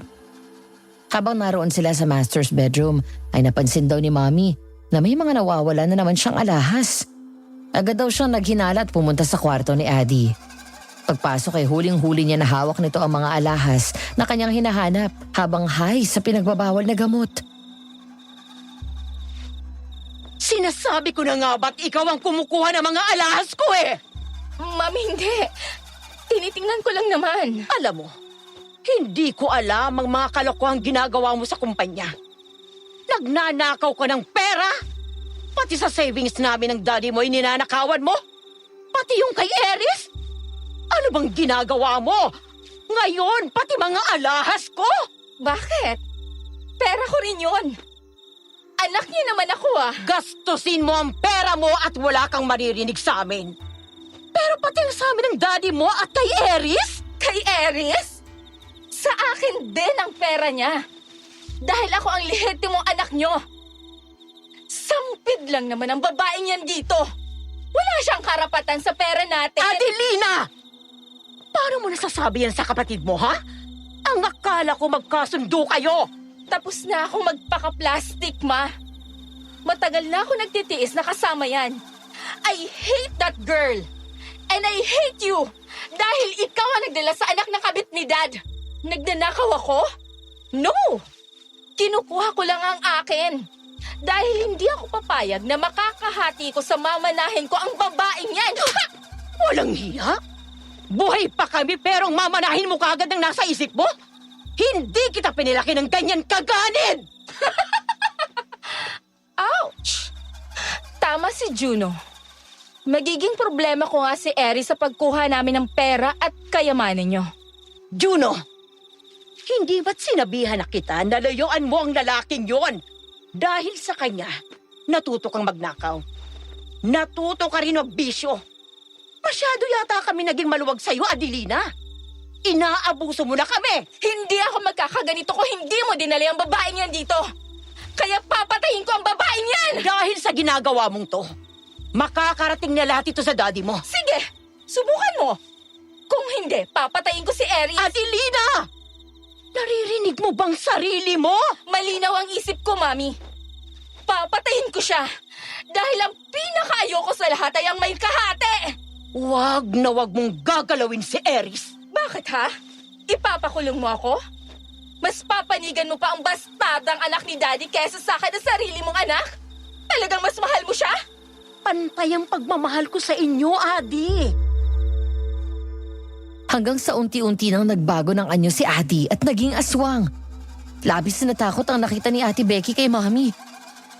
Habang naroon sila sa master's bedroom, ay napansin daw ni Mommy na may mga nawawala na naman siyang alahas. Agad daw siyang naghinala at pumunta sa kwarto ni Adi. Pagpasok ay huling-huli niya na hawak nito ang mga alahas na kanyang hinahanap habang high sa pinagbabawal na gamot. Sinasabi ko na nga ba't ikaw ang kumukuha ng mga alahas ko eh? Mami, hindi. Tinitingnan ko lang naman. Alam mo, hindi ko alam ang mga kalokohang ginagawa mo sa kumpanya. Nagnanakaw ka ng pera? Pati sa savings namin ng daddy mo, ninanakawan mo? Pati yung kay Eris? Ano bang ginagawa mo? Ngayon, pati mga alahas ko? Bakit? Pera ko rin yun. Anak niya naman ako ah. Gastusin mo ang pera mo at wala kang maririnig sa amin. Pero pati ang sa amin ng daddy mo at kay Eris? Kay Eris? Sa akin din ang pera niya. Dahil ako ang lehitimong anak niyo. Sampid lang naman ang babaeng yan dito. Wala siyang karapatan sa pera natin. Adelina! Paano mo nasasabi yan sa kapatid mo, ha? Ang akala ko magkasundo kayo. Tapos na akong magpaka-plastic, ma. Matagal na ako nagtitiis na kasama yan. I hate that girl. And I hate you. Dahil ikaw ang nagdala sa anak ng kabit ni Dad. Nagnanakaw ako? No! Kinukuha ko lang ang akin. Dahil hindi ako papayag na makakahati ko sa mamanahin ko ang babaeng yan. Walang hiya? Buhay pa kami pero ang mamanahin mo kaagad ang nasa isip mo? Hindi kita pinilaki ng ganyan kaganid! Ouch! Tama si Juno. Magiging problema ko nga si Eri sa pagkuha namin ng pera at kayamanan niyo. Juno, hindi ba't sinabihan na kita na layuan mo ang lalaking yon? Dahil sa kanya, natuto kang magnakaw. Natuto ka rin magbisyo. Masyado yata kami naging maluwag sa'yo, Adelina. Inaabuso mo na kami. Hindi ako magkakaganito kung hindi mo dinala ang babaeng yan dito. Kaya papatayin ko ang babaeng yan! Dahil sa ginagawa mong to, makakarating na lahat ito sa daddy mo. Sige, subukan mo. Kung hindi, papatayin ko si Eris. Adelina! Naririnig mo bang sarili mo? Malinaw ang isip ko, Mami. Papatayin ko siya. Dahil ang pinakaayoko sa lahat ay ang may kahate. Wag na wag mong gagalawin si Eris. Bakit ha? Ipapakulong mo ako? Mas papanigan mo pa ang bastardang anak ni Daddy kesa sa akin na sarili mong anak? Talagang mas mahal mo siya? Pantay ang pagmamahal ko sa inyo, Adi. Hanggang sa unti-unti nang nagbago ng anyo si Adi at naging aswang. Labis na natakot ang nakita ni Ate Becky kay Mami.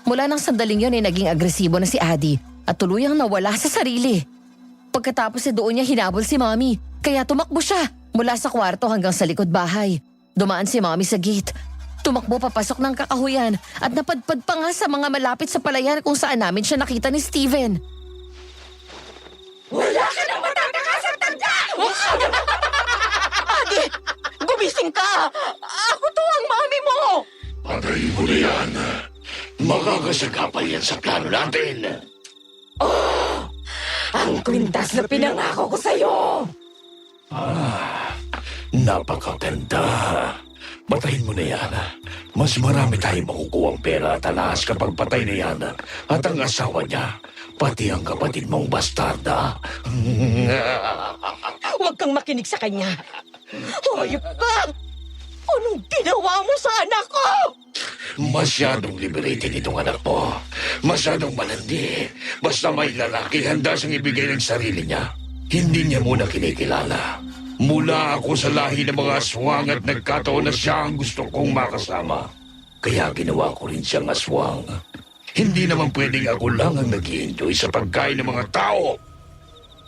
Mula nang sandaling yon ay naging agresibo na si Adi at tuluyang nawala sa sarili. Pagkatapos doon niya hinabol si Mami, kaya tumakbo siya mula sa kwarto hanggang sa likod bahay. Dumaan si Mami sa gate. Tumakbo papasok ng kakahuyan at napadpad pa nga sa mga malapit sa palayan kung saan namin siya nakita ni Steven. Wala ka nang matatakasan, tanda! Adi, gumising ka! Ako to ang mami mo! Patayin mo na yan. Makakasagapal yan sa plano natin. Ang kwintas na pinangako ko sa'yo! Napakaganda. Patayin mo na yan. Mas marami tayong makukuha ang pera at alahas kapag patay na yan. At ang asawa niya, pati ang kapatid mong bastarda. Huwag kang makinig sa kanya. Hayop ka! Anong ginawa mo sa anak ko? Masyadong liberated itong anak mo. Masyadong malandi. Basta may lalaki, handa siyang ibigay ng sarili niya. Hindi niya muna kinikilala. Mula ako sa lahi ng mga aswang at nagkataon na siya ang gusto kong makasama. Kaya ginawa ko rin siyang aswang. Hindi naman pwedeng ako lang ang nag-i-enjoy sa pagkain ng mga tao.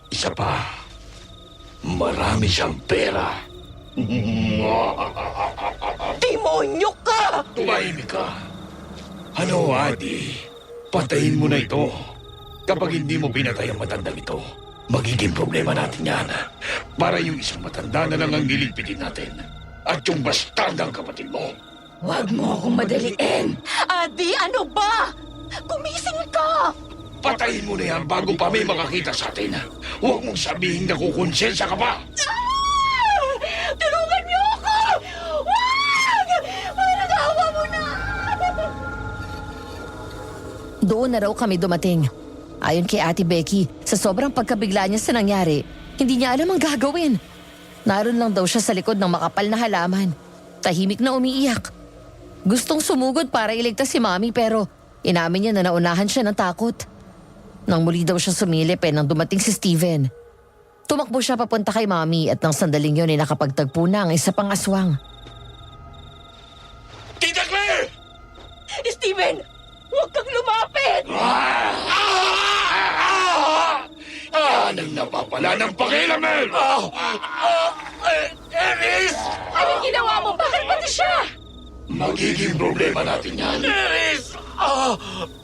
Isa pa, marami siyang pera. Demonyo ka! Tumahimik ka. Ano, Adi? Patayin mo na ito. Kapag hindi mo pinatay ang matandang ito, magiging problema natin yan. Para yung isang matanda na lang ang niligpitin natin. At yung bastardang kapatid mo. Huwag mo akong madaliin! Adi, ano ba? Gumising ka! Patayin mo na yan bago pa may makakita sa atin. Huwag mong sabihin na kukonsensya ka pa. Tulungan niyo ako! Wag! Nagawa mo na! Doon na raw kami dumating. Ayon kay Ate Becky, sa sobrang pagkabigla niya sa nangyari, hindi niya alam ang gagawin. Naroon lang daw siya sa likod ng makapal na halaman. Tahimik na umiiyak. Gustong sumugod para iligtas si Mami pero inamin niya na naunahan siya ng takot. Nang muli daw siya sumilip nang dumating si Steven. Tumakbo siya papunta kay Mami at nang sandaling yun ay nakapagtagpo na ang isa pang aswang. Tita Claire! Steven! Huwag kang lumapit! Anong napapala ng pakilamin? Eris! Anong ginawa mo? Bakit pati siya? Magiging problema natin yan. Eris!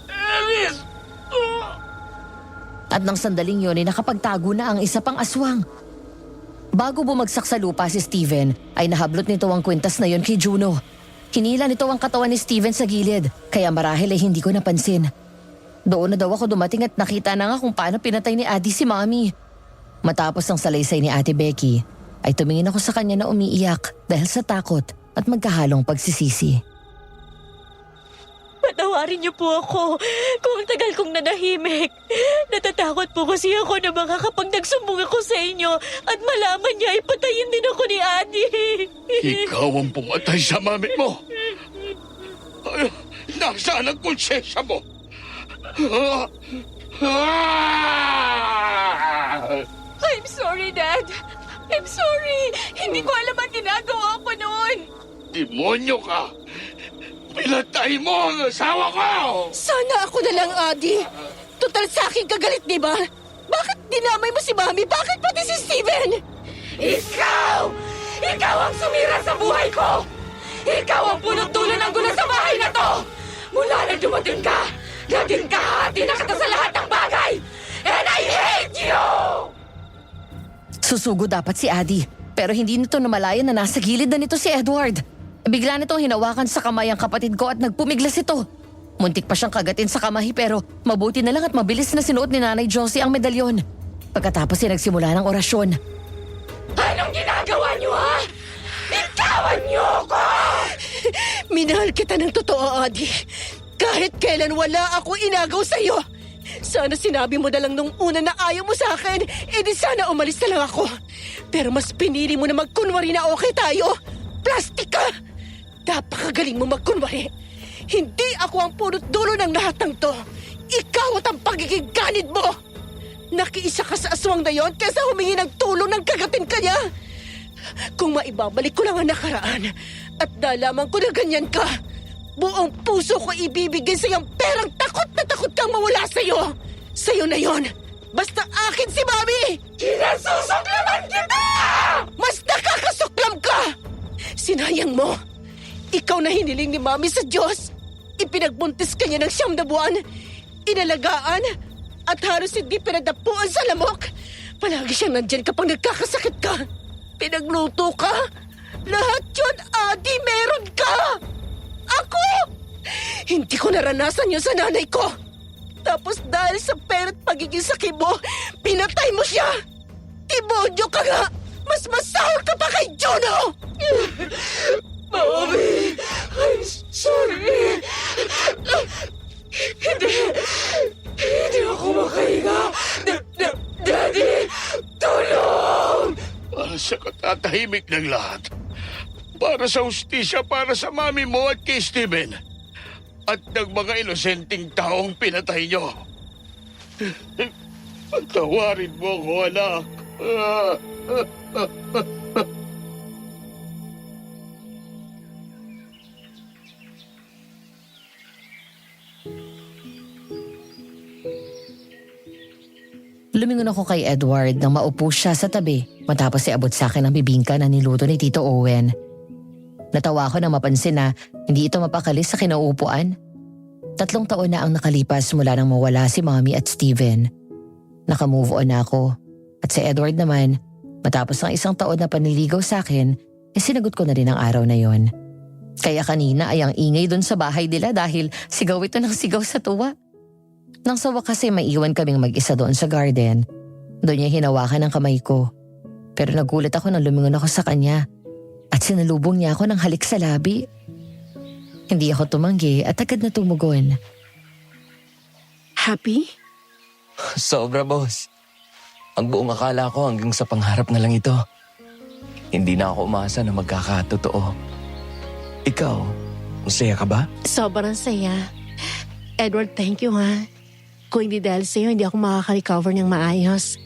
Eris! At nang sandaling yun ay nakapagtago na ang isa pang aswang. Bago bumagsak sa lupa si Steven, ay nahablot nito ang kwintas na yon kay Juno. Hinila nito ang katawan ni Steven sa gilid, kaya marahil ay hindi ko napansin. Doon na daw ako dumating at nakita na nga kung paano pinatay ni Adi si Mami. Matapos ang salaysay ni Ate Becky, ay tumingin ako sa kanya na umiiyak dahil sa takot at magkahalong pagsisisi. Patawarin niyo po ako kung tagal kong nanahimik. Natatakot po kasi ako na baka kapag nagsumbong ako sa inyo at malaman niya ay patayin din ako ni Adi. Ikaw ang pumatay sa mami mo. Ay, nasaan ang konsensya mo? I'm sorry, Dad. I'm sorry. Hindi ko alam ang ginagawa ko noon. Demonyo ka! Pinatay mo ang asawa ko! Sana ako na lang, Adi. Total sa akin kagalit, di ba? Bakit dinamay mo si Mami? Bakit pati si Steven? Ikaw! Ikaw ang sumira sa buhay ko! Ikaw ang punot-dulo ng gulo sa bahay na to! Mula na dumating ka, naging kahati na kita sa lahat ng bagay! And I hate you! Susugo dapat si Adi, pero hindi nito namalayan na nasa gilid na nito si Edward. Bigla nitong hinawakan sa kamay ang kapatid ko at nagpumiglas ito. Muntik pa siyang kagatin sa kamay pero mabuti na lang at mabilis na sinuot ni Nanay Josie ang medalyon. Pagkatapos ay nagsimula ng orasyon. Anong ginagawa niyo, ha? Bitawan niyo ako! Minahal kita ng totoo, Adi. Kahit kailan wala ako inagaw sa'yo. Sana sinabi mo na lang nung una na ayaw mo sa akin, di sana umalis na lang ako. Pero mas pinili mo na magkunwari na okay tayo. Plastic ka! Napakagaling mo magkunwari. Hindi ako ang punot dulo ng lahat ng to. Ikaw at ang pagiging ganid mo. Nakiisa ka sa aswang na yon kaysa humingi ng tulong ng kagatin ka niya. Kung maibabalik ko lang ang nakaraan at nalaman ko na ganyan ka, buong puso ko ibibigay sa iyong perang takot na takot kang mawala sa'yo. Sa'yo na yon. Basta akin si Mami! Kinasusuklaman kita! Mas nakakasuklam ka! Sinayang mo. Ikaw na hiniling ni Mami sa Diyos. Ipinagbuntis ka niya ng 9 na buwan. Inalagaan at halos hindi pinadapuan sa lamok. Palagi siyang nandyan kapag nagkakasakit ka. Pinagluto ka. Lahat yun, Adi, meron ka! Ako! Hindi ko naranasan yun sa nanay ko. Tapos dahil sa pera't pagiging sakit mo, pinatay mo siya! Demonyo ka nga! Mas masahol ka pa kay Juno! Mami! I'm sorry! Hindi ako makahinga! Daddy! Tulong! Para sa katatahimik ng lahat. Para sa hustisya, para sa mami mo at kay Steven. At ng mga inosenteng taong pinatay nyo. Patawarin mo ako, anak. Lumingon ako kay Edward nang maupo siya sa tabi matapos iabot sa akin ang bibingka na niluto ni Tito Owen. Natawa ako nang mapansin na hindi ito mapakali sa kinauupuan. 3 taon na ang nakalipas mula nang mawala si Mommy at Steven. Naka-move on na ako. At si Edward naman, matapos ng 1 taon na panliligaw sa akin, sinagot ko na rin ang araw na yon. Kaya kanina ay ang ingay doon sa bahay nila dahil sigaw ito ng sigaw sa tuwa. Nang sa wakas ay maiwan kaming mag-isa doon sa garden, doon niya hinawakan ang kamay ko. Pero nagulat ako nang lumingon ako sa kanya at sinalubong niya ako ng halik sa labi. Hindi ako tumanggi at agad na tumugon. Happy? Sobra, boss. Ang buong akala ko hanggang sa pangarap na lang ito. Hindi na ako umasa na magkakatotoo. Ikaw, masaya ka ba? Sobrang saya. Edward, thank you ha. Kung hindi dahil sa'yo, hindi ako makaka-recover ng maayos.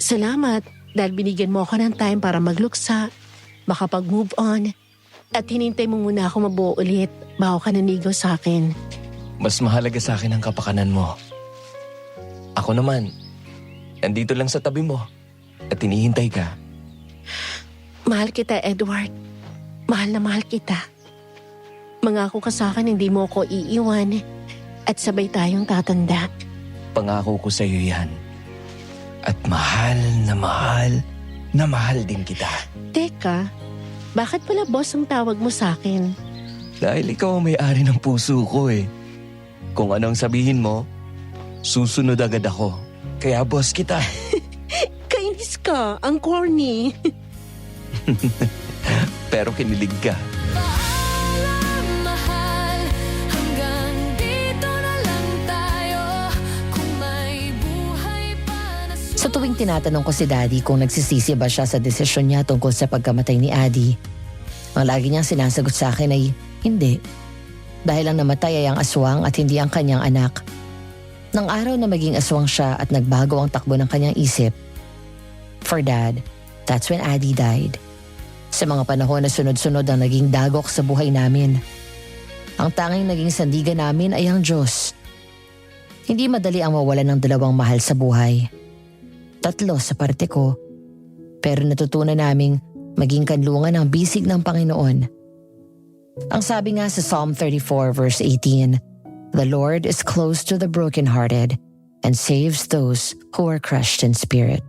Salamat dahil binigyan mo ako ng time para magluksa, makapag-move on, at hinintay mo muna ako mabuo ulit bago ka nanigaw sa akin. Mas mahalaga sa akin ang kapakanan mo. Ako naman, nandito lang sa tabi mo at hinihintay ka. Mahal kita, Edward. Mahal na mahal kita. Mangako ka sa akin hindi mo ako iiwan at sabay tayong tatanda. Pangako ko sa iyo yan. At mahal na mahal na mahal din kita. Teka, bakit pala boss ang tawag mo sa akin? Dahil ikaw ang may-ari ng puso ko eh. Kung anong sabihin mo, susunod agad ako. Kaya boss kita. Kainis ka, ang corny. Pero kinilig ka. Paalam, mahal, hanggang dito na lang tayo. Kung may buhay pa na Sa tuwing tinatanong ko si Daddy kung nagsisisi ba siya sa desisyon niya tungkol sa pagkamatay ni Addie, ang lagi niyang sinasagot sa akin ay hindi. Dahil ang namatay ay ang aswang at hindi ang kanyang anak. Nang araw na maging aswang siya at nagbago ang takbo ng kanyang isip, for Dad, that's when Addie died. Sa mga panahon na sunod-sunod ang naging dagok sa buhay namin. Ang tanging naging sandigan namin ay ang Diyos. Hindi madali ang mawalan ng dalawang mahal sa buhay. 3 sa parte ko, pero natutunan naming maging kanlungan ang bisig ng Panginoon. Ang sabi nga sa Psalm 34 verse 18, "The Lord is close to the brokenhearted and saves those who are crushed in spirit."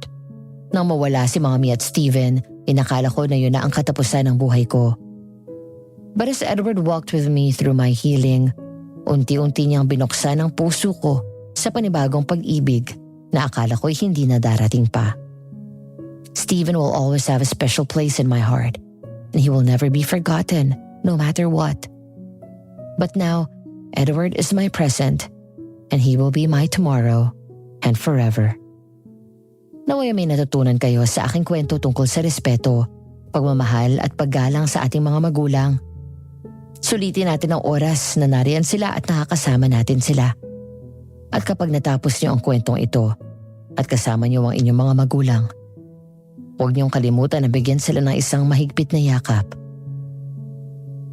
Nang mawala si Mommy at Steven, inakala ko na yun na ang katapusan ng buhay ko. But as Edward walked with me through my healing, unti-unti niyang binuksan ang puso ko sa panibagong pag-ibig na akala ko'y hindi na darating pa. Steven will always have a special place in my heart, and he will never be forgotten, no matter what. But now, Edward is my present, and he will be my tomorrow and forever. Naway may natutunan kayo sa aking kwento tungkol sa respeto, pagmamahal at paggalang sa ating mga magulang. Sulitin natin ang oras na nariyan sila at nakakasama natin sila. At kapag natapos niyo ang kwentong ito at kasama niyo ang inyong mga magulang, huwag niyong kalimutan na bigyan sila ng isang mahigpit na yakap.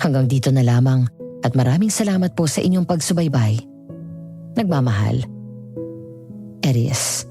Hanggang dito na lamang at maraming salamat po sa inyong pagsubaybay. Nagmamahal, Aries.